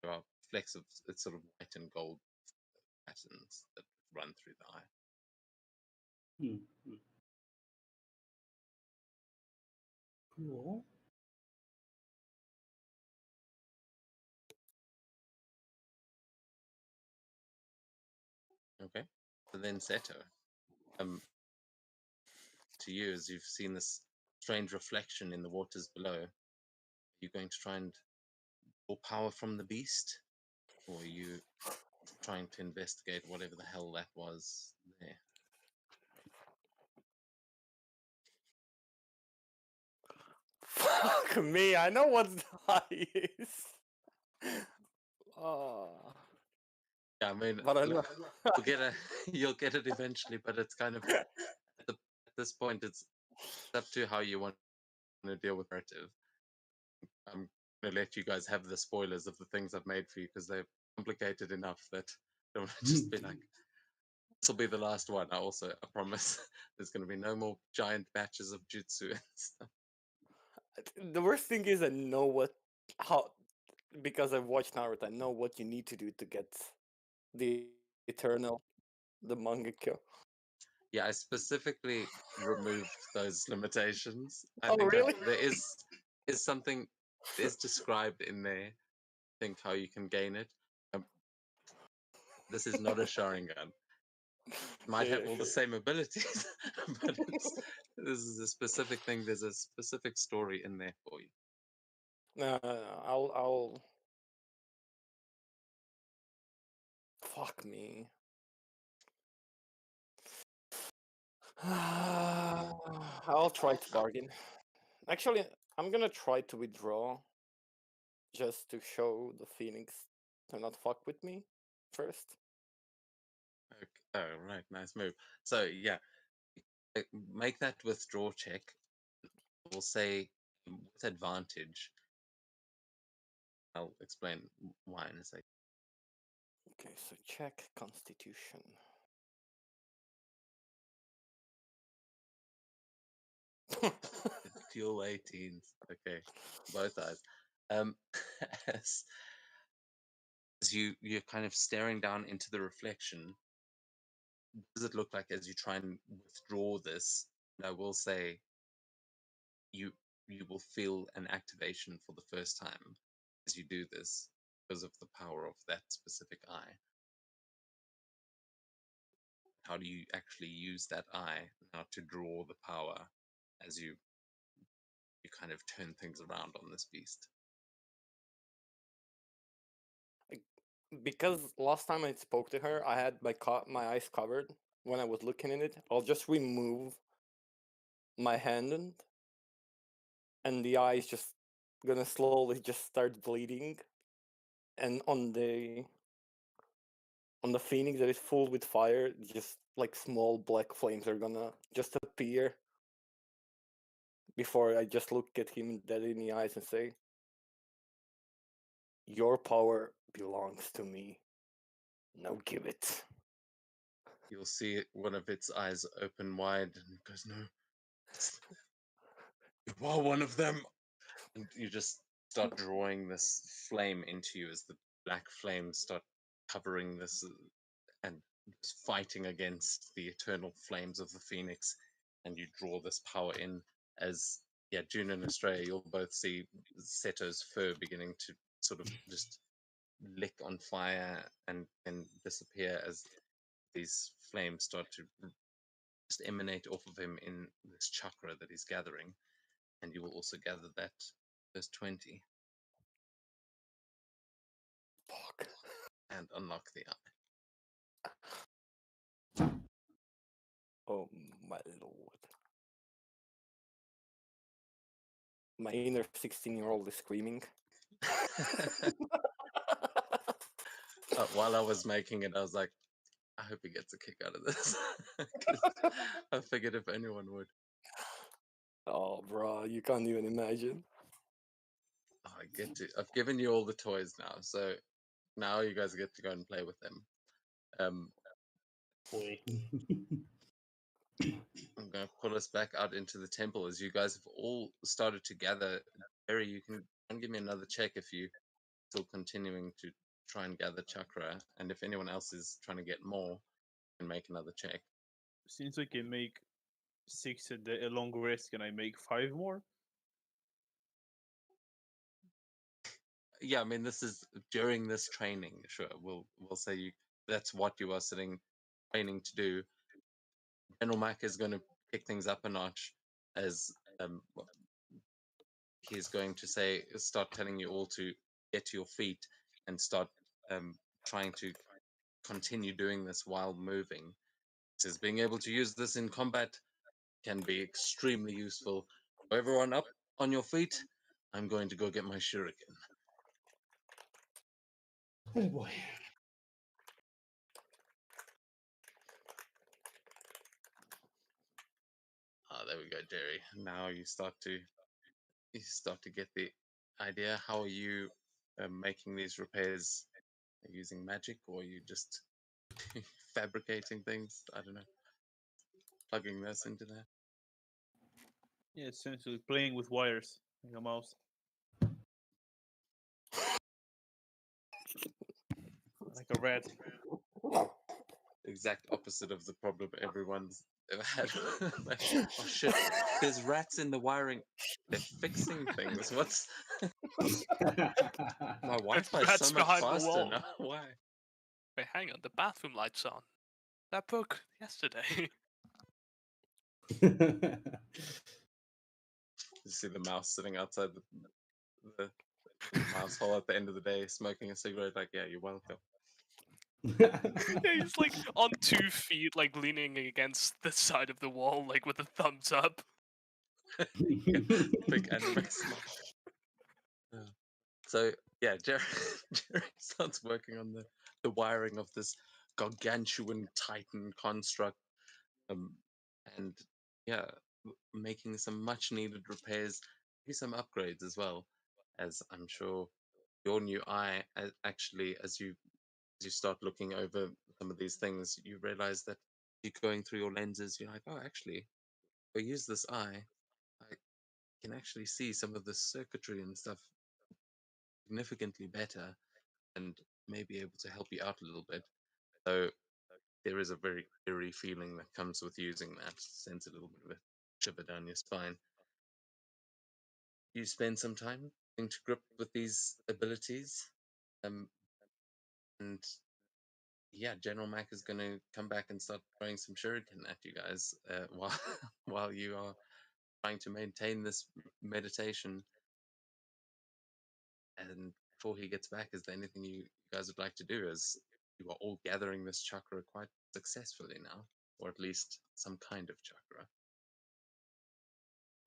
There are flecks of it's sort of white and gold patterns that run through the eye. Hmm. Cool. Okay. So then Seto, to you, as you've seen this strange reflection in the waters below, are you going to try and pull power from the beast? Or are you trying to investigate whatever the hell that was there? Fuck me, I know what the eye is. Oh. Yeah, I mean, But I look, know. you'll get it eventually, but it's kind of at this point, it's up to how you want to deal with narrative. I'm gonna let you guys have the spoilers of the things I've made for you because they're complicated enough that I don't want to just be like, this will be the last one. I promise, there's gonna be no more giant batches of jutsu and stuff. The worst thing is I know how, because I've watched Naruto, I know what you need to do to get the eternal, the mangekyo. Yeah, I specifically removed those limitations. I Oh, think really? there is something is described in there. I think how you can gain it. Um, this is not a Sharingan. It might have all the same abilities, but this is a specific thing. There's a specific story in there for you. No, I'll. Fuck me. I'll try to bargain. Actually, I'm gonna try to withdraw just to show the Phoenix to not fuck with me first. Okay. Oh, right, nice move. So yeah, make that withdraw check. We'll say with advantage. I'll explain why in a second. Okay, so check Constitution. Fuel 18s. Okay, both eyes. Um, as, as you're kind of staring down into the reflection, what does it look like as you try and withdraw this? And I will say, you you will feel an activation for the first time as you do this because of the power of that specific eye. How do you actually use that eye now to draw the power as you kind of turn things around on this beast? Because last time I spoke to her, I had my eyes covered when I was looking in it. I'll just remove my hand, and the eye is just gonna slowly just start bleeding. And on the phoenix that is full with fire, just like small black flames are gonna just appear before I just look at him dead in the eyes and say, "Your power belongs to me. Now give it." You'll see one of its eyes open wide and it goes, no, You are one of them. And you just start drawing this flame into you as the black flames start covering this and just fighting against the eternal flames of the phoenix. And you draw this power in as, yeah, June and Estrella, you'll both see Seto's fur beginning to sort of just lick on fire and disappear as these flames start to just emanate off of him in this chakra that he's gathering. And you will also gather that verse 20 Fuck. and unlock the eye. Oh my lord. My inner 16-year-old is screaming. While I was making it, I was like, I hope he gets a kick out of this. 'Cause I figured if anyone would. Oh, bro, you can't even imagine. Oh, I get to. I've given you all the toys now, so now you guys get to go and play with them. Boy. I'm going to pull us back out into the temple as you guys have all started to gather. Barry, you can give me another check if you still continuing to try and gather chakra, and if anyone else is trying to get more, can make another check. Since I can make 6 a long rest, can I make 5 more? Yeah, I mean, this is during this training. Sure, we'll say you. That's what you are sitting training to do. General Mac is going to pick things up a notch as he's going to start telling you all to get to your feet and start trying to continue doing this while moving. He says being able to use this in combat can be extremely useful. Everyone up on your feet. I'm going to go get my shuriken. Oh boy. There we go, Jerry. Now you start to get the idea. How are you making these repairs? Are you using magic, or are you just fabricating things? I don't know. Plugging this into that. Yeah, essentially playing with wires like a mouse. Like a rat. Exact opposite of the problem everyone's ever had. Like, oh shit, there's rats in the wiring. They're fixing things. What's my Wi-Fi is rats so much behind the faster wall. now? Why? Wait, hang on, the bathroom light's on. That broke yesterday. You see the mouse sitting outside the mouse hole at the end of the day, smoking a cigarette. Like, yeah, you're welcome. Yeah, he's like on 2 feet, like leaning against the side of the wall, like with a thumbs up. Big anime smile. Yeah. So yeah, Jerry, Jerry starts working on the wiring of this gargantuan Titan construct, and yeah, making some much needed repairs, maybe some upgrades as well, as I'm sure your new eye actually, as you start looking over some of these things, you realize that you're going through your lenses, you're like, oh, actually, if I use this eye, I can actually see some of the circuitry and stuff significantly better and may be able to help you out a little bit. So there is a very eerie feeling that comes with using that, sends a little bit of a shiver down your spine. You spend some time getting to grip with these abilities, and yeah, General Mac is going to come back and start throwing some shuriken at you guys while while you are trying to maintain this meditation. And before he gets back, is there anything you guys would like to do? As you are all gathering this chakra quite successfully now, or at least some kind of chakra.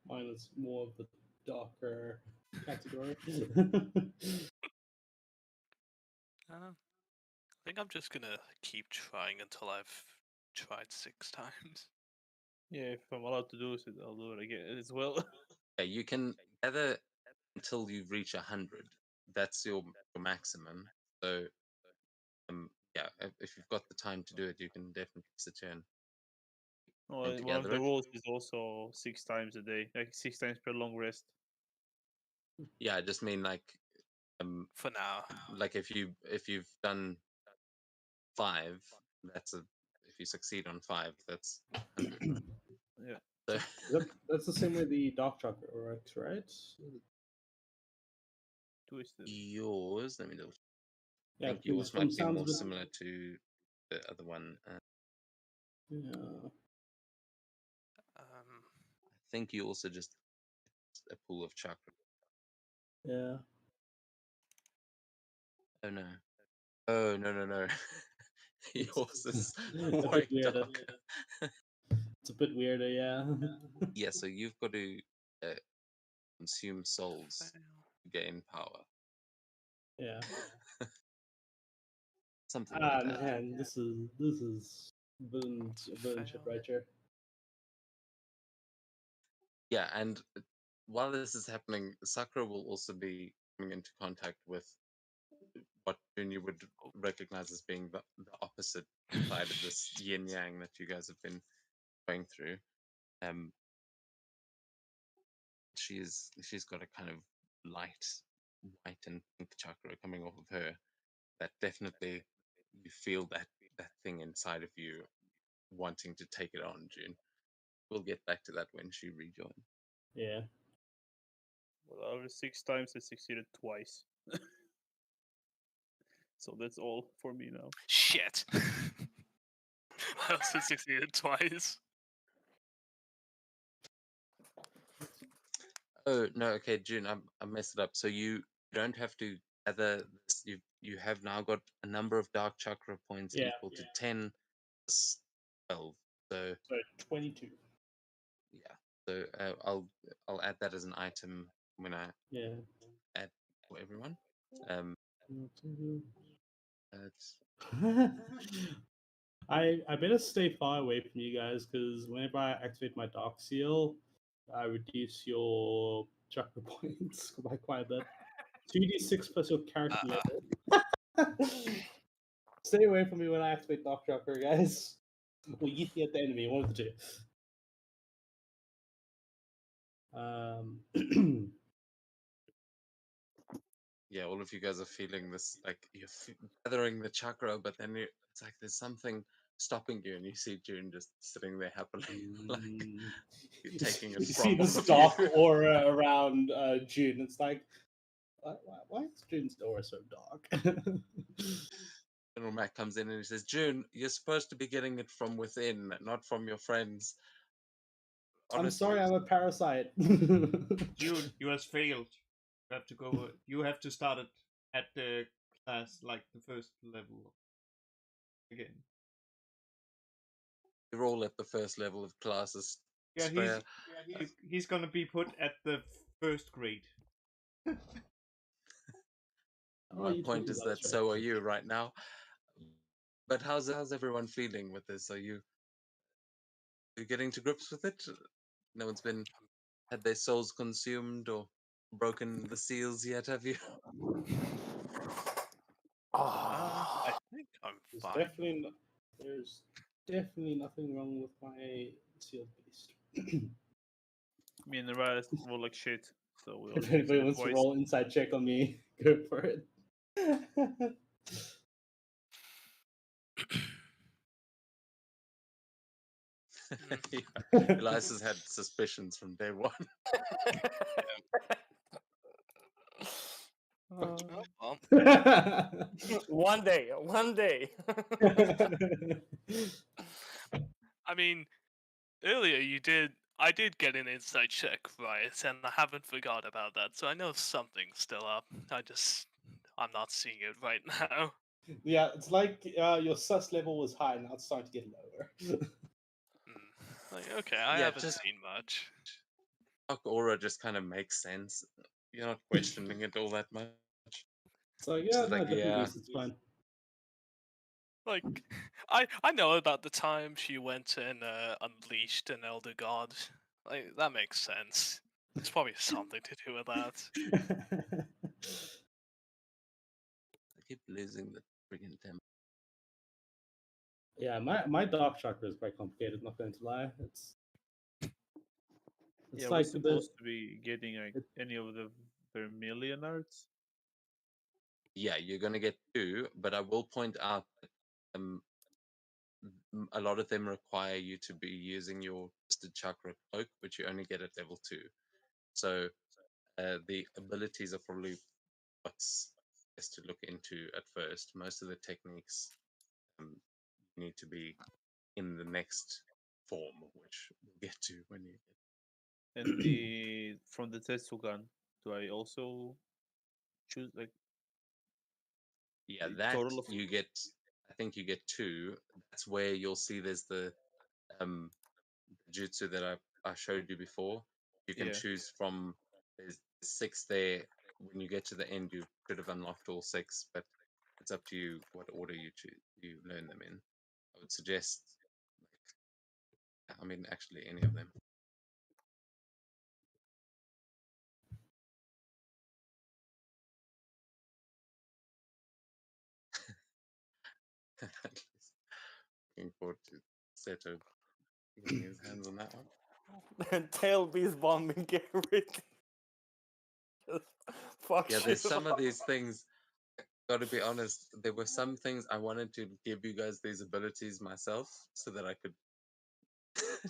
Mine is more of the darker category. I think I'm just gonna keep trying until I've tried 6 times. Yeah, if I'm allowed to do it, I'll do it again as well. Yeah, you can gather until you reach 100. That's your maximum. So, yeah, if you've got the time to do it, you can definitely sit here and One of together the it. rules is also 6 times a day, like 6 times per long rest. Yeah, I just mean like For now. like if you've done 5, that's a if you succeed on 5, that's 100. Yeah. So That's the same way the Dark Chakra works, right? Twisted. yours, let me double. I Yeah, think yours because from might be sounds more of it, similar to the other one. yeah. I think you also just a pool of chakra. Yeah. Oh no. Oh no. Yours is a more bit weirder. dark. It's a bit weirder, yeah. Yeah, so you've got to consume souls to gain power. Yeah. Something like that. Man, this is villain shit right here. Yeah, and while this is happening, Sakura will also be coming into contact with what Junior would recognize as being the opposite side of this yin yang that you guys have been going through. She's got a kind of light white and pink chakra coming off of her that definitely you feel that thing inside of you wanting to take it on, June. We'll get back to that when she rejoins. Yeah. Well, out of 6 times, I succeeded twice. So that's all for me now. Shit. I also succeeded twice. Oh no, okay, June, I messed it up. So you don't have to gather this. You have now got a number of dark chakra points Yeah. equal to 10 plus 12. So So 22. yeah. So I'll add that as an item when I Yeah. add for everyone. That's I better stay far away from you guys because whenever I activate my Dark Seal, I reduce your chakra points by quite a bit. 2d6 plus your character level. Stay away from me when I activate Dark Chakra, guys. Or you at the enemy, one of the two. yeah, all of you guys are feeling this like you're gathering the chakra, but then it's like there's something stopping you, and you see June just sitting there happily, like you're taking You it see from this off dark you. aura around June. It's like, why is June's aura so dark? General Mac comes in and he says, "June, you're supposed to be getting it from within, not from your friends." I'm sorry, I'm a parasite. June, you has failed. You have to go. You have to start at the class like the first level again. You're all at the first level of classes. Yeah, Straya. he's gonna be put at the first grade. My point is that so are you right now. But how's everyone feeling with this? Are you getting to grips with it? No one's had their souls consumed or broken the seals yet, have you? I think I'm fine. There's definitely nothing wrong with my sealed beast. Me and the rest roll like shit. So we If anybody wants to roll inside check on me, go for it. Yeah. Elias has had suspicions from day one. Oh, well, One day. I mean, earlier I did get an insight check right, and I haven't forgot about that, so I know something's still up. I'm not seeing it right now. Yeah, it's like your sus level was high, now it's starting to get lower. Like, okay, I Yeah, haven't just- seen much. Dark aura just kind of makes sense. You're not questioning it all that much. So yeah, Just no, like, different yeah. beast, it's fine. Like, I know about the time she went and unleashed an elder god. Like, that makes sense. It's probably something to do with that. I keep losing the friggin' tempo. Yeah, my dark chakra is quite complicated. Not going to lie, it's Yeah, we're like supposed to be getting like it- any of the Vermilion arts. Yeah, you're going to get 2, but I will point out that a lot of them require you to be using your Twisted Chakra Cloak, which you only get at level 2. So the abilities are probably what's best to look into at first. Most of the techniques need to be in the next form, which we'll get to when you get. And the from the Tetsugan, do I also choose like Yeah, the that total of? you get. I think you get 2. That's where you'll see there's the jutsu that I showed you before. You can Yeah. choose from. There's 6 there. When you get to the end, you could have unlocked all 6, but it's up to you what order you choose. You learn them in. I would suggest. I mean, actually, any of them. At least looking forward to Seto getting his hands on that one. And Tailbee's bombing everything. Just fuck Yeah, shit there's some of up. these things. Gotta be honest, there were some things I wanted to give you guys these abilities myself so that I could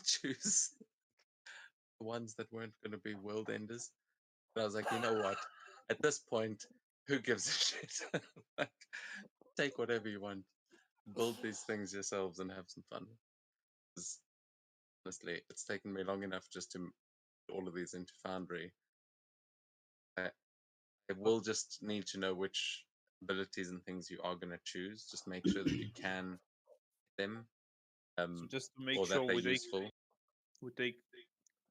choose the ones that weren't going to be world enders. But I was like, you know what? At this point, who gives a shit? Like, take whatever you want, build these things yourselves, and have some fun. 'Cause honestly, it's taken me long enough just to put all of these into Foundry. I will just need to know which abilities and things you are going to choose. Just make sure that you can them, So just to make or sure that they're useful. we take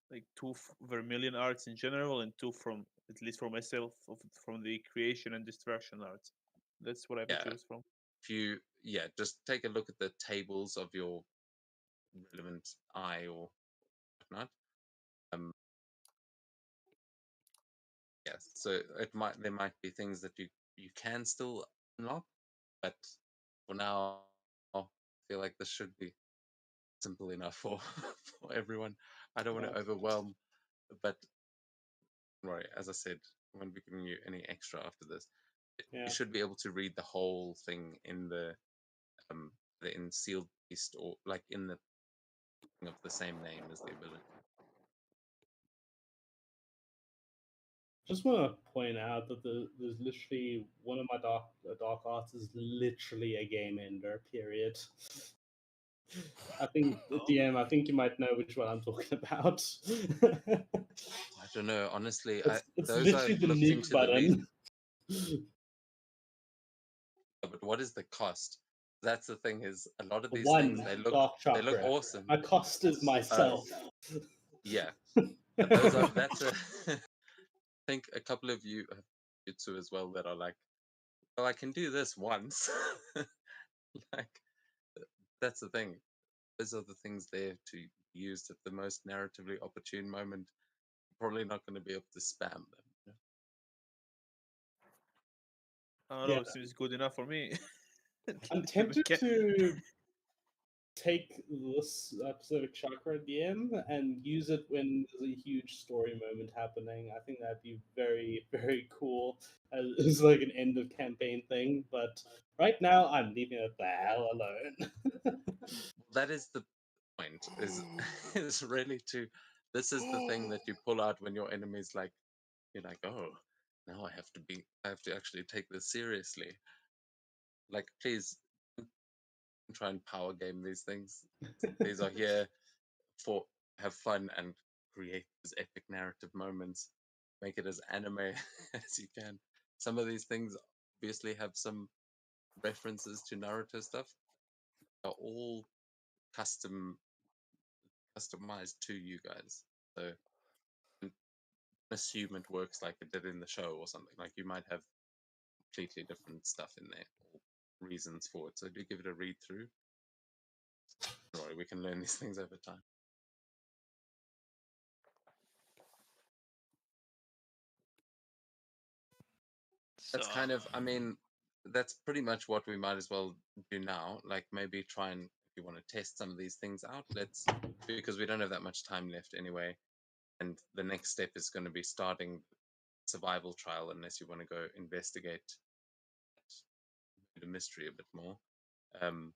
like two Vermilion arts in general and 2 from at least for myself from the creation and destruction arts. That's what I have to Yeah. choose from. If you, yeah, just take a look at the tables of your relevant eye or whatnot. Yes, so there might be things that you can still unlock, but for now, I feel like this should be simple enough for for everyone. I don't want to overwhelm, but don't worry, as I said, I won't be giving you any extra after this. yeah. You should be able to read the whole thing in the in sealed beast, or like in the thing of the same name as the ability. Just want to point out that there's literally one of my dark arts is literally a game ender. Period. I think DM. I think you might know which one I'm talking about. I don't know, honestly. it's Those literally I've the looked nuke into the least. button. But what is the cost? That's the thing. Is a lot of these One things dark they look chakra. awesome. My cost is myself. Yeah, but those are that's a. I think a couple of you have jutsu as well that are like, well, I can do this once. Like that's the thing. Those are the things there to be used at the most narratively opportune moment. Probably not going to be able to spam them. You know? I don't Yeah. know, it seems good enough for me. I'm tempted to take this Pacific Chakra DM and use it when there's a huge story moment happening. I think that'd be very, very cool as like an end of campaign thing. But right now, I'm leaving it the hell alone. That is the point. Is really to. This is the thing that you pull out when your enemy's like, you're like, oh, now I have to actually take this seriously. Like, please don't try and power game these things. These are here for have fun and create these epic narrative moments. Make it as anime as you can. Some of these things obviously have some references to Naruto stuff. Are all customized to you guys. So don't assume it works like it did in the show or something. Like you might have completely different stuff in there or reasons for it. So do give it a read through. Don't worry, we can learn these things over time. That's So, kind of, I mean, that's pretty much what we might as well do now. Like maybe try and you want to test some of these things out, let's, because we don't have that much time left anyway. And the next step is going to be starting survival trial, unless you want to go investigate the mystery a bit more. I'd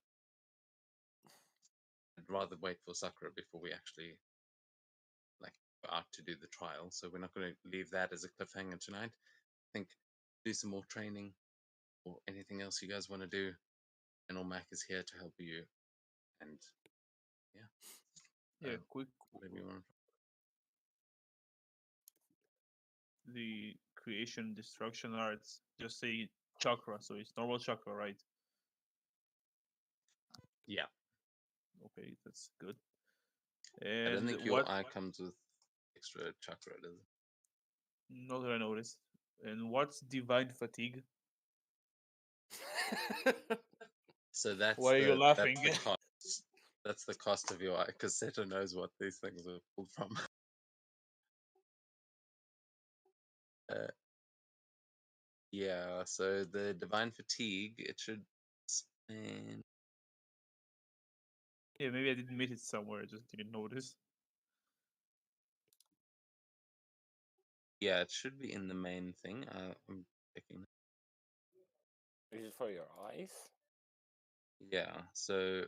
rather wait for Sakura before we actually like go out to do the trial. So we're not going to leave that as a cliffhanger tonight. I think do some more training or anything else you guys want to do. General Mac is here to help you. And Yeah, quick. maybe you want The creation destruction arts just say chakra, so it's normal chakra, right? yeah. Okay, that's good. I And don't think your what? eye comes with extra chakra, does it? Not that I noticed. And what's divine fatigue? So that's Why are you laughing? That's the cost. That's the cost of your eye, because Seto knows what these things are pulled from. Yeah, so the divine fatigue, it should spend. Yeah, maybe I didn't meet it somewhere. I just didn't notice. Yeah, it should be in the main thing. I'm checking. Is it for your eyes? Yeah, so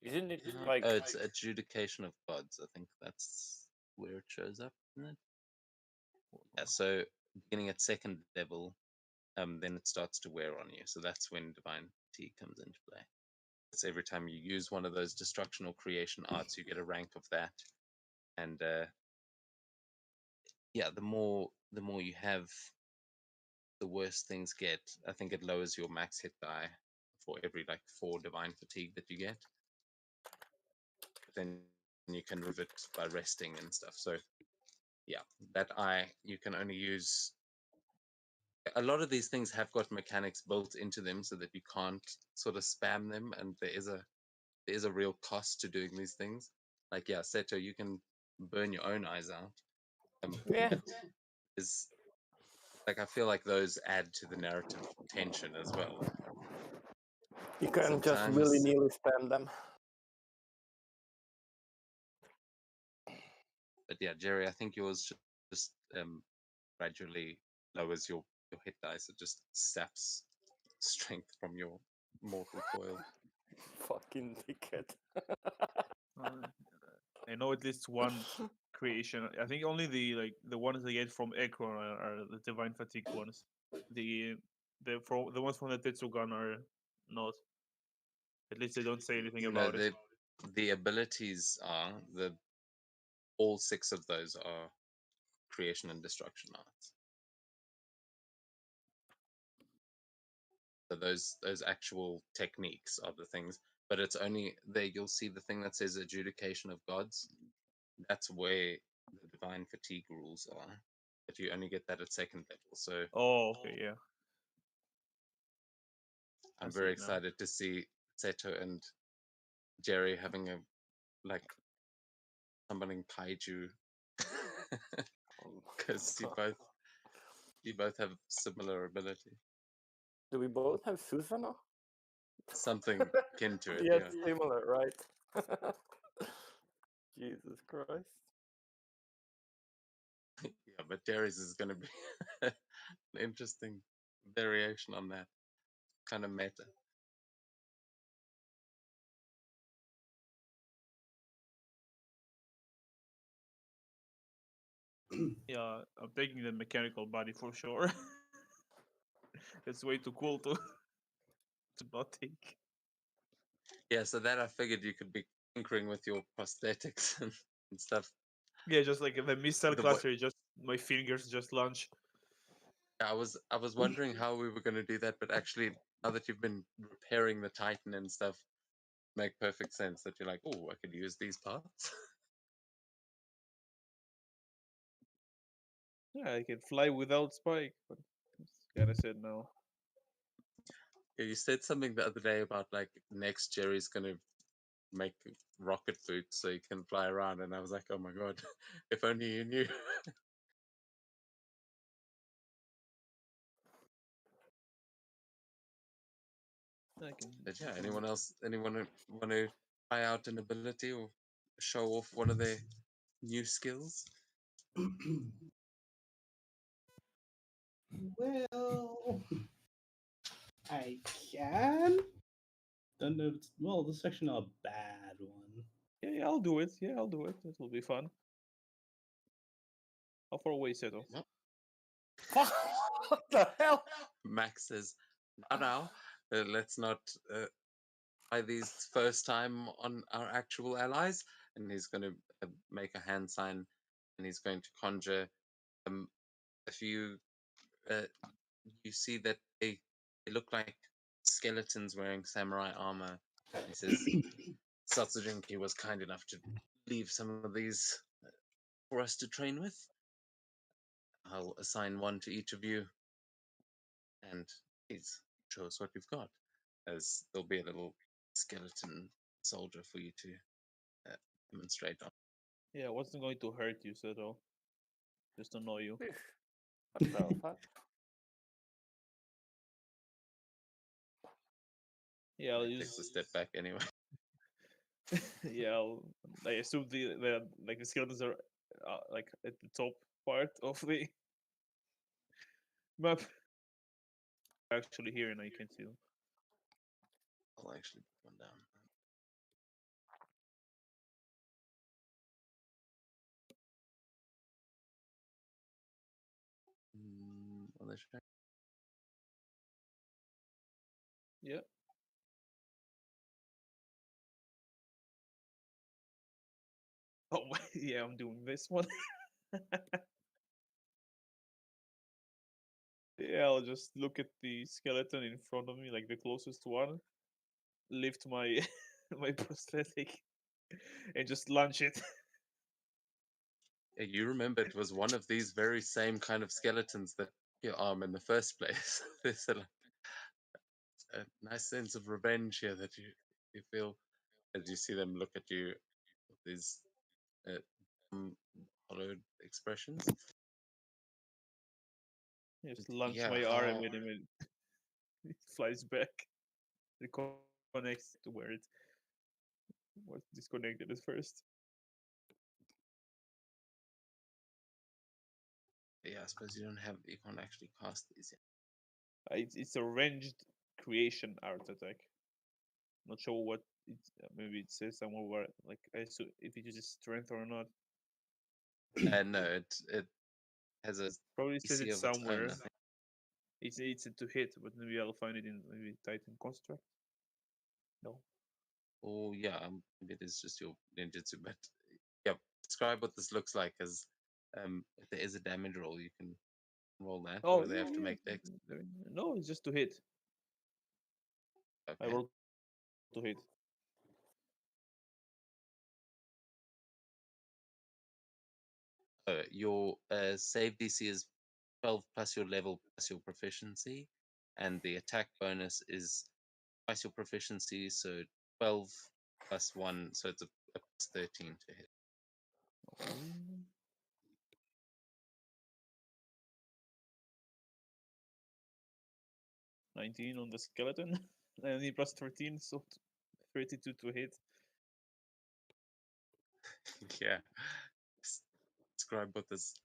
Isn't it like oh, it's adjudication of gods. I think that's where it shows up, isn't it? Yeah, so beginning at second level, then it starts to wear on you. So that's when divine fatigue comes into play. It's every time you use one of those destruction or creation arts, you get a rank of that. And yeah, the more you have, the worse things get. I think it lowers your max hit die for every like 4 divine fatigue that you get. But then you can remove it by resting and stuff. So yeah, that eye you can only use. A lot of these things have got mechanics built into them so that you can't sort of spam them, and there is a real cost to doing these things. Like yeah, Seto, you can burn your own eyes out. yeah? But is like I feel like those add to the narrative tension as well. You can just Sometimes- willy-nilly spam them. But yeah, Jerry, I think yours just gradually lowers your hit dice. It just saps strength from your mortal coil. Fucking dickhead. I know at least one creation. I think only the ones they get from Ekron are the divine fatigue ones. The ones from the Tetsugan are not. At least they don't say anything No, about it. the abilities are all 6 of those are creation and destruction arts. So those actual techniques are the things, but it's only there. You'll see the thing that says adjudication of gods. That's where the divine fatigue rules are, but you only get that at second level. So Oh, okay, yeah. I'm see very it now. excited to see Seto and Jerry having a like summoning kaiju because you both have similar ability, Do we both have Susanna? something akin to it. Yeah, Yeah. similar, right? Jesus Christ. Yeah, but Jerry's is going to be an interesting variation on that kind of meta. Yeah, I'm taking the mechanical body for sure. It's way too cool to not take. Yeah, so that I figured you could be tinkering with your prosthetics and stuff. Yeah, just like the missile The cluster, just my fingers just launch. I was wondering how we were going to do that, but actually, now that you've been repairing the Titan and stuff, make perfect sense that you're like, oh, I could use these parts. Yeah, I can fly without spike, but gotta said no. Yeah, you said something the other day about like next Jerry's going to make rocket boots so you can fly around, and I was like, oh my god, if only you knew. I can. But yeah, anyone want to try out an ability or show off one of their new skills? Well, I can. Don't know. Well, this is actually not a bad one. Yeah, I'll do it. Yeah, I'll do it. It will be fun. How far away is Seto? Well, What the hell? Max says, now, let's not try these first time on our actual allies. And he's going to make a hand sign and he's going to conjure a few. You see that they look like skeletons wearing samurai armor. He says, Satsujinki was kind enough to leave some of these for us to train with. I'll assign one to each of you, and please show us what you've got, as there'll be a little skeleton soldier for you to demonstrate on. Yeah, what's going to hurt you, Seto? Just to know you. What the fuck? Yeah, I'll Takes a use. step back anyway. Yeah, I assume the like the skeletons are like at the top part of the map. Actually, here and I can see them. I'll actually put one down. On the track. Yeah. Oh yeah, I'm doing this one. Yeah, I'll just look at the skeleton in front of me, like the closest one. Lift my my prosthetic and just launch it. You remember it was one of these very same kind of skeletons that your arm in the first place. There's a nice sense of revenge here that you feel as you see them look at you with these hollowed expressions. Just launch Yeah, my arm how- at him and it flies back. It connects to where it was disconnected at first. yeah, I suppose you can't actually cast these yet. It's a ranged creation art attack. Not sure what it maybe it says somewhere where like I assume if it uses strength or not. No, it has a Probably says DC it of its own. somewhere. I think. It's to hit, but maybe I'll find it in maybe Titan Construct. No. Oh yeah, maybe it is just your ninjutsu, but yeah, describe what this looks like. As if there is a damage roll, you can roll that, Oh, or they have to make dex. No, it's just to hit. I Okay. roll to hit. Your save DC is 12 plus your level plus your proficiency, and the attack bonus is twice your proficiency, so 12 plus 1, so it's a plus 13 to hit. Mm. $19 on the skeleton, and he plus 13, so 32 to hit. Yeah. Describe what this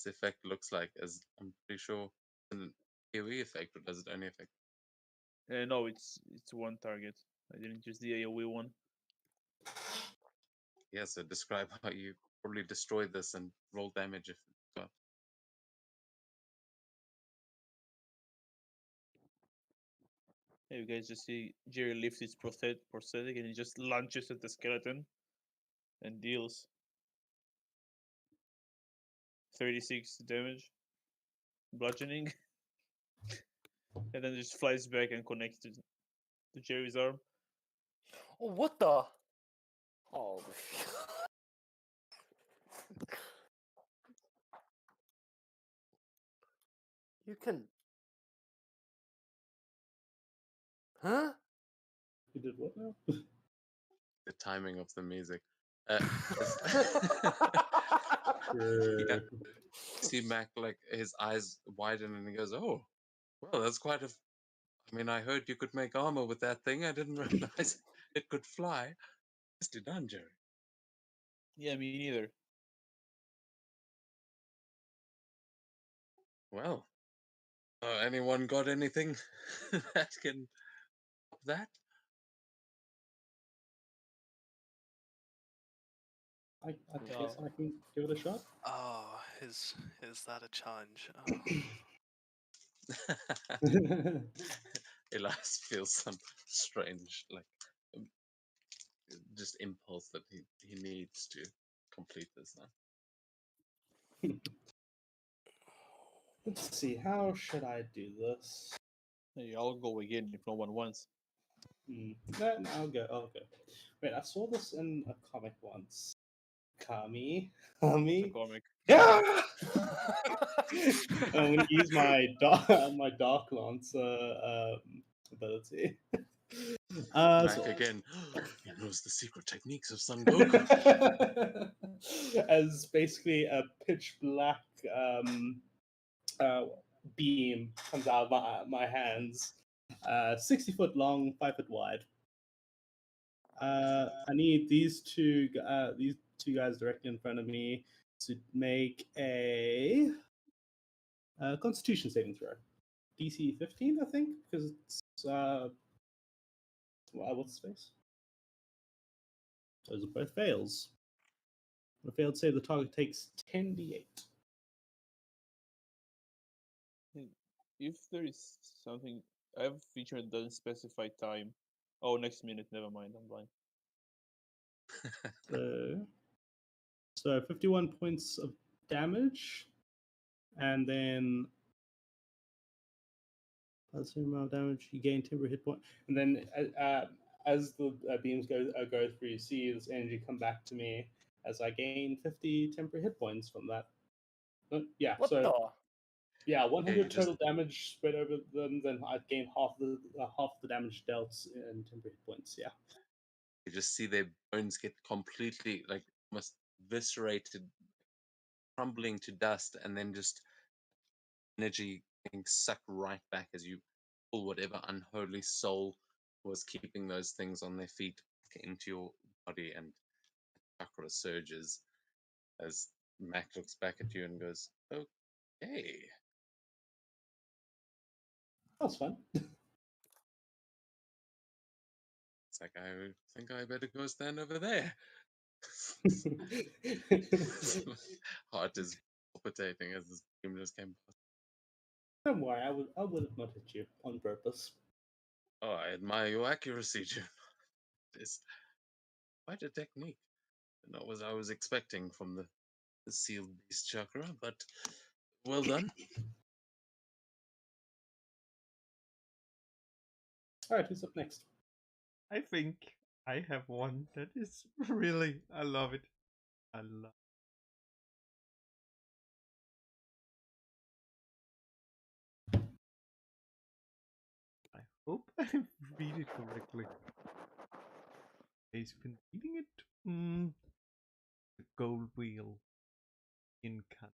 effect looks like, as I'm pretty sure it's an AoE effect, or does it only affect? No, it's one target. I didn't use the AoE one. Yeah, so describe how you probably destroy this and roll damage if well. Yeah, you guys just see Jerry lifts his prosthetic and he just launches at the skeleton and deals 36 damage, bludgeoning, and then just flies back and connects to Jerry's arm. Oh, what the? Oh. You can. Huh? You did what now? The timing of the music. Yeah. See Mac, like his eyes widen and he goes, "Oh, well, that's quite a I mean, I heard you could make armor with that thing. I didn't realize it could fly. Nicely done, Jerry. Yeah, me neither. Well, anyone got anything that can top that? I No. guess I can give it a shot. Oh, is that a challenge? Elias feels some strange, like, um, just impulse that he needs to complete this now. Let's see, how should I do this? Hey, I'll go again if no one wants. No, I'll go. Wait, I saw this in a comic once. Kami. It's a comic. Yeah! I'm going to use my Dark Lancer ability. Back again. He knows the secret techniques of Son Goku. As basically a pitch black beam comes out of my hands, 60-foot long, 5-foot wide. I need these two guys directly in front of me to make a Constitution saving throw. DC 15, I think, because it's what's the space? Those are both fails. On a failed save, the target takes 10d8. If there is something, I have a feature that doesn't specify time. Oh, next minute. Never mind. I'm blind. So 51 points of damage, and then plus the amount of damage you gain temporary hit point, and then as the beams go through, you see this energy come back to me as I gain 50 temporary hit points from that. Yeah, What so the? yeah, 100 you just- total damage spread over them. Then I gain half the damage dealt in temporary hit points. Yeah. You just see their bones get completely, like, almost eviscerated, crumbling to dust, and then just energy being sucked right back as you pull whatever unholy soul was keeping those things on their feet into your body, and chakra surges as Mac looks back at you and goes, "Okay." That was fun. It's like, I think I better go stand over there. Heart is palpitating as this beam just came past. Don't worry, I would have not hit you on purpose. Oh, I admire your accuracy, June. It's quite a technique. Not what I was expecting from the sealed beast chakra, but well done. All right, who's up next? I think I have one that is really, I love it. I love. I hope I read it correctly. He's been reading it. The gold wheel in cut.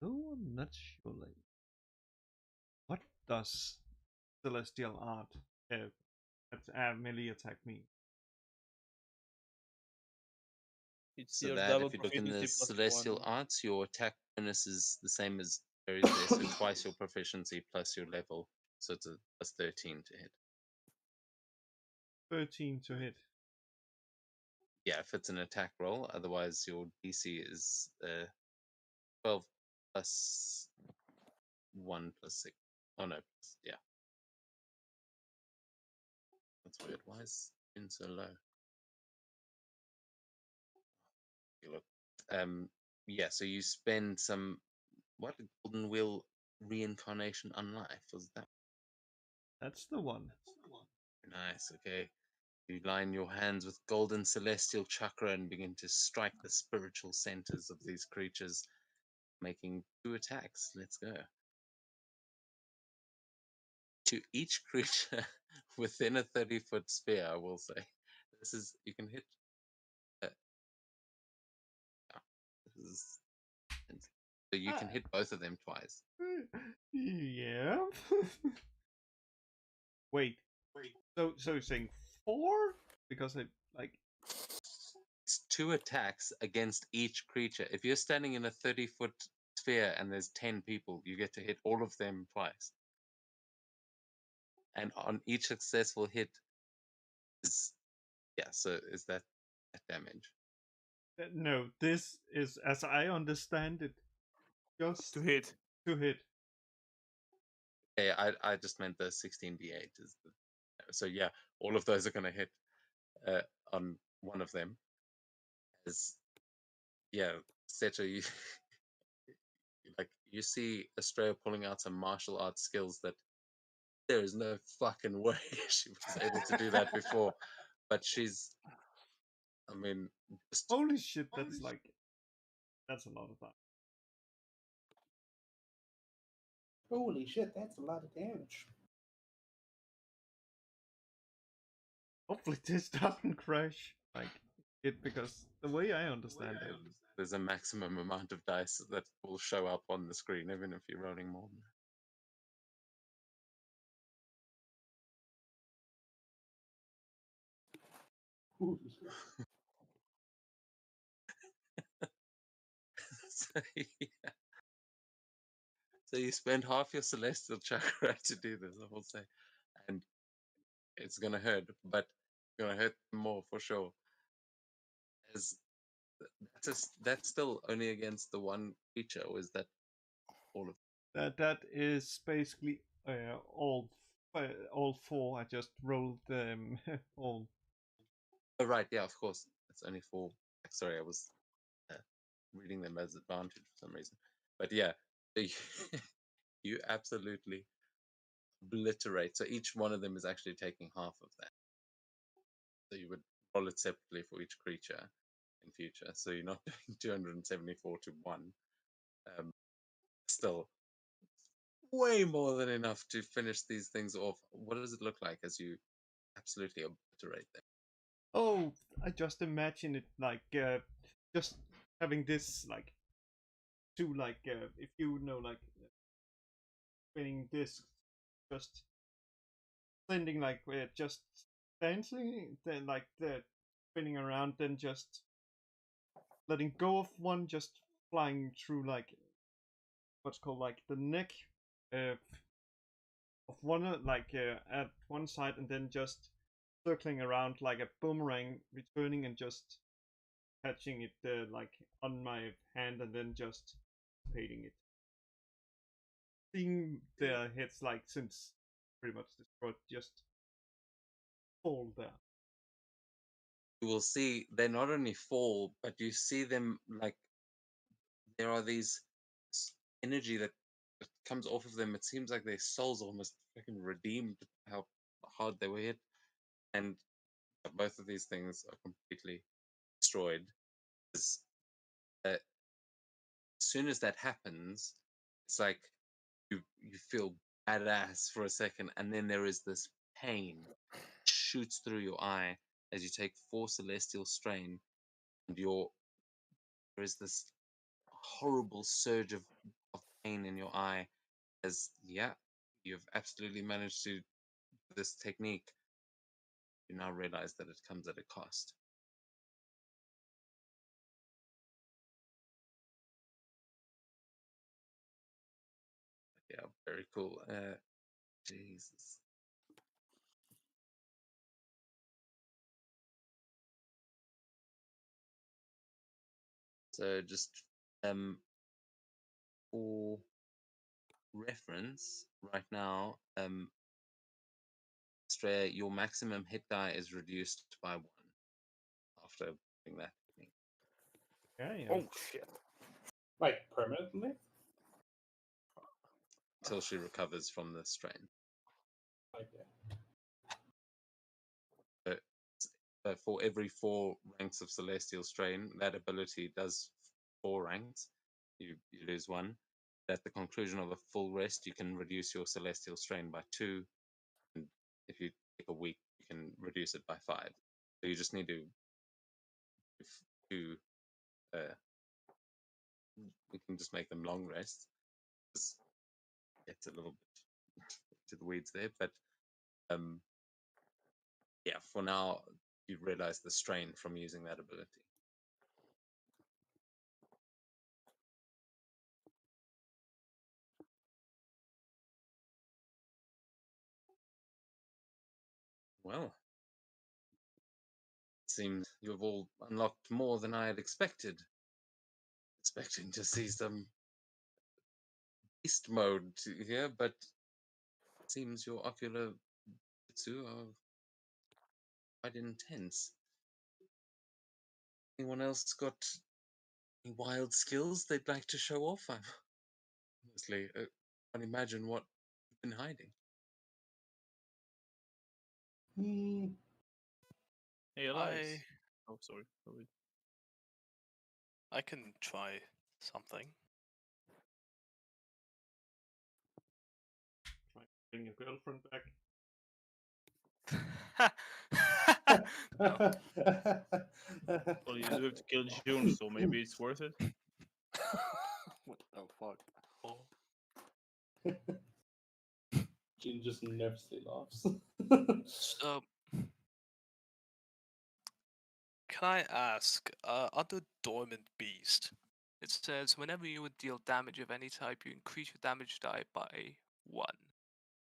No, I'm not sure. Like, what does celestial art melee attack mean? It's So your that double if you look in proficiency the plus celestial 1. arts, your attack bonus is the same as Jerry's there, so twice your proficiency plus your level. So it's a plus 13 to hit. 13 to hit. Yeah, if it's an attack roll. Otherwise, your DC is 12 plus 1 plus 6. Oh no, yeah. That's weird. Why is it so low? You look. Yeah, so you spend some, what, golden wheel reincarnation on life, was that? That's the one. Nice, okay. You line your hands with golden celestial chakra and begin to strike the spiritual centers of these creatures, making 2 attacks. Let's go. To each creature within a 30-foot sphere, I will say. This is, you can hit. So you can hit both of them twice. Yeah. Wait. So you're saying 4? Because I like. It's 2 attacks against each creature. If you're standing in a 30-foot sphere and there's 10 people, you get to hit all of them twice. And on each successful hit is is that damage. No, this is, as I understand it, just To hit. to hit. Okay, I just meant the 16d8 is the, so yeah, all of those are going to hit on one of them. As Seto, you like you see Estrella pulling out some martial arts skills that there is no fucking way she was able to do that before, but she's, I mean, just Holy shit, that's like, that's a lot of that. Holy shit, that's a lot of damage. Hopefully this doesn't crash like it, because the way I understand it, there's a maximum amount of dice that will show up on the screen, even if you're rolling more. So, yeah. So you spend half your celestial chakra to do this, I will say, and it's gonna hurt, but it's gonna hurt more for sure. As that's still only against the one creature, or is that all of? that is basically all 4. I just rolled them all. Oh right, yeah, of course. It's only 4. Sorry, I was reading them as advantage for some reason. But yeah, you absolutely obliterate. So each one of them is actually taking half of that. So you would roll it separately for each creature in future. So you're not doing 274 to 1. Still way more than enough to finish these things off. What does it look like as you absolutely obliterate them? Oh, I just imagine it like just having this like two like if you know like spinning discs, just sending like just dancing, then like the spinning around, then just letting go of one, just flying through like what's called like the neck uh, of one like at one side, and then just circling around like a boomerang, returning and just catching it like on my hand, and then just painting it. Seeing their heads like since pretty much destroyed just fall down. You will see they not only fall, but you see them like there are these energy that comes off of them. It seems like their souls almost fucking redeemed how hard they were hit, and both of these things are completely destroyed. As soon as that happens, it's like you feel badass for a second, and then there is this pain shoots through your eye as you take 4 celestial strain, and there is this horrible surge of pain in your eye as you've absolutely managed to this technique. You now realize that it comes at a cost. Yeah, very cool. Jesus. So just for reference, right now, Australia, your maximum hit die is reduced by 1 after doing that technique. Yeah. Oh shit. Like permanently? Until she recovers from the strain. Okay. For every 4 ranks of celestial strain, that ability does 4 ranks. You lose 1. At the conclusion of a full rest, you can reduce your celestial strain by 2. And if you take a week, you can reduce it by 5. So you just need to we can just make them long rests. It's a little bit to the weeds there, but yeah, for now you realize the strain from using that ability. Well, it seems you have all unlocked more than I had expected. Expecting to see some beast mode here, but it seems your ocular jutsu are quite intense. Anyone else got any wild skills they'd like to show off? I'm honestly can't imagine what you've been hiding. Hmm. Hey, Elias. Oh, sorry. I can try something. Try to bring your girlfriend back. No. Well, you do have to kill June, so maybe it's worth it. What the fuck? Oh. Jin just nervously laughs. So, can I ask, under Dormant Beast, it says whenever you would deal damage of any type, you increase your damage die by 1.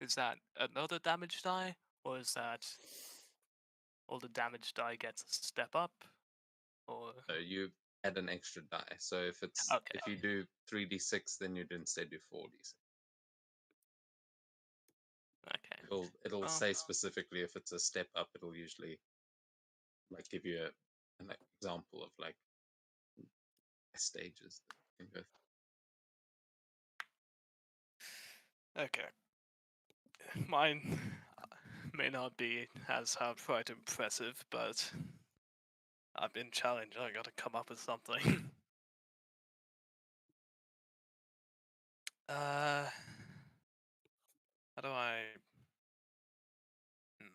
Is that another damage die, or is that all the damage die gets a step up? Or So you add an extra die. So if okay, if you do 3d6, then you'd instead do 4d6. okay. It'll Well, say specifically if it's a step up. It'll usually like give you an example of like stages that you can go okay. Mine may not be as outright impressive, but I've been challenged. I gotta come up with something. How do I? Hmm.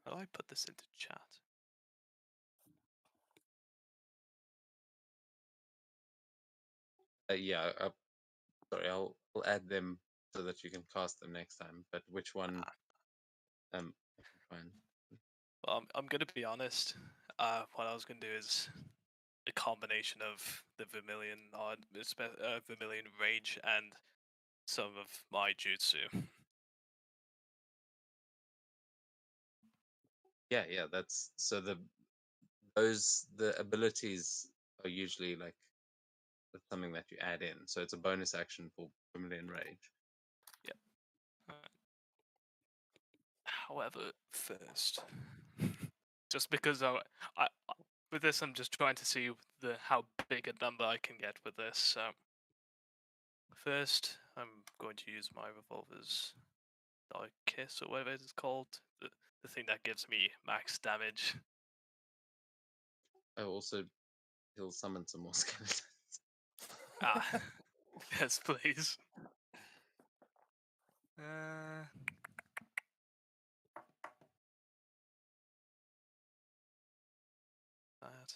How do I put this into chat? Yeah, sorry, I'll add them so that you can cast them next time. But which one? I can try and Well, I'm gonna be honest. What I was gonna do is a combination of the Vermilion Vermilion Rage and some of my jutsu. yeah. That's so the abilities are usually like that's something that you add in. So it's a bonus action for Vermilion Rage. Yep. Alright. However, first, just because I with this, I'm just trying to see how big a number I can get with this. So first, I'm going to use my revolver's Dark Kiss or whatever it is called, the thing that gives me max damage. Oh, also he'll summon some more skeletons. Ah, yes, please. Uh, that.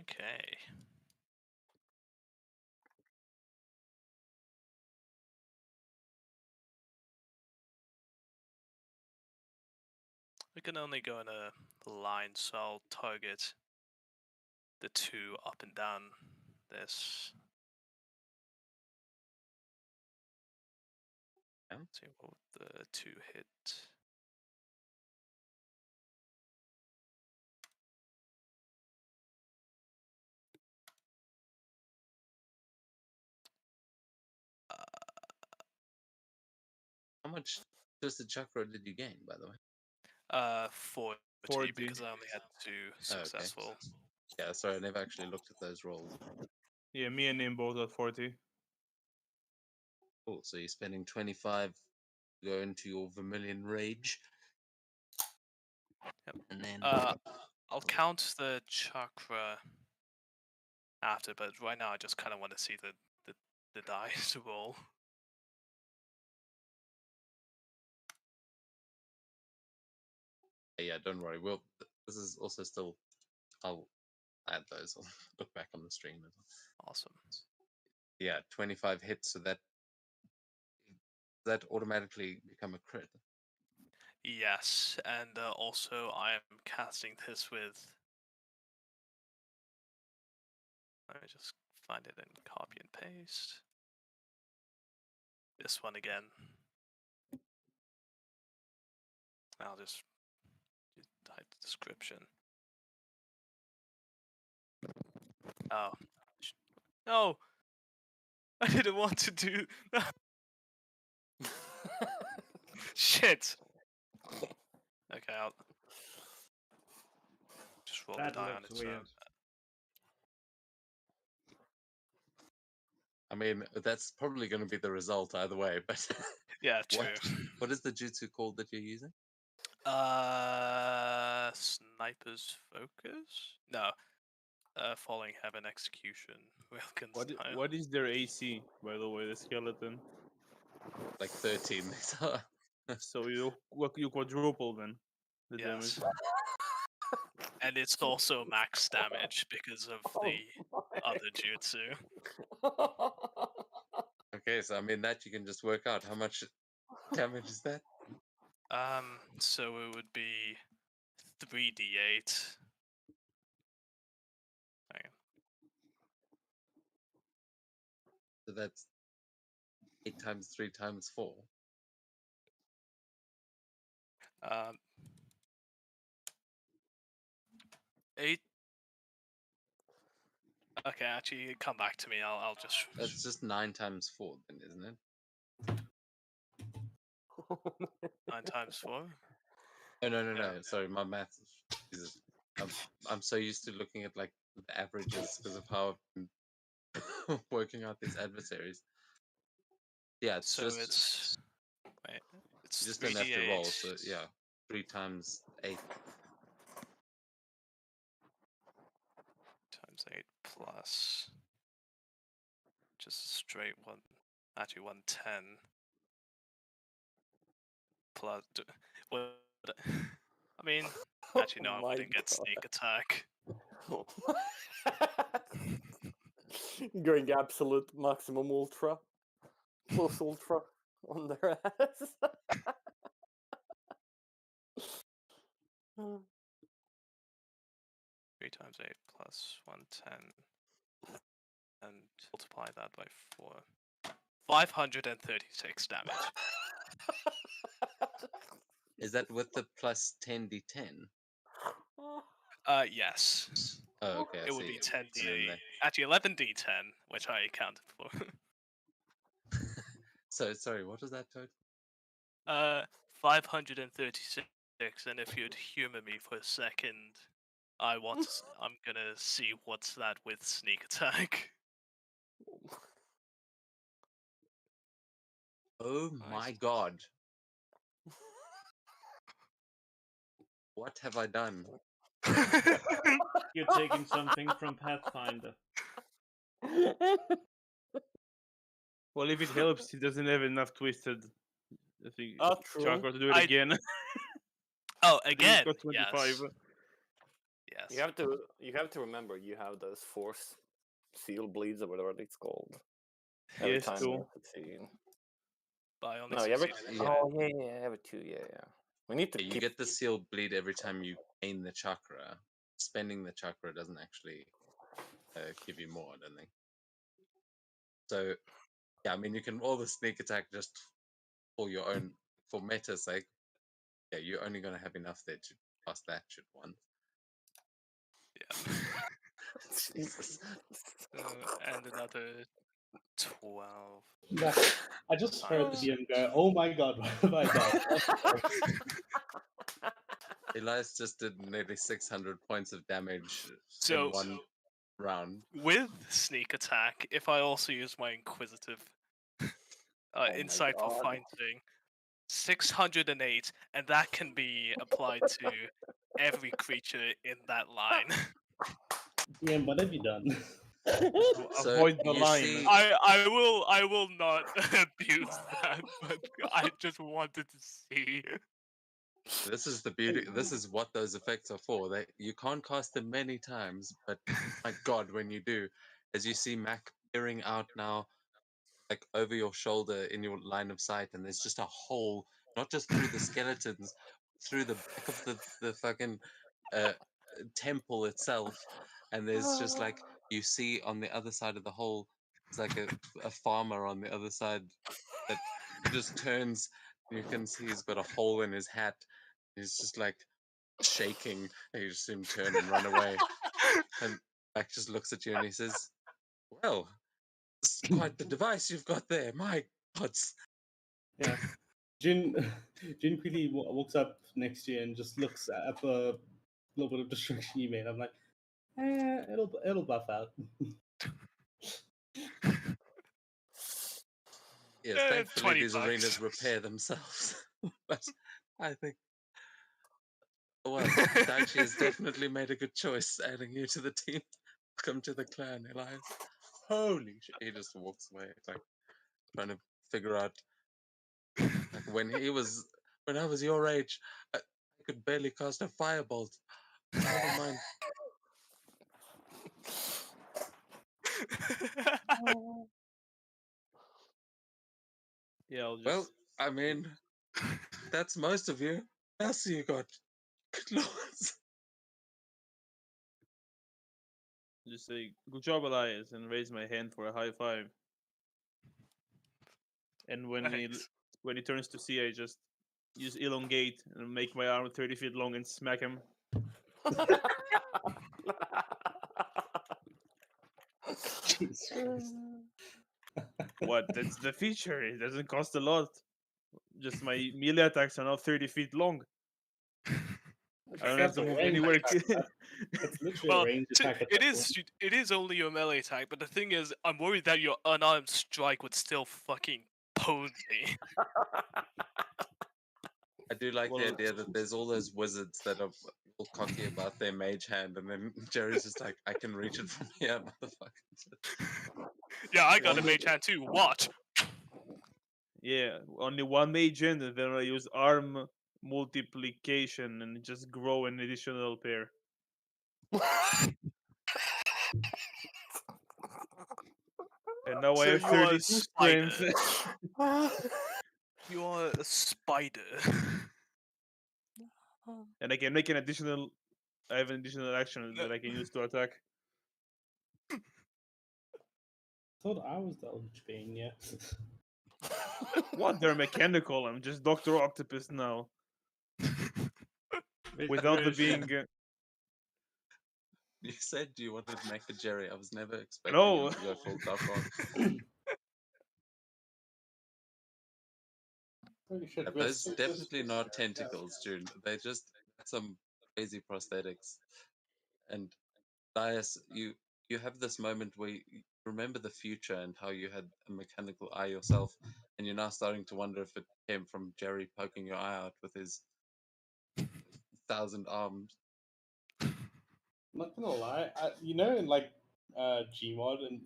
Okay. We can only go in a line, so I'll target the 2 up and down this. Yeah. Let's see what would the 2 hit. How much twisted chakra did you gain, by the way? 40, 40. because I only had 2 Oh, okay. successful. Yeah, sorry, I never actually looked at those rolls. Yeah, me and him both at 40. Cool. So you're spending 25 to go into your Vermilion Rage. Yep. And then I'll count the chakra after, but right now I just kind of want to see the dice roll. Yeah, don't worry. This is also still. I'll add those. I'll look back on the stream as well. Awesome. Yeah, 25 hits, so that automatically become a crit. Yes, and also I am casting this with. Let me just find it and copy and paste. This one again. I'll just type the description. Oh. No! I didn't want to do. Shit! Okay, I'll just roll That the die on looks its weird. own. I mean, that's probably going to be the result either way. But Yeah, true. what is the jutsu called that you're using? Sniper's Focus? No. Falling Heaven Execution. Wilkenstein. What is their AC, by the way, the skeleton? Like 13. So you quadruple then the damage. Yes. And it's also max damage because of the other jutsu. Okay, so I mean that you can just work out how much damage is that. So it would be 3d8. Hang on. So that's 8 times 3 times 4. 8. Okay, actually, come back to me. I'll just. That's just 9 times 4, then, isn't it? 9 times 4. Oh no, Yeah. sorry, my math. Jesus. I'm so used to looking at like the averages because of how I've been working out these adversaries. Yeah, it's So just it's. Wait, it's you just don't have to roll. 3d8. So yeah, 3 times 8. Times 8 plus. Just a straight one. Actually, 110. Plus. What? I mean, actually, no, I My wouldn't get God. sneak attack. Going absolute maximum ultra. Plus ultra on their ass. 3 times 8 plus 110. And multiply that by 4. 536 damage. Is that with the plus 10d10? Yes. Oh, okay. I It would see. be And then 10d8. Actually, 11d10, which I accounted for. So sorry, what was that total? 536. And if you'd humor me for a second, I'm gonna see what's that with sneak attack. Oh my god. What have I done? You're taking something from Pathfinder. Well, if it helps, he doesn't have enough twisted. I think True. chakra to do it I- again. Oh, I think again. he's got 25. Yes. You have to remember you have those force seal bleeds or whatever it's called. Every Yes, time too. you succeed. But I only No, every succeeded. Yeah. oh yeah, every 2, yeah. We need to You keep get the seal bleed every time you gain the chakra. Spending the chakra doesn't actually give you more, I don't think. So, yeah, I mean, you can roll the sneak attack just for your own, for meta's sake. Yeah, you're only going to have enough there to pass that shit once. Yeah. Jesus. And another 12. Yeah, I just heard the DM go, "Oh my god, what have I done?" Elias just did nearly 600 points of damage So- in one round. With sneak attack, if I also use my inquisitive my insightful God. finding, 608, and that can be applied to every creature in that line. Yeah, what have you done? So Avoid the you line. see- I will not abuse that, but I just wanted to see. This is the beauty. This is what those effects are for. You can't cast them many times, but my God, when you do, as you see Mac peering out now, like over your shoulder in your line of sight, and there's just a hole, not just through the skeletons, through the back of the fucking uh, temple itself, and there's just like you see on the other side of the hole, it's like a farmer on the other side that just turns. You can see he's got a hole in his hat. He's just like shaking. And you just see him turn and run away. And Mac just looks at you and he says, "Well, it's quite the device you've got there. My gods." Yeah. Jin Jin quickly walks up next to you and just looks at the little bit of destruction you made. I'm like, it'll buff out. Yes, 20 thankfully these bucks. arenas repair themselves. But I think, well, Daichi has definitely made a good choice adding you to the team. Welcome to the clan, Elias. Holy shit. He just walks away. It's like trying to figure out, like when I was your age, I could barely cast a firebolt. Never mind. Yeah, I'll just. Well, I mean, that's most of you. What else you got? Good lords. Just say, "Good job, Elias," and raise my hand for a high five. And Thanks. when he turns to see, I just use elongate and make my arm 30 feet long and smack him. Jesus. What? That's the feature. It doesn't cost a lot. Just my melee attacks are now 30 feet long. I don't have That's to a move range anywhere. attack, right? It's literally Well, a range attack. At that point. it is only your melee attack, but the thing is, I'm worried that your unarmed strike would still fucking pwn me. I do like the Well- idea that there's all those wizards that are all cocky about their mage hand, and then Jerry's just like, I can reach it from here, motherfucker. Yeah, I got a Well, mage hand too. Watch. Yeah, only one mage hand, and then I use arm multiplication and just grow an additional pair. And now I So have you are a 32 strength. You are a spider. And I can make an additional. I have an additional action No. that I can use to attack. Thought I was the Eldritch Being, yeah. What? They're mechanical. I'm just Dr. Octopus now. Without the being. You said you wanted to make a Jerry. I was never expecting No. him to go full Doc Ock. Holy shit, Yeah, we're those so- definitely not tentacles, June. They just some crazy prosthetics. And Dias, you have this moment where you remember the future and how you had a mechanical eye yourself, and you're now starting to wonder if it came from Jerry poking your eye out with his 1,000 arms. I'm not gonna lie, you know, in like Gmod and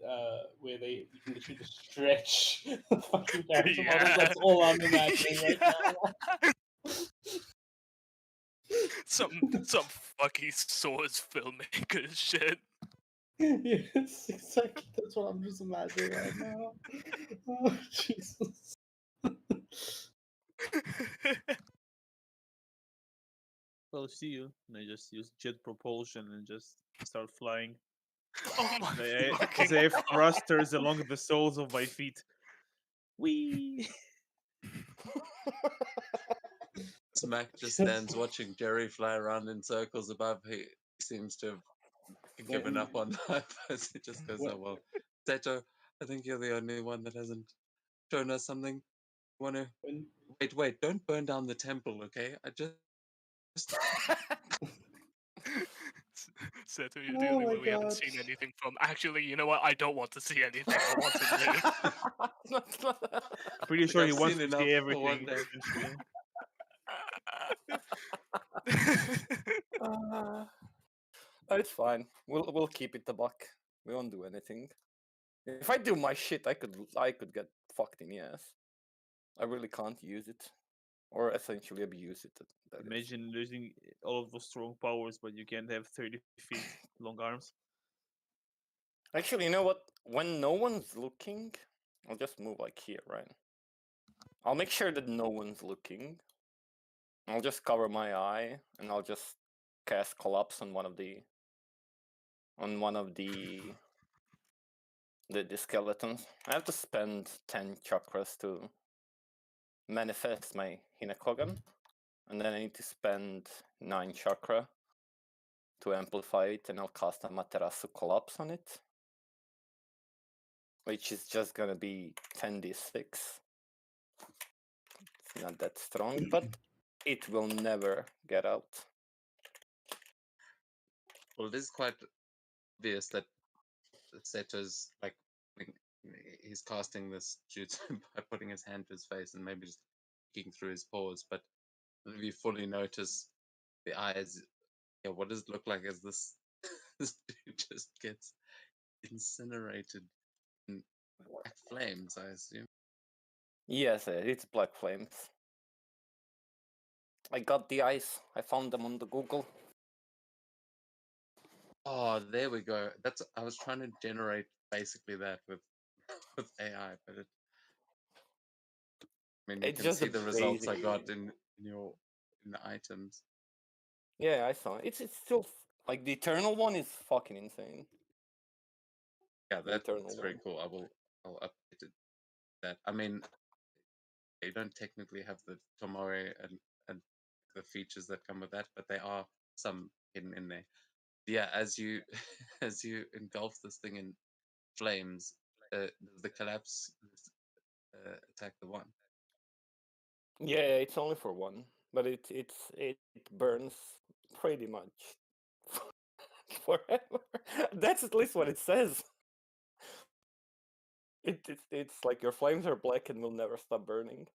where you can literally just stretch the fucking character models. Yeah. That's all I'm imagining right now. some fucking source filmmaker shit. Yes, exactly. That's what I'm just imagining right now. Oh Jesus! Well, see you. And I just use jet propulsion and just start flying. Oh my Because I have fucking thrusters along the soles of my feet. Whee! Smack just stands watching Jerry fly around in circles above. He seems to have given up on life as he just goes, oh well. Seto, I think you're the only one that hasn't shown us something. Wanna When wait, don't burn down the temple, okay? I just Seto, you're Oh the only my one we haven't God. seen anything from. Actually, you know what? I don't want to see anything. I want to live. Pretty Like, sure he I've wants seen to enough see for one everything day. eventually. It's fine. We'll keep it a buck. We won't do anything. If I do my shit, I could get fucked in the ass. I really can't use it, or essentially abuse it. That is. Imagine losing all of those strong powers, but you can't have 30 feet long arms. Actually, you know what? When no one's looking, I'll just move like here, right? I'll make sure that no one's looking. I'll just cover my eye, and I'll just cast collapse on one of the the skeletons. I have to spend 10 chakras to manifest my Hinakogan, and then I need to spend 9 chakra to amplify it, and I'll cast a Materasu collapse on it, which is just gonna be 10d6. It's not that strong, but it will never get out. Well, it is quite obvious that Seto's like he's casting this jutsu by putting his hand to his face and maybe just looking through his pores. But if you fully notice the eyes, yeah, what does it look like as this this dude just gets incinerated in black flames? I assume. Yes, it's Black Flames. I got the eyes. I found them on the Google. Oh, there we go. That's I was trying to generate basically that with with AI, but I mean you It's can just see a the results I basic. got in the items. Yeah, I saw it. It's still like the Eternal one is fucking insane. Yeah, The Eternal that's very one. cool. I'll update it. That I mean, you don't technically have the Tomori and the features that come with that, but there are some hidden in there. Yeah, as you as you engulf this thing in flames, the collapse attack the one. Yeah, it's only for one, but it burns pretty much forever. That's at least what it says. It's like your flames are black and will never stop burning.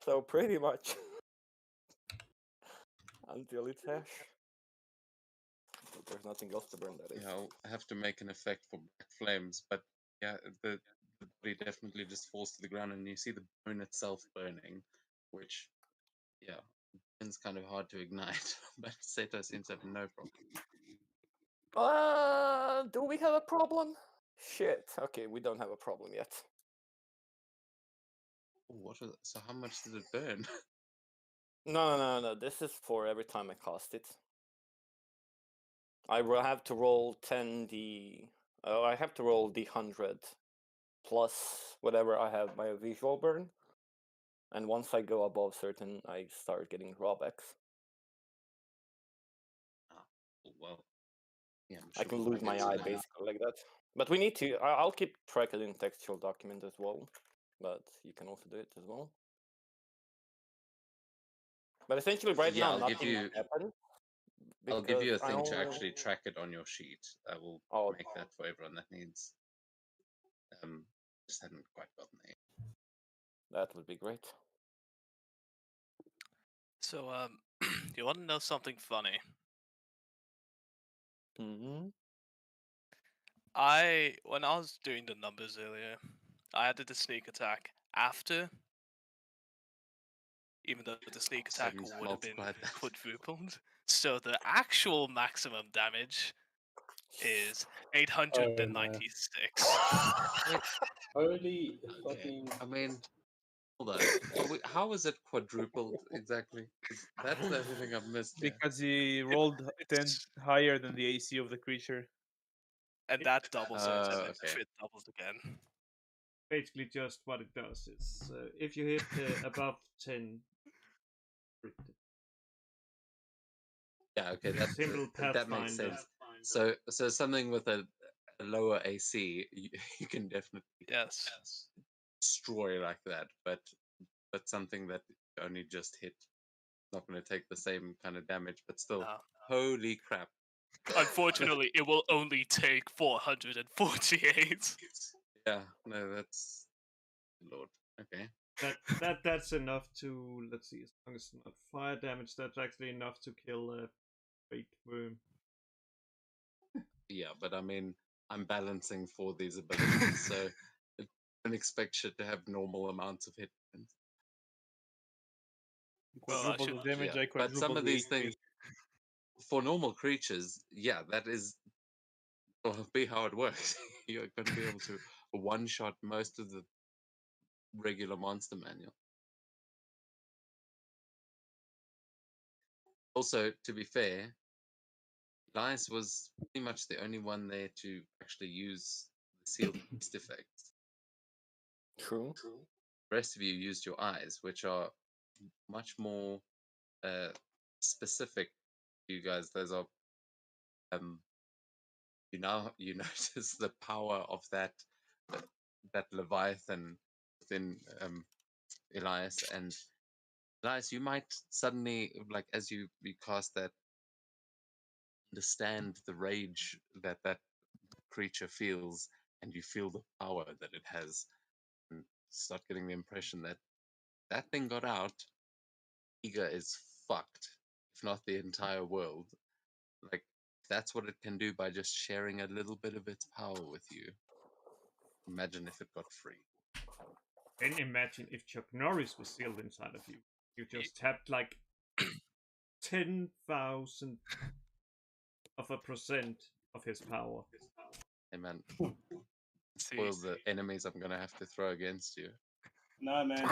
So pretty much until it's ash. But there's nothing else to burn, that is. Yeah, I'll have to make an effect for black flames, but yeah, the body definitely just falls to the ground, and you see the bone itself burning, which yeah, it's kind of hard to ignite. But Seto seems to have no problem. Do we have a problem? Shit. Okay, we don't have a problem yet. Oh, so how much did it burn? No. This is for every time I cast it. I will have to roll 10d. I have to roll d100 plus whatever I have my visual burn. And once I go above certain, I start getting drawbacks. Well, yeah, I'm I sure can we'll lose get my to eye that. basically like that. But we need to. I'll keep track of it in textual document as well. But you can also do it as well. But essentially, right Yeah, now, I'll give nothing you. happened. I'll give you a I thing to only. actually track it on your sheet. I will Oh, make that for everyone that needs. Just hadn't quite gotten there. that would be great. So, you want to know something funny? Mm-hmm. When I was doing the numbers earlier, I added the sneak attack after, even though the sneak So attack you would have been multiplied that. quadrupled. So the actual maximum damage is Oh, 896. Holy Okay, fucking. I mean, hold on. How is it quadrupled exactly? 'Cause that's the only thing I've missed here. Because he rolled 10 It's, higher than the AC of the creature. and that doubles it, and then Okay. crit doubles again. Basically, just what it does is if you hit above 10, Yeah, okay, simple that makes Pathfinder. sense. So something with a lower AC, you can definitely Yes. destroy like that, but something that only just hit, not going to take the same kind of damage, but still, No. holy crap! Unfortunately, it will only take 448. Yeah, no, that's Lord. Okay. That's enough to, let's see, as long as it's not fire damage, that's actually enough to kill a great worm. Yeah, but I mean, I'm balancing for these abilities, so I don't expect shit to have normal amounts of hit points. Well, Quadruple the damage, I But some quadruple of the these HP. things, for normal creatures, yeah, that is will be how it works. You're going to be able to one-shot most of the regular monster manual. Also, to be fair, Elias was pretty much the only one there to actually use the sealed beast effects. True. The rest of you used your eyes, which are much more specific to you guys. Those are you notice the power of that that Leviathan within Elias, and Elias, you might suddenly, like, as you cast that, understand the rage that that creature feels, and you feel the power that it has, and start getting the impression that that thing got out. Giga is fucked, if not the entire world. Like, that's what it can do by just sharing a little bit of its power with you. Imagine if it got free. Then imagine if Chuck Norris was sealed inside of you. You just tapped like 10,000 of a percent of his power. Hey man, See, spoil the enemies I'm gonna have to throw against you. No, man.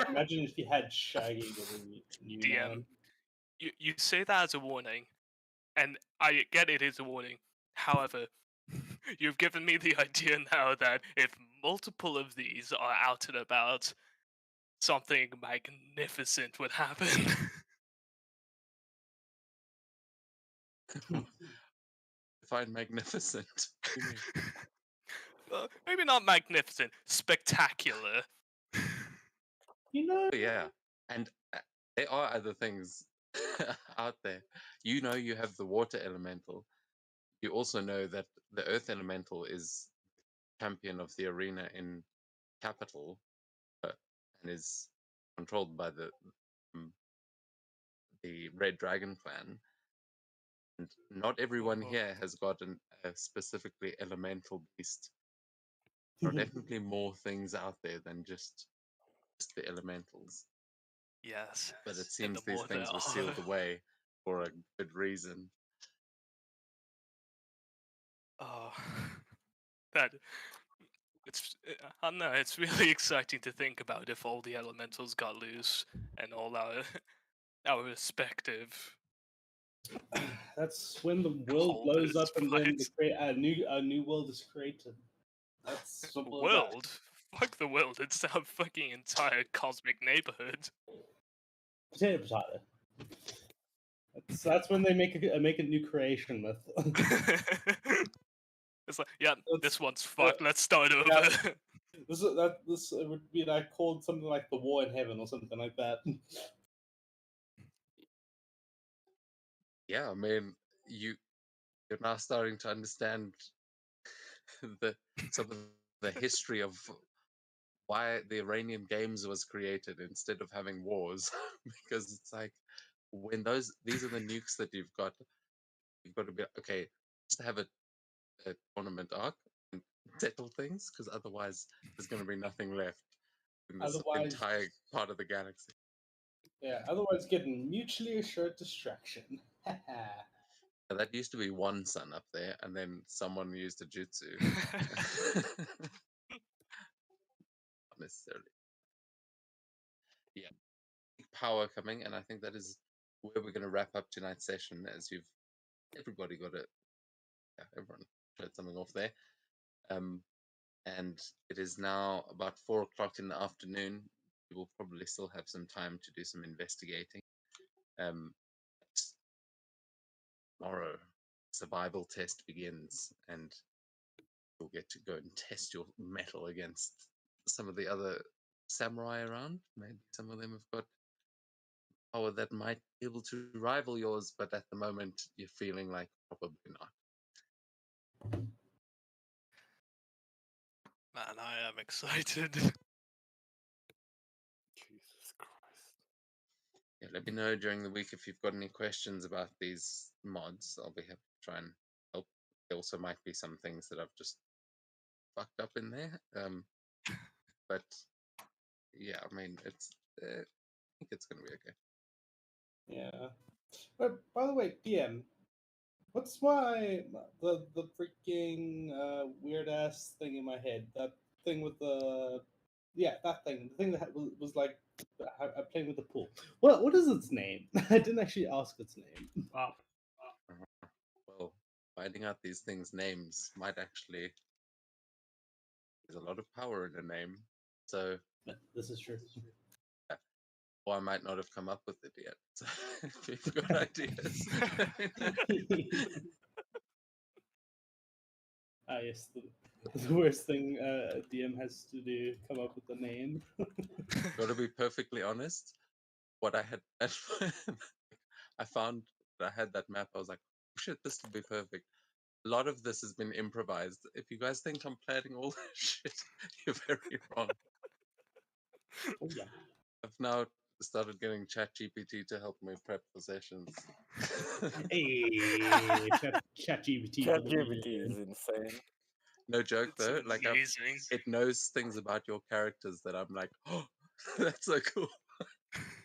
Imagine if you had Shaggy within you, DM, man. you say that as a warning, and I get it is a warning. However, you've given me the idea now that if multiple of these are out and about, something magnificent would happen. Define magnificent. What do you mean? Maybe not magnificent, spectacular. You know, Oh, yeah, and there are other things out there. You know, you have the water elemental. You also know that the earth elemental is champion of the arena in capital, and is controlled by um, the Red Dragon clan. And not everyone here has got a specifically elemental beast. There are definitely more things out there than just the elementals. Yes. But it And seems the these more there things were are. sealed away for a good reason. Oh, that I don't know. It's really exciting to think about if all the elementals got loose and all our respective. that's when the world blows up and then a new world is created. That's simple as that. World? Fuck the world. It's our fucking entire cosmic neighborhood. Potato, potato. That's when they make a new creation myth. It's like, yeah, That's- this one's fucked. Let's start over. yeah. This would be like called something like the War in Heaven or something like that. Yeah, I mean, you're now starting to understand some of the history of why the Iranian Games was created instead of having wars, because it's like when these are the nukes that you've got to be okay. Just have a tournament arc and settle things, because otherwise there's going to be nothing left in this Otherwise- entire part of the galaxy. Yeah, otherwise getting mutually assured distraction. Now, that used to be one sun up there, and then someone used a jutsu. Not necessarily. Yeah, big power coming, and I think that is where we're going to wrap up tonight's session. As everybody got it. Yeah, everyone showed something off there. And it is now about 4 o'clock in the afternoon. We will probably still have some time to do some investigating. Tomorrow, survival test begins, and you'll get to go and test your metal against some of the other samurai around. Maybe some of them have got power that might be able to rival yours, but at the moment you're feeling like probably not. Man, I am excited. Jesus Christ. Yeah, let me know during the week if you've got any questions about these mods. I'll be happy to try and help. There also might be some things that I've just fucked up in there. But yeah, I mean, it's. I think it's gonna be okay. Yeah. But by the way, PM, what's the freaking weird ass thing in my head? That thing with the that thing, the thing that was like playing with the pool. What is its name? I didn't actually ask its name. Wow. Well, finding out these things' names might actually. There's a lot of power in a name, so. This is true. Or I might not have come up with it yet. So if you've got ideas. Yes, the worst thing a DM has to do, come up with a name. Got to be perfectly honest. What I had, I found that I had that map. I was like, oh, shit, this will be perfect. A lot of this has been improvised. If you guys think I'm planning all this shit, you're very wrong. Oh yeah. I've now started getting ChatGPT to help me prep for sessions. Hey, ChatGPT. ChatGPT is insane. No joke It's though. Like amazing. it knows things about your characters that I'm like, oh, that's so cool.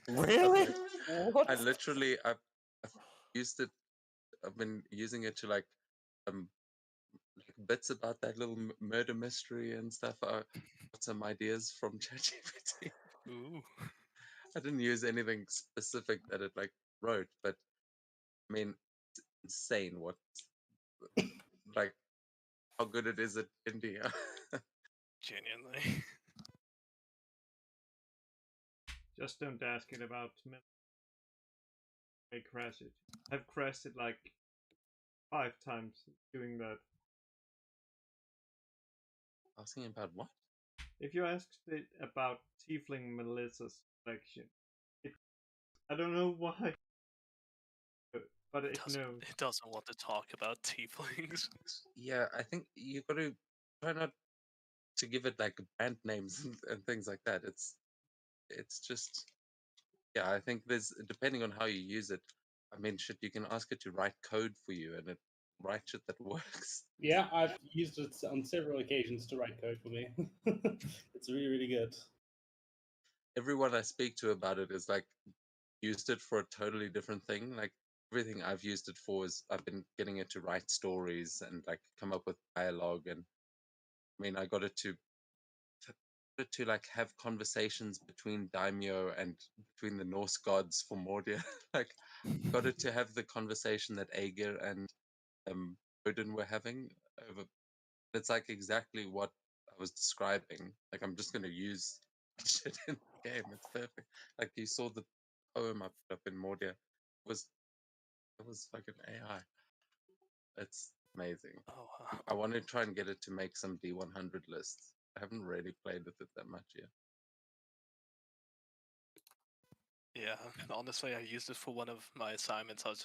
Really? Like, What? I literally, I've used it. I've been using it to like bits about that little murder mystery and stuff. I got some ideas from ChatGPT. Ooh. I didn't use anything specific that it like wrote, but I mean, it's insane what like how good it is at India. Genuinely. Just don't ask it about I crash it. I've crashed it like 5 times doing that. Asking about what? If you asked it about Tiefling Melissa's collection, I don't know why, but it knows. It doesn't want to talk about tieflings. Yeah, I think you got to try not to give it like brand names and things like that. It's just yeah. I think there's depending on how you use it. I mean, shit, you can ask it to write code for you, and it writes shit that works. Yeah, I've used it on several occasions to write code for me. It's really, really good. Everyone I speak to about it is like used it for a totally different thing. Like everything I've used it for is I've been getting it to write stories and like come up with dialogue. And I mean, I got it to like have conversations between daimyo and between the Norse gods for Mordia. Like got it to have the conversation that Aegir and Odin were having over. It's like exactly what I was describing. Like I'm just gonna use shit in the game. It's perfect. Like you saw the poem I put up in Mordia. It was like an AI. It's amazing. Oh wow. I want to try and get it to make some D100 lists. I haven't really played with it that much yet. Yeah, honestly, I used it for one of my assignments. I was just